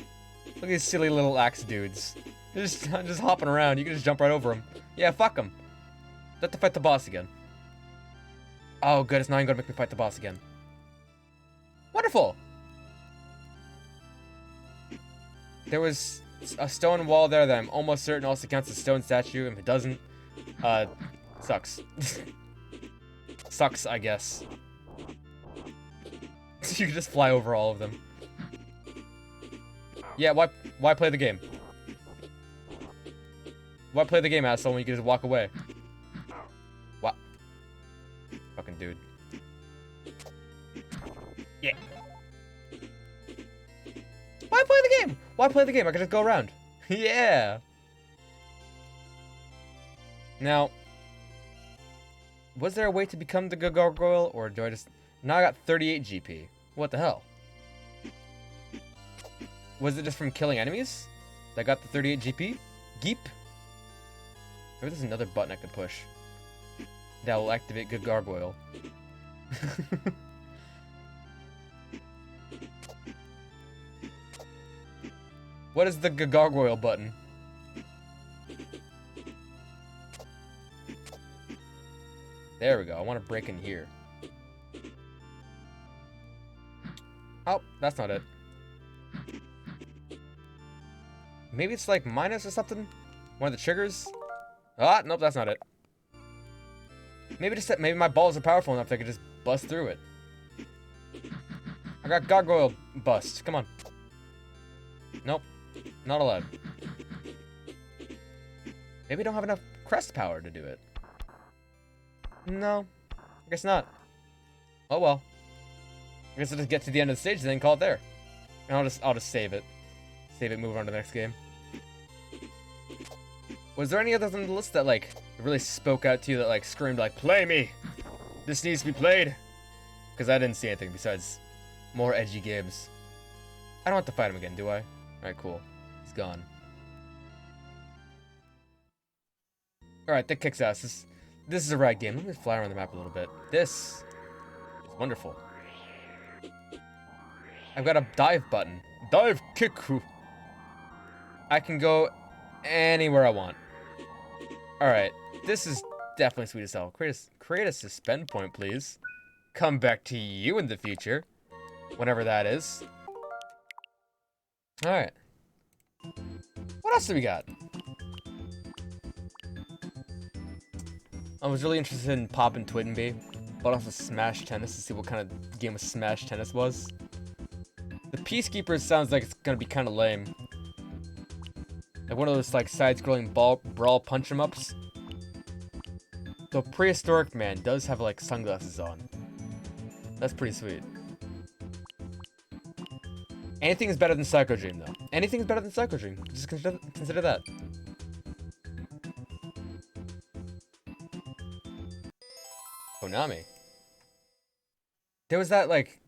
Look at these silly little axe dudes. They're just hopping around. You can just jump right over them. Yeah, fuck them. Let to fight the boss again. Oh, good. It's not even gonna make me fight the boss again. Wonderful. There was a stone wall there that I'm almost certain also counts as a stone statue. If it doesn't, sucks. Sucks, I guess. You can just fly over all of them. Yeah, why play the game? Why play the game, asshole, when you can just walk away? What? Fucking dude. Yeah. Why play the game? Why play the game? I can just go around. Yeah. Now, was there a way to become the gargoyle, or do I just... Now I got 38 GP. What the hell? Was it just from killing enemies that got the 38 GP? Geep? Maybe there's another button I could push that will activate good gargoyle. What is the gargoyle button? There we go. I want to break in here. Oh, that's not it. Maybe it's like minus or something? One of the triggers? Ah, nope, that's not it. Maybe my balls are powerful enough that I could just bust through it. I got gargoyle bust. Come on. Nope. Not allowed. Maybe I don't have enough crest power to do it. No. I guess not. Oh well. I guess I'll just get to the end of the stage and then call it there. And I'll just save it. Save it, move on to the next game. Was there any others on the list that, like, really spoke out to you that, like, screamed, like, play me! This needs to be played! Because I didn't see anything besides more edgy games. I don't have to fight him again, do I? Alright, cool. He's gone. Alright, that kicks ass. This is a rad game. Let me fly around the map a little bit. This is wonderful. I've got a dive button. Dive kick. I can go anywhere I want. Alright, this is definitely sweet as hell. Create a suspend point, please. Come back to you in the future. Whenever that is. Alright. What else do we got? I was really interested in Pop and Twittenby, but also Smash Tennis to see what kind of game of Smash Tennis was. The Peacekeepers sounds like it's gonna be kind of lame. Like one of those like side-scrolling brawl punch 'em ups. The Prehistoric Man does have like sunglasses on. That's pretty sweet. Anything is better than Psycho Dream though. Anything is better than Psycho Dream. Just consider that. Konami. There was that like,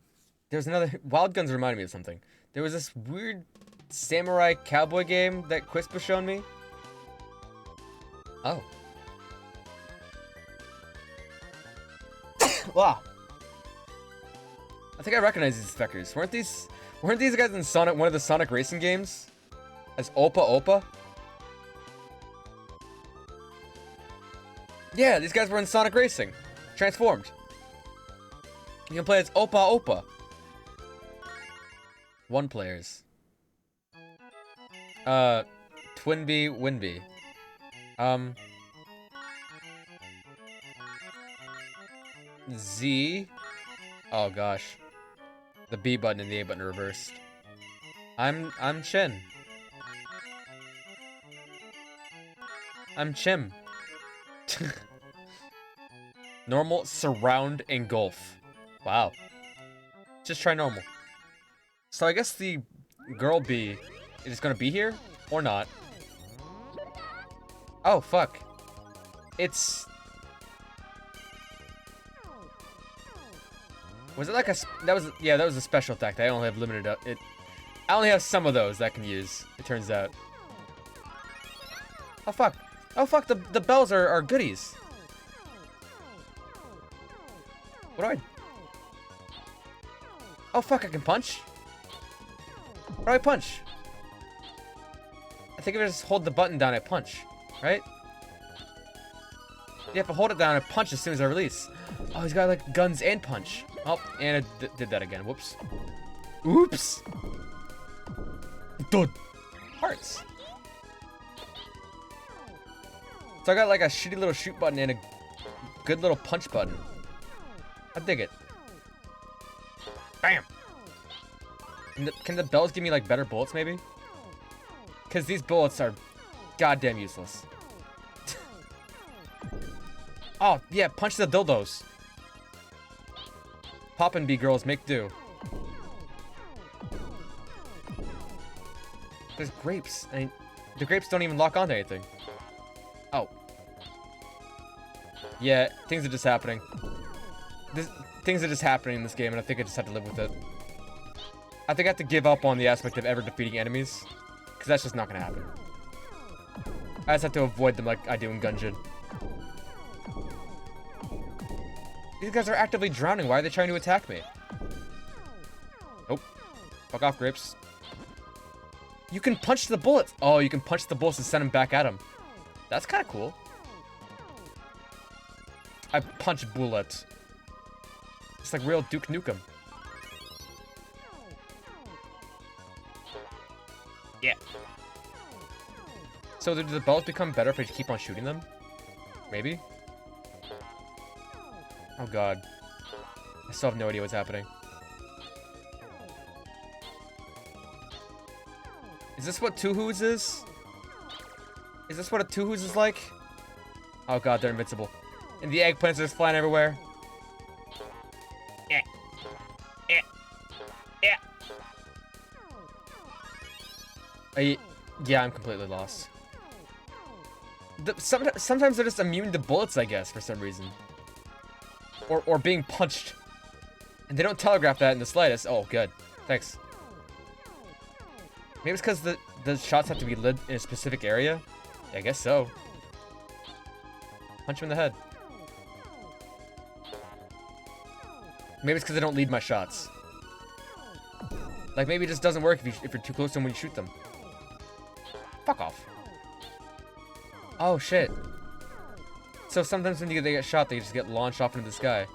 there's another Wild Guns reminded me of something. There was this weird samurai cowboy game that Quisp was showing me. Oh. Wow. I think I recognize these fuckers. Weren't these guys in Sonic, one of the Sonic racing games? As Opa Opa? Yeah, these guys were in Sonic Racing. Transformed. You can play as Opa Opa. One players. Twinbee Winbee. Z. Oh gosh. The B button and the A button are reversed. I'm Chin. I'm Chim. Normal, surround, engulf. Wow. Just try normal. So I guess the girl bee is gonna be here or not. Oh fuck. It's. Was it like a? That was a special attack. I only have limited. I only have some of those that I can use. It turns out. Oh fuck. Oh fuck. The bells are goodies. What do I? Oh fuck, I can punch? What do I punch? I think if I just hold the button down, I punch, right? You have to hold it down and punch as soon as I release. Oh, he's got like guns and punch. Oh, and I did that again. Whoops. Oops. Dude. Hearts. So I got like a shitty little shoot button and a good little punch button. I dig it. Bam! Can the bells give me like better bullets maybe? Because these bullets are goddamn useless. Oh, yeah, punch the dildos. Poppin' bee girls, make do. There's grapes. I mean, the grapes don't even lock onto anything. Oh. Yeah, things are just happening. Things are just happening in this game, and I think I just have to live with it. I think I have to give up on the aspect of ever defeating enemies, because that's just not going to happen. I just have to avoid them like I do in Gungeon. These guys are actively drowning. Why are they trying to attack me? Nope. Fuck off, grapes. You can punch the bullets. Oh, you can punch the bullets and send them back at him. That's kind of cool. I punch bullets. It's like real Duke Nukem. Yeah. So do the bells become better if I just keep on shooting them? Maybe? Oh god. I still have no idea what's happening. Is this what Two Who's is? Is this what a Two Who's is like? Oh god, they're invincible. And the eggplants are just flying everywhere. Yeah, I'm completely lost. Sometimes they're just immune to bullets, I guess, for some reason. Or being punched. And they don't telegraph that in the slightest. Oh, good. Thanks. Maybe it's because the shots have to be lit in a specific area? Yeah, I guess so. Punch him in the head. Maybe it's because I don't lead my shots. Like, maybe it just doesn't work if you're too close to them when you shoot them. Fuck off. Oh, shit. So sometimes when they get shot, they just get launched off into the sky.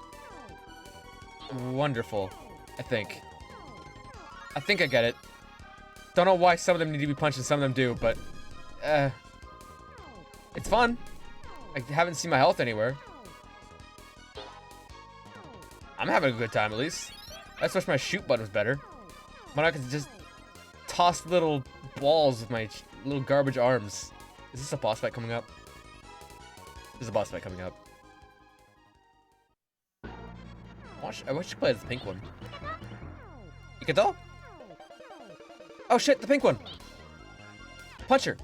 Wonderful. I think I get it. Don't know why some of them need to be punched and some of them do, but... it's fun. I haven't seen my health anywhere. I'm having a good time, at least. I just wish my shoot button was better. When I could just toss little balls with my little garbage arms. Is this a boss fight coming up? There's a boss fight coming up. I wish you played the pink one. You can tell? Oh shit, the pink one! Punch her!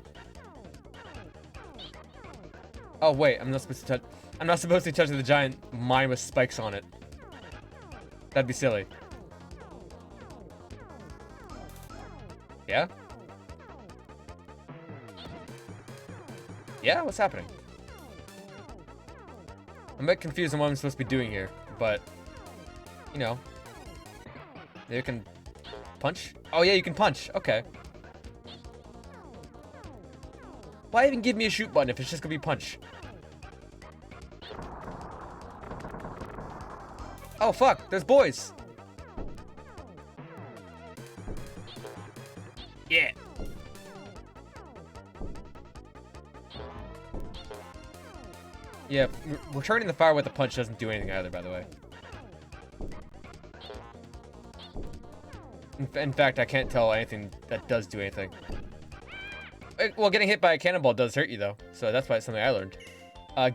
Oh wait, I'm not supposed to touch. I'm not supposed to touch the giant mine with spikes on it. That'd be silly. Yeah? Yeah? What's happening? I'm a bit confused on what I'm supposed to be doing here, but... You know. Maybe I can... punch? Oh yeah, you can punch. Okay. Why even give me a shoot button if it's just gonna be punch? Oh fuck, there's boys! Yeah. Yeah, returning the fire with a punch doesn't do anything either, by the way. In fact, I can't tell anything that does do anything. Well, getting hit by a cannonball does hurt you, though. So that's why it's something I learned.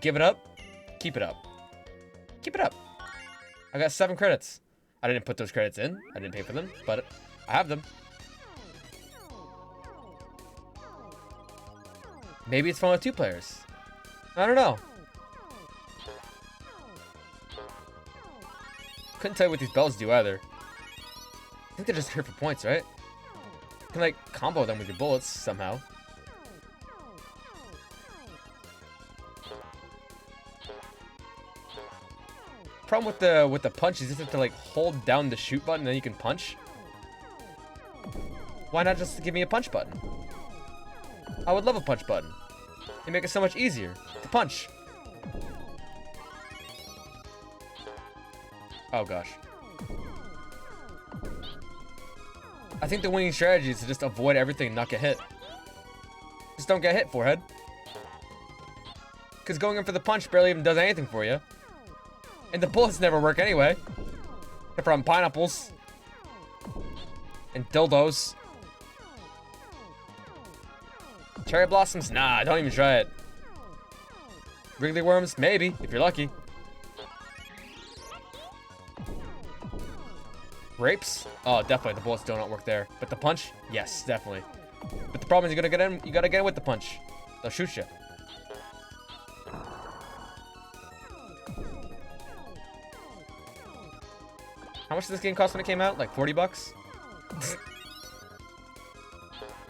Give it up. Keep it up. Keep it up. I got 7 credits. I didn't put those credits in. I didn't pay for them, but I have them. Maybe it's fun with 2 players. I don't know. Couldn't tell you what these bells do either. I think they're just here for points, right? You can like combo them with your bullets somehow. Problem with the punch is you just have to like hold down the shoot button and then you can punch. Why not just give me a punch button? I would love a punch button. They make it so much easier to punch. Oh gosh. I think the winning strategy is to just avoid everything and not get hit. Just don't get hit, forehead. Because going in for the punch barely even does anything for you. And the bullets never work anyway. Except for on pineapples. And dildos. Cherry blossoms? Nah, don't even try it. Wriggly worms? Maybe, if you're lucky. Grapes? Oh, definitely. The bullets do not work there. But the punch? Yes, definitely. But the problem is you gotta get in with the punch. They'll shoot you. How much did this game cost when it came out? Like 40 bucks?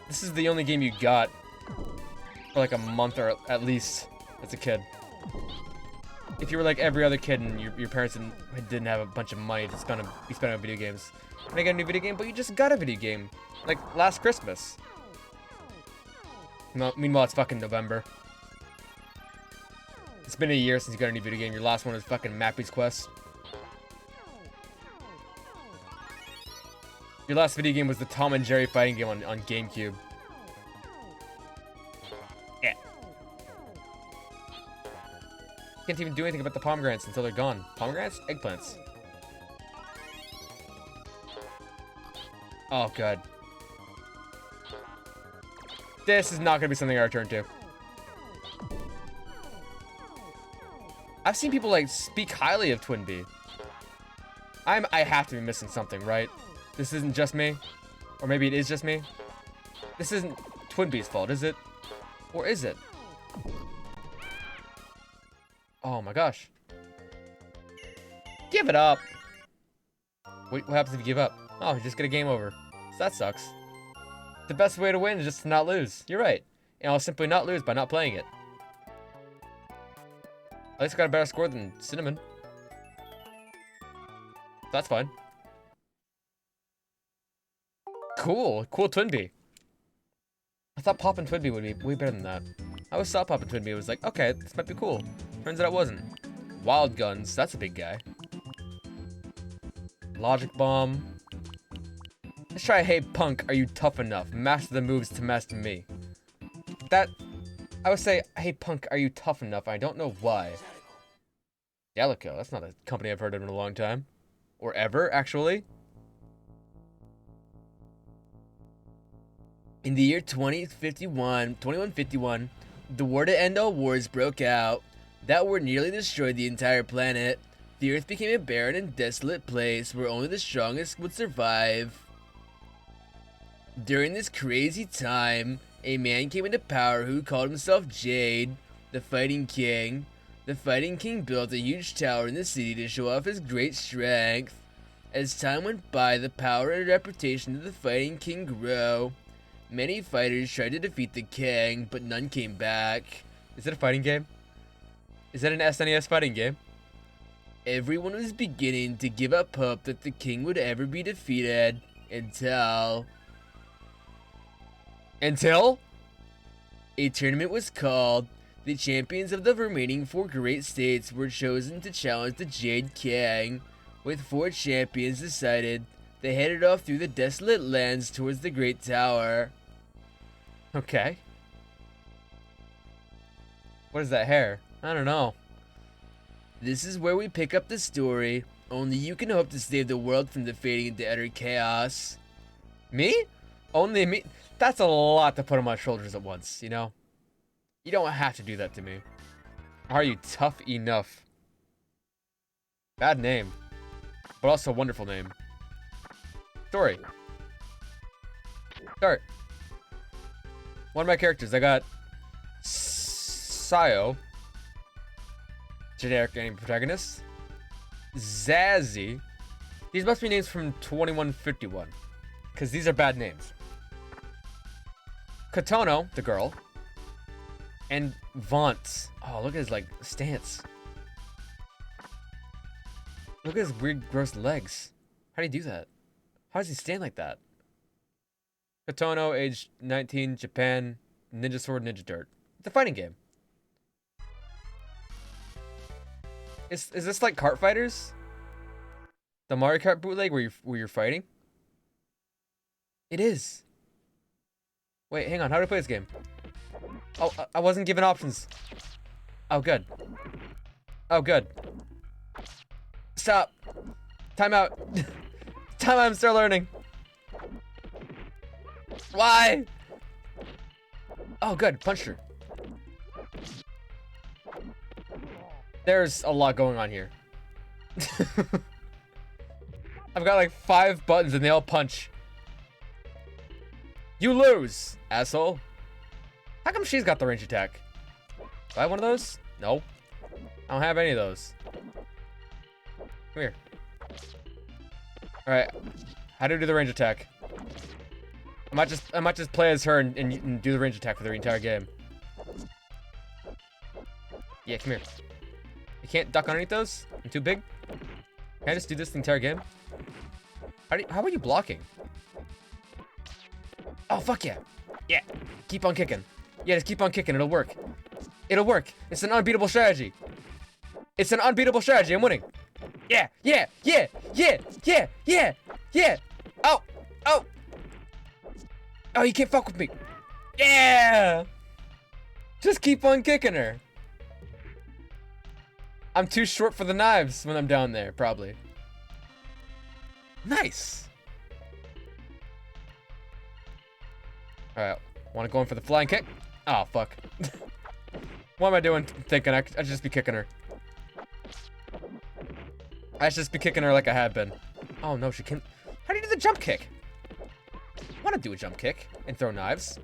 This is the only game you got for like a month or at least as a kid. If you were like every other kid and your parents didn't have a bunch of money to be spending on video games, and I got a new video game, but you just got a video game like last Christmas. No, meanwhile, it's fucking November. It's been a year since you got a new video game. Your last one was fucking Mappy's Quest. Your last video game was the Tom and Jerry fighting game on GameCube. Yeah. Can't even do anything about the pomegranates until they're gone. Pomegranates? Eggplants. Oh, God. This is not going to be something I return to. I've seen people, like, speak highly of Twin Bee. I have to be missing something, right? This isn't just me. Or maybe it is just me. This isn't Twin Bee's fault, is it? Or is it? Oh my gosh. Give it up. Wait, what happens if you give up? Oh, you just get a game over. So that sucks. The best way to win is just to not lose. You're right. And I'll simply not lose by not playing it. At least I got a better score than Cinnamon. That's fine. Cool. Cool Twin Bee. I thought Pop and Twin Bee would be way better than that. I always thought Pop and Twin Bee was like, okay, this might be cool. Turns out it wasn't. Wild Guns. That's a big guy. Logic Bomb. Let's try Hey Punk, are you tough enough? Master the moves to master me. That... I would say, Hey Punk, are you tough enough? I don't know why. Delico. That's not a company I've heard of in a long time. Or ever, actually. In the year 2151, the war to end all wars broke out. That war nearly destroyed the entire planet. The Earth became a barren and desolate place where only the strongest would survive. During this crazy time, a man came into power who called himself Jade, the Fighting King. The Fighting King built a huge tower in the city to show off his great strength. As time went by, the power and reputation of the Fighting King grew. Many fighters tried to defeat the king, but none came back. Is it a fighting game? Is that an SNES fighting game? Everyone was beginning to give up hope that the king would ever be defeated until a tournament was called. The champions of the remaining 4 great states were chosen to challenge the Jade King. With 4 champions decided, they headed off through the desolate lands towards the Great Tower. Okay. What is that hair? I don't know. This is where we pick up the story. Only you can hope to save the world from fading into utter chaos. Me? Only me? That's a lot to put on my shoulders at once, you know? You don't have to do that to me. Are you tough enough? Bad name, but also wonderful name. Story. Start. One of my characters, I got Sayo, generic anime protagonist. Zazzy. These must be names from 2151, because these are bad names. Kotono, the girl. And Vance. Oh, look at his, like, stance. Look at his weird, gross legs. How do you do that? How does he stand like that? Kotono, age 19, Japan, Ninja Sword, Ninja Dirt. It's a fighting game. Is this like Kart Fighters? The Mario Kart bootleg where you're fighting? It is. Wait, hang on. How do I play this game? Oh, I wasn't given options. Oh, good. Oh, good. Stop. Time out. Time out. I'm still learning. Why? Oh, good. Punched her. There's a lot going on here. I've got like 5 buttons and they all punch. You lose, asshole. How come she's got the range attack? Do I have one of those? No. I don't have any of those. Come here. Alright. How do we do the range attack? I might just play as her and do the range attack for the entire game. Yeah, come here. You can't duck underneath those? I'm too big? Can I just do this the entire game? How are you blocking? Oh, fuck yeah. Yeah. Keep on kicking. Yeah, just keep on kicking. It'll work. It'll work. It's an unbeatable strategy. It's an unbeatable strategy. I'm winning. Yeah, yeah, yeah, yeah, yeah, yeah, yeah. Oh, oh. Oh, you can't fuck with me. Yeah. Just keep on kicking her. I'm too short for the knives when I'm down there, probably. Nice. Alright, want to go in for the flying kick? Oh, fuck. What am I doing thinking? I should just be kicking her. I should just be kicking her like I had been. Oh, no, she can't. How do you do the jump kick? I want to do a jump kick and throw knives.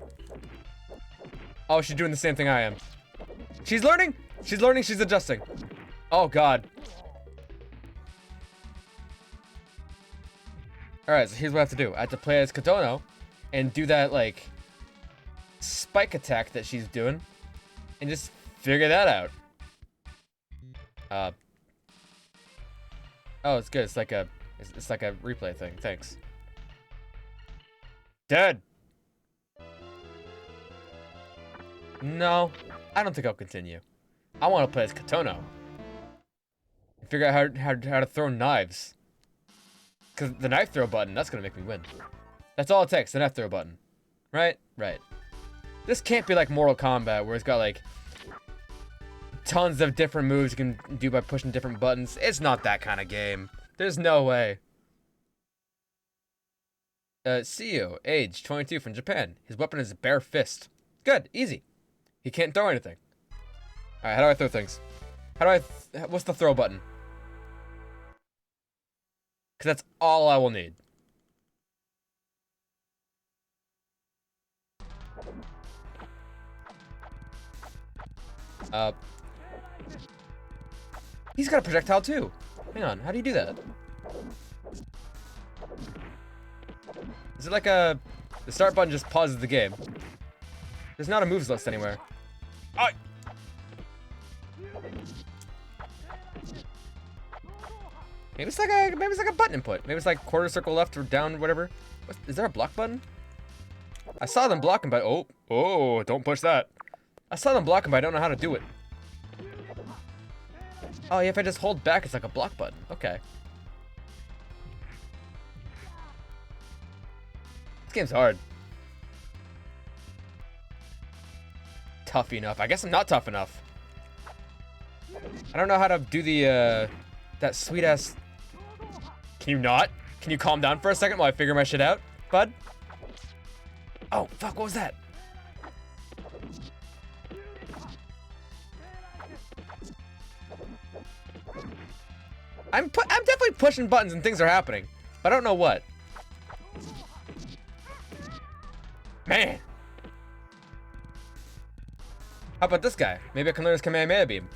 Oh, she's doing the same thing I am. She's learning. She's learning. She's adjusting. Oh, God. Alright, so here's what I have to do. I have to play as Kotono and do that, like, spike attack that she's doing and just figure that out. Oh, it's good. It's like a replay thing. Thanks. Dead. No, I don't think I'll continue. I want to play as Kotono. Figure out how to throw knives. Because the knife throw button, that's going to make me win. That's all it takes, the knife throw button. Right? Right. This can't be like Mortal Kombat, where it's got like tons of different moves you can do by pushing different buttons. It's not that kind of game. There's no way. Seo, age 22, from Japan. His weapon is a bare fist. Good, easy. He can't throw anything. Alright, how do I throw things? What's the throw button? Because that's all I will need. He's got a projectile too. Hang on, how do you do that? Is it like the start button just pauses the game? There's not a moves list anywhere. Oh! Maybe it's like a button input. Maybe it's like quarter circle left or down, whatever. Is there a block button? I saw them blocking, but oh, don't push that. I saw them blocking, but I don't know how to do it. Oh, yeah, if I just hold back, it's like a block button. Okay. This game's hard. Tough enough. I guess I'm not tough enough. I don't know how to do the, that sweet ass. Can you not? Can you calm down for a second while I figure my shit out, bud? Oh, fuck, what was that? I'm definitely pushing buttons and things are happening, but I don't know what. Man. How about this guy? Maybe I can learn his Kamehameha beam.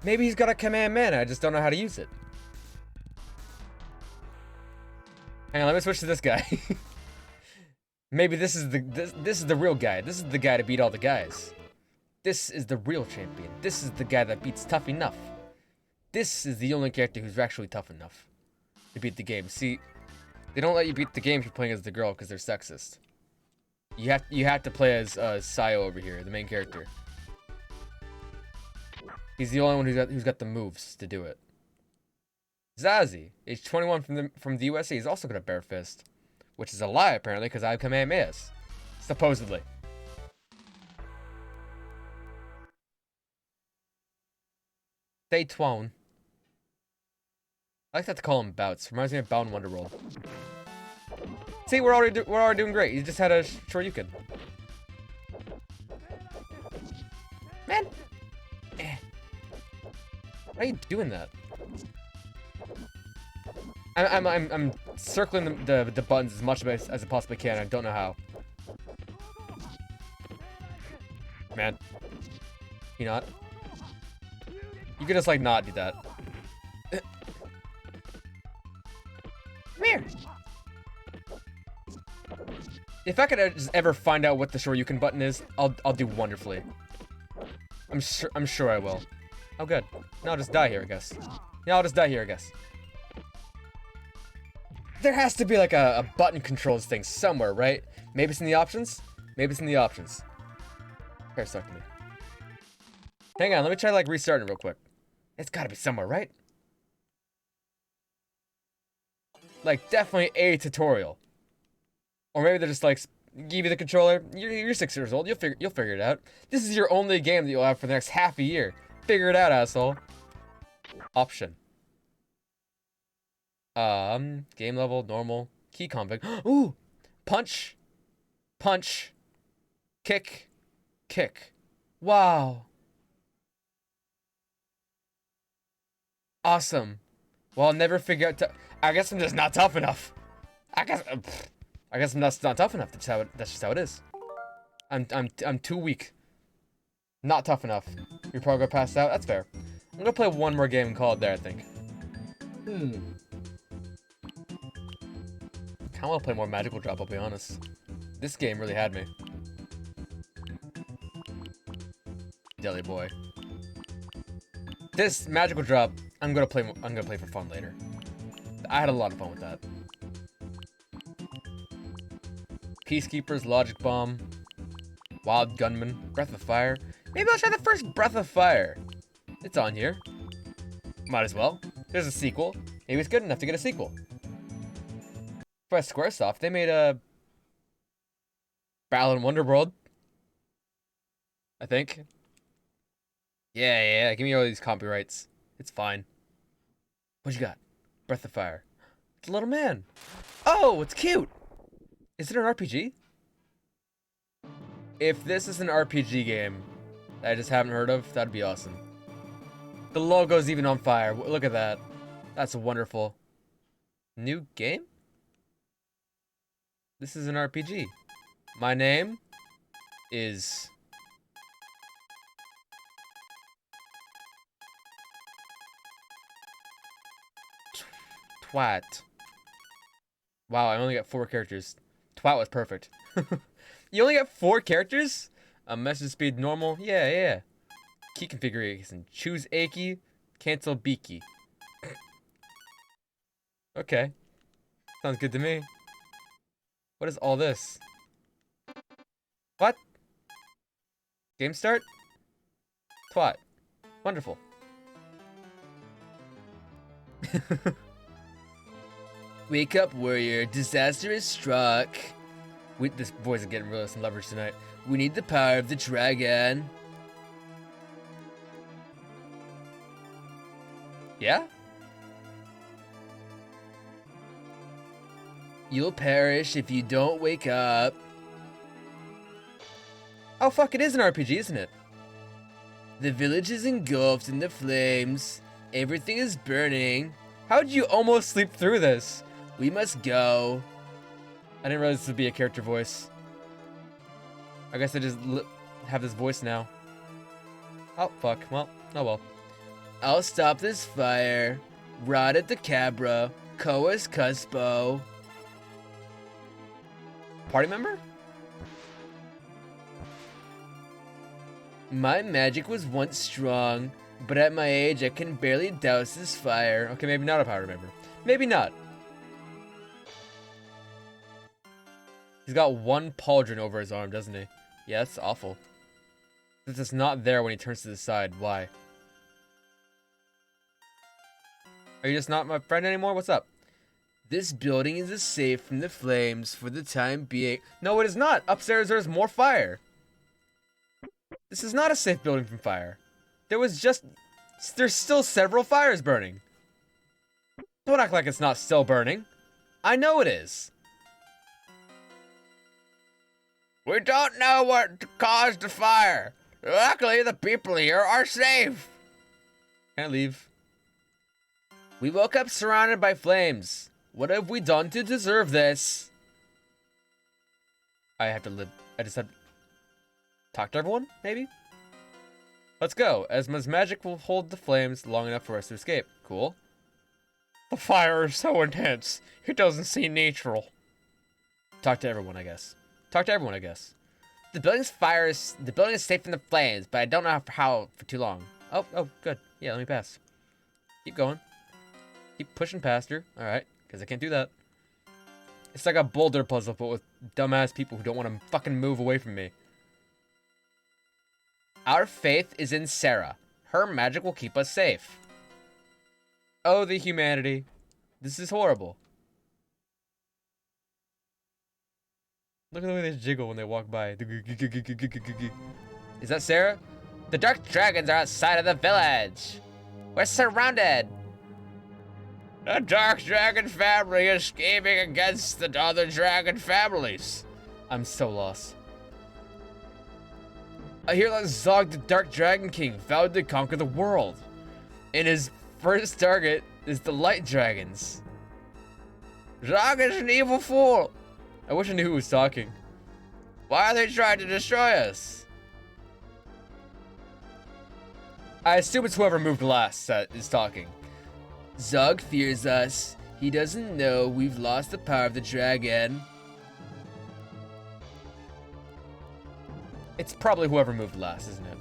Maybe he's got a Kamehameha and I just don't know how to use it. Hang on, let me switch to this guy. Maybe this is the real guy. This is the guy to beat all the guys. This is the real champion. This is the guy that beats tough enough. This is the only character who's actually tough enough to beat the game. See, they don't let you beat the game if you're playing as the girl because they're sexist. You have to play as Sayo over here, the main character. He's the only one who's got the moves to do it. Zazie, age 21 from the USA, he's also got a bare fist, which is a lie apparently because I have Kamehamehas, supposedly. Stay Twan. I like that to call him Bouts. Reminds me of Bound Wonderworld. See, we're already doing great. You just had a Shoryuken. Man, why are you doing that? I'm circling the buttons as much as I possibly can. I don't know how. Man, you not? You could just like not do that. Come here. If I could just ever find out what the Shoryuken button is, I'll do wonderfully. I'm sure I will. Oh good. No, I'll just die here, I guess. Yeah, I'll just die here, I guess. There has to be like a button controls thing somewhere, right? Maybe it's in the options? Maybe it's in the options. Hair stuck to me. Hang on, let me try like restarting real quick. It's gotta be somewhere, right? Like definitely a tutorial. Or maybe they're just like, give you the controller. You're 6 years old. You'll figure it out. This is your only game that you'll have for the next half a year. Figure it out, asshole. Option. Game level, normal, key config. Ooh, punch, punch, kick, kick. Wow. Awesome. Well, I'll never figure out. I guess I'm just not tough enough. I guess I'm not tough enough. That's just how it is. I'm too weak. Not tough enough. You're probably gonna pass out. That's fair. I'm gonna play one more game and call it there, I think. I want to play more Magical Drop, I'll be honest. This game really had me. Deli boy. This Magical Drop, I'm gonna play for fun later. I had a lot of fun with that. Peacekeepers, Logic Bomb, Wild Gunman, Breath of Fire. Maybe I'll try the first Breath of Fire. It's on here. Might as well. There's a sequel. Maybe it's good enough to get a sequel. By Squaresoft, they made a Battle in Wonderworld. I think. Yeah, give me all these copyrights. It's fine. What you got? Breath of Fire. It's a little man. Oh, it's cute. Is it an RPG? If this is an RPG game that I just haven't heard of, that'd be awesome. The logo's even on fire. Look at that. That's wonderful. New game? This is an RPG. My name is... Twat. Wow, I only got 4 characters. Twat was perfect. You only got 4 characters? A message speed normal? Yeah. Key configuration. Choose Aki. Cancel Beaky. Okay. Sounds good to me. What is all this? What? Game start? Twat. Wonderful. Wake up, warrior. Disaster is struck. This boys are getting really some leverage tonight. We need the power of the dragon. Yeah? You'll perish if you don't wake up. Oh fuck, it is an RPG, isn't it? The village is engulfed in the flames. Everything is burning. How'd you almost sleep through this? We must go. I didn't realize this would be a character voice. I guess I just have this voice now. Oh, fuck. Well, oh well. I'll stop this fire. Rod at the Cabra. Coas Cuspo. Party member? My magic was once strong, but at my age I can barely douse this fire. Okay, maybe not a party member. Maybe not. He's got one pauldron over his arm, doesn't he? Yeah, that's awful. Since it's not there when he turns to the side, why? Are you just not my friend anymore? What's up? This building is safe from the flames for the time being. No, it is not. Upstairs there's more fire. This is not a safe building from fire. There's still several fires burning. Don't act like it's not still burning. I know it is. We don't know what caused the fire. Luckily, the people here are safe. Can I leave? We woke up surrounded by flames. What have we done to deserve this? I have to live. I just have to talk to everyone, maybe? Let's go. Esma's magic will hold the flames long enough for us to escape. Cool. The fire is so intense, it doesn't seem natural. Talk to everyone, I guess. Talk to everyone, I guess. The building is safe from the flames, but I don't know how for too long. Oh, good. Yeah, let me pass. Keep going. Keep pushing past her. Alright, because I can't do that. It's like a boulder puzzle, but with dumbass people who don't want to fucking move away from me. Our faith is in Sarah. Her magic will keep us safe. Oh, the humanity. This is horrible. Look at the way they jiggle when they walk by. Is that Sarah? The dark dragons are outside of the village. We're surrounded. The dark dragon family is scheming against the other dragon families. I'm so lost. I hear that Zog the Dark Dragon King vowed to conquer the world. And his first target is the Light Dragons. Zog is an evil fool. I wish I knew who was talking. Why are they trying to destroy us? I assume it's whoever moved last that is talking. Zog fears us. He doesn't know we've lost the power of the dragon. It's probably whoever moved last, isn't it?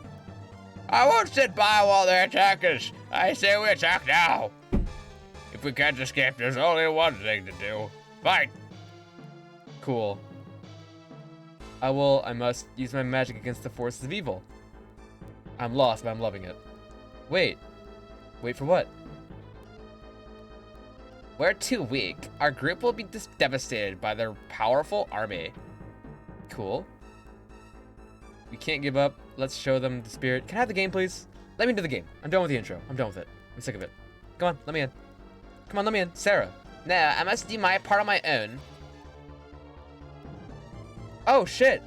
I won't sit by while they attack us. I say we attack now. If we can't escape, there's only one thing to do. Fight. Cool. I must use my magic against the forces of evil. I'm lost, but I'm loving it. Wait. Wait for what? We're too weak. Our group will be devastated by their powerful army. Cool. We can't give up. Let's show them the spirit. Can I have the game, please? Let me do the game. I'm done with the intro. I'm done with it. I'm sick of it. Come on, let me in. Come on, let me in. Sarah. No, I must do my part on my own. Oh, shit.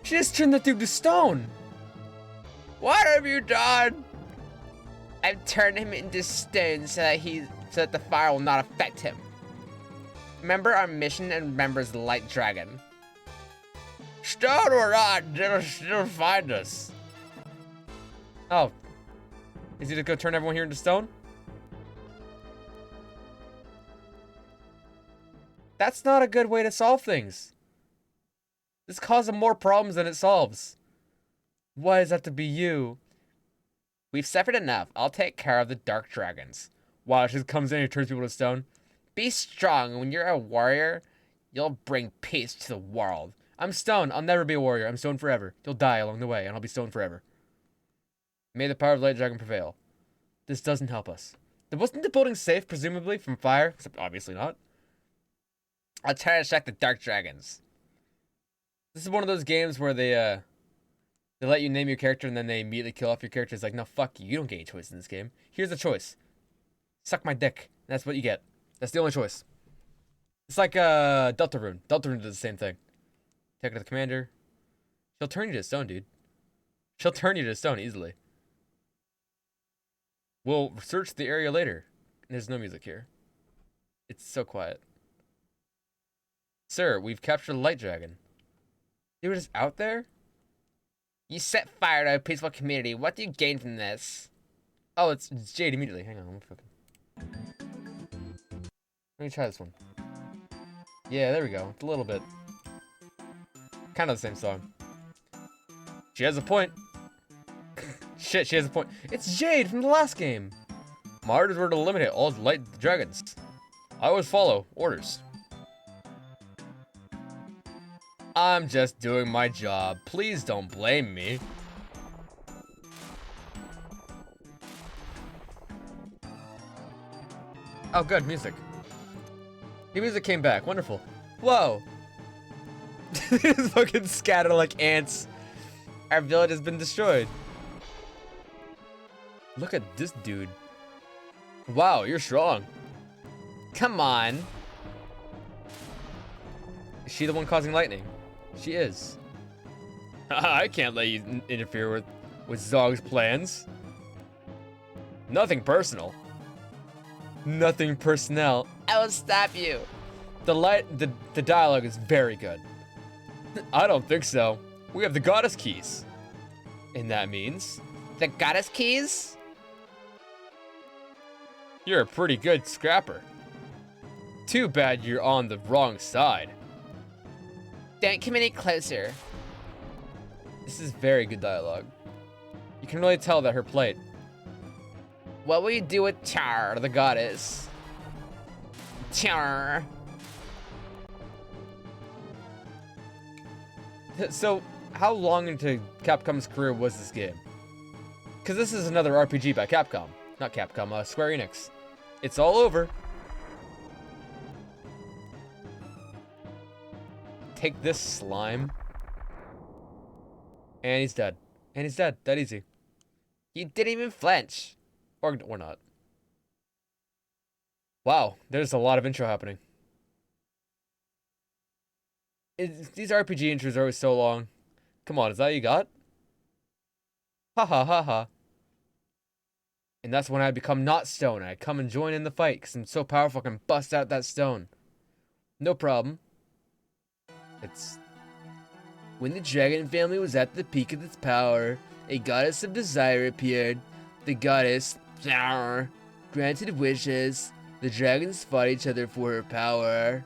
She just turned the dude to stone. What have you done? I've turned him into stone so that the fire will not affect him. Remember our mission and remembers the light dragon. Stone or not, they'll still find us. Oh. Is he just gonna turn everyone here into stone? That's not a good way to solve things. This causes more problems than it solves. Why does that have to be you? We've suffered enough. I'll take care of the dark dragons. Wow, she just comes in and turns people to stone. Be strong. When you're a warrior, you'll bring peace to the world. I'm stone. I'll never be a warrior. I'm stone forever. You'll die along the way, and I'll be stone forever. May the power of the light dragon prevail. This doesn't help us. Wasn't the building safe, presumably, from fire? Except obviously not. I'll try to check the dark dragons. This is one of those games where they let you name your character and then they immediately kill off your character. It's like, no, fuck you. You don't get any choice in this game. Here's a choice. Suck my dick. That's what you get. That's the only choice. It's like Deltarune. Deltarune does the same thing. Take it to the commander. She'll turn you to stone, dude. She'll turn you to stone easily. We'll search the area later. There's no music here. It's so quiet. Sir, we've captured a light dragon. They were just out there? You set fire to a peaceful community. What do you gain from this? Oh, it's Jade immediately. Hang on, let me try this one. Yeah, there we go. It's a little bit. Kind of the same song. She has a point. Shit, she has a point. It's Jade from the last game. My orders were to eliminate all light dragons. I always follow orders. I'm just doing my job. Please don't blame me. Oh, good, music. The music came back. Wonderful. Whoa. They just fucking scatter like ants. Our village has been destroyed. Look at this dude. Wow, you're strong. Come on. Is she the one causing lightning? She is. I can't let you interfere with Zog's plans. Nothing personal. Nothing personnel. I will stop you. The dialogue is very good. I don't think so. We have the goddess keys. And that means The goddess keys? you're a pretty good scrapper. Too bad you're on the wrong side. Don't come any closer. This is very good dialogue. You can really tell that her plight. What will you do with Char, the goddess? Char. So, how long into Capcom's career was this game? Because this is another RPG by Capcom. Not Capcom, Square Enix. It's all over. Take this, slime. And he's dead. And he's dead. That easy. You didn't even flinch. Or not. Wow, there's a lot of intro happening. These RPG intros are always so long. Come on, is that all you got? Ha ha ha ha. And that's when I become not stone. I come and join in the fight because I'm so powerful I can bust out that stone. No problem. It's... When the dragon family was at the peak of its power, a goddess of desire appeared. The goddess granted wishes. The dragons fought each other for her power.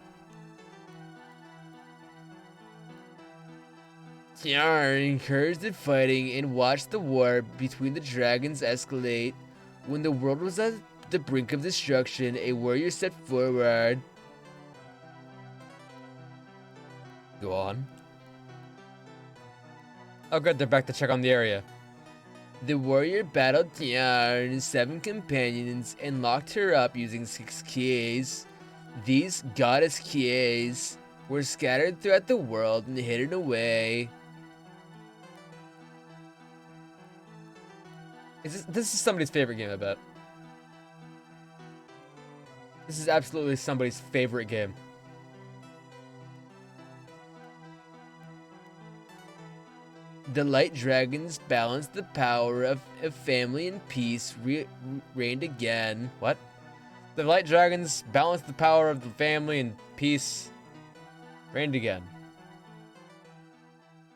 Tiar encouraged the fighting and watched the war between the dragons escalate. When the world was at the brink of destruction, a warrior stepped forward. Go on. Oh good, they're back to check on the area. The warrior battled Tiar and his 7 companions and locked her up using 6 keys. These goddess keys were scattered throughout the world and hidden away. This is somebody's favorite game, I bet. This is absolutely somebody's favorite game. The light dragons balanced the power of family and peace reigned again. What? The light dragons balanced the power of the family and peace reigned again.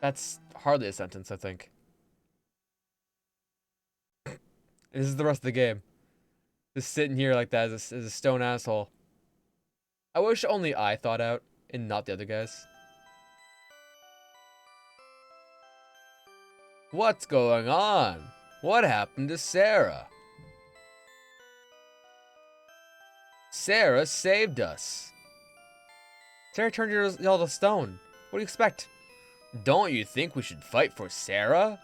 That's hardly a sentence, I think. This is the rest of the game. Just sitting here like that as a stone asshole. I wish only I thought out and not the other guys. What's going on? What happened to Sarah? Sarah saved us. Sarah turned y'all to stone. What do you expect? Don't you think we should fight for Sarah?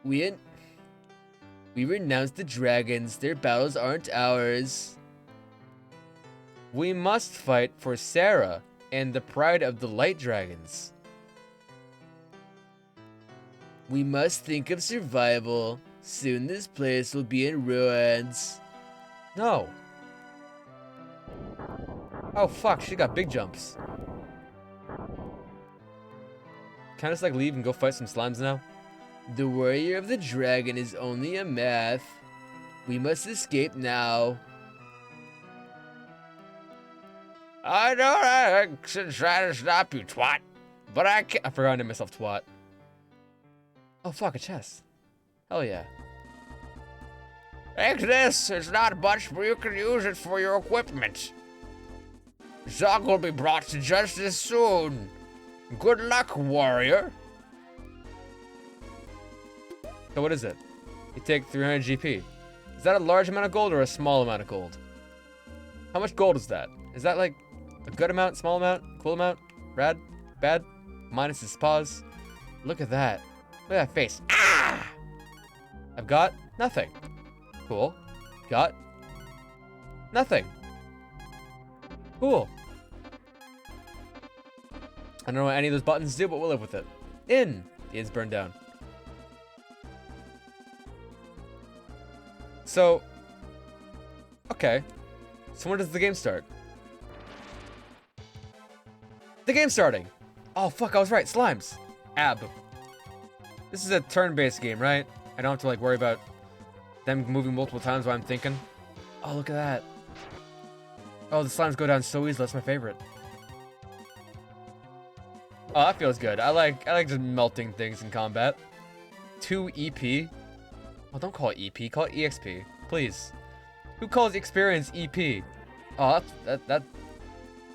We renounced the dragons. Their battles aren't ours. We must fight for Sarah and the pride of the light dragons. We must think of survival. Soon this place will be in ruins. No. Oh fuck, she got big jumps. Can I just like leave and go fight some slimes now? The warrior of the dragon is only a myth. We must escape now. I know I should try to stop you, twat. But I can't. I forgot to name myself twat. Oh, fuck, a chest. Hell yeah. Take this. It's not much, but you can use it for your equipment. Zog will be brought to justice soon. Good luck, warrior. So what is it? You take 300 GP. Is that a large amount of gold or a small amount of gold? How much gold is that? Is that like a good amount, small amount, cool amount, rad, bad, minus his paws? Look at that. Look at that face. Ah! I've got nothing. Cool. Got nothing. Cool. I don't know what any of those buttons do, but we'll live with it. In. The inn's burned down. So, okay. So when does the game start? The game's starting. Oh, fuck, I was right. Slimes. Ab. This is a turn-based game, right? I don't have to, like, worry about them moving multiple times while I'm thinking. Oh, look at that. Oh, the slimes go down so easily. That's my favorite. Oh, that feels good. I like just melting things in combat. 2 EP. Oh, don't call it EP. Call it EXP, please. Who calls experience EP? Oh, that.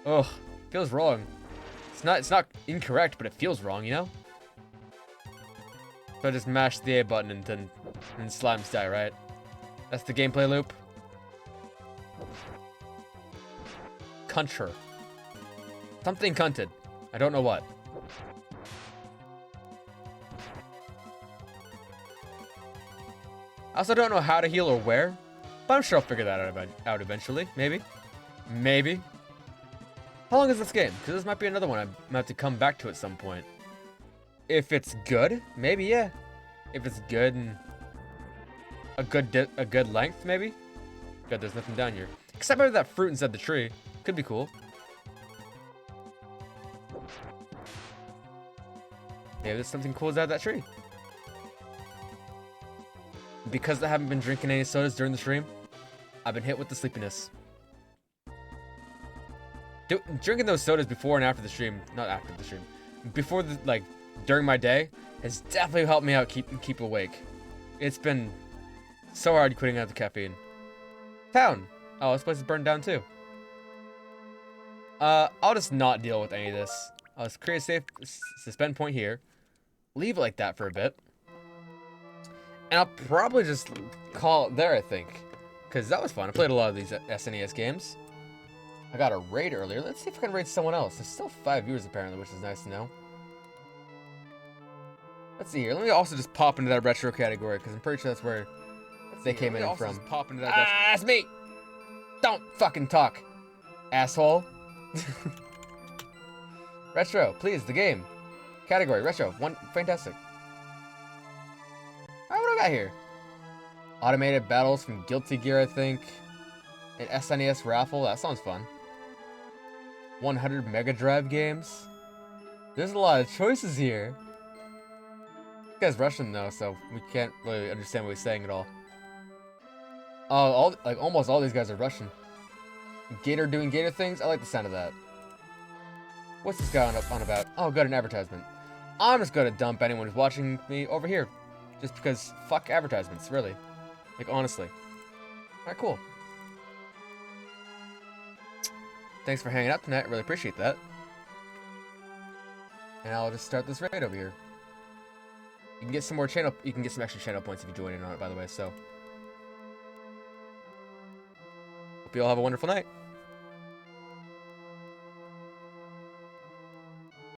Ugh, feels wrong. It's not incorrect, but it feels wrong, you know. So I just mash the A button and slimes die, right? That's the gameplay loop. Cuncher. Something cunted. I don't know what. I also don't know how to heal or where, but I'm sure I'll figure that out eventually. Maybe. Maybe. How long is this game? Because this might be another one I might have to come back to at some point. If it's good, maybe, yeah. If it's good and a good length, maybe. God, there's nothing down here. Except maybe that fruit inside the tree. Could be cool. Maybe there's something cool inside that tree. Because I haven't been drinking any sodas during the stream, I've been hit with the sleepiness. Drinking those sodas before and after the stream, not after the stream, before the, like, during my day, has definitely helped me out keep awake. It's been so hard quitting out the caffeine. Town. Oh, this place is burned down too. I'll just not deal with any of this. I'll just create a safe suspend point here. Leave it like that for a bit. And I'll probably just call it there, I think. Because that was fun. I played a lot of these SNES games. I got a raid earlier. Let's see if I can raid someone else. There's still 5 viewers apparently, which is nice to know. Let's see here. Let me also just pop into that retro category, because I'm pretty sure that's where they came in from. Pop into that that's me! Don't fucking talk, asshole. Retro, please, the game. Category, retro. One, fantastic. Alright, what do I got here? Automated battles from Guilty Gear, I think. An SNES raffle, that sounds fun. 100 Mega Drive games. There's a lot of choices here. This guy's Russian though, so we can't really understand what he's saying at all. Oh, almost all these guys are Russian. Gator doing Gator things? I like the sound of that. What's this guy on about? Oh, got an advertisement. I'm just gonna dump anyone who's watching me over here. Just because, fuck advertisements, really. Like, honestly. Alright, cool. Thanks for hanging out tonight, I really appreciate that. And I'll just start this raid over here. You can get some more channel, you can get some extra channel points if you join in on it, by the way, so. Hope you all have a wonderful night.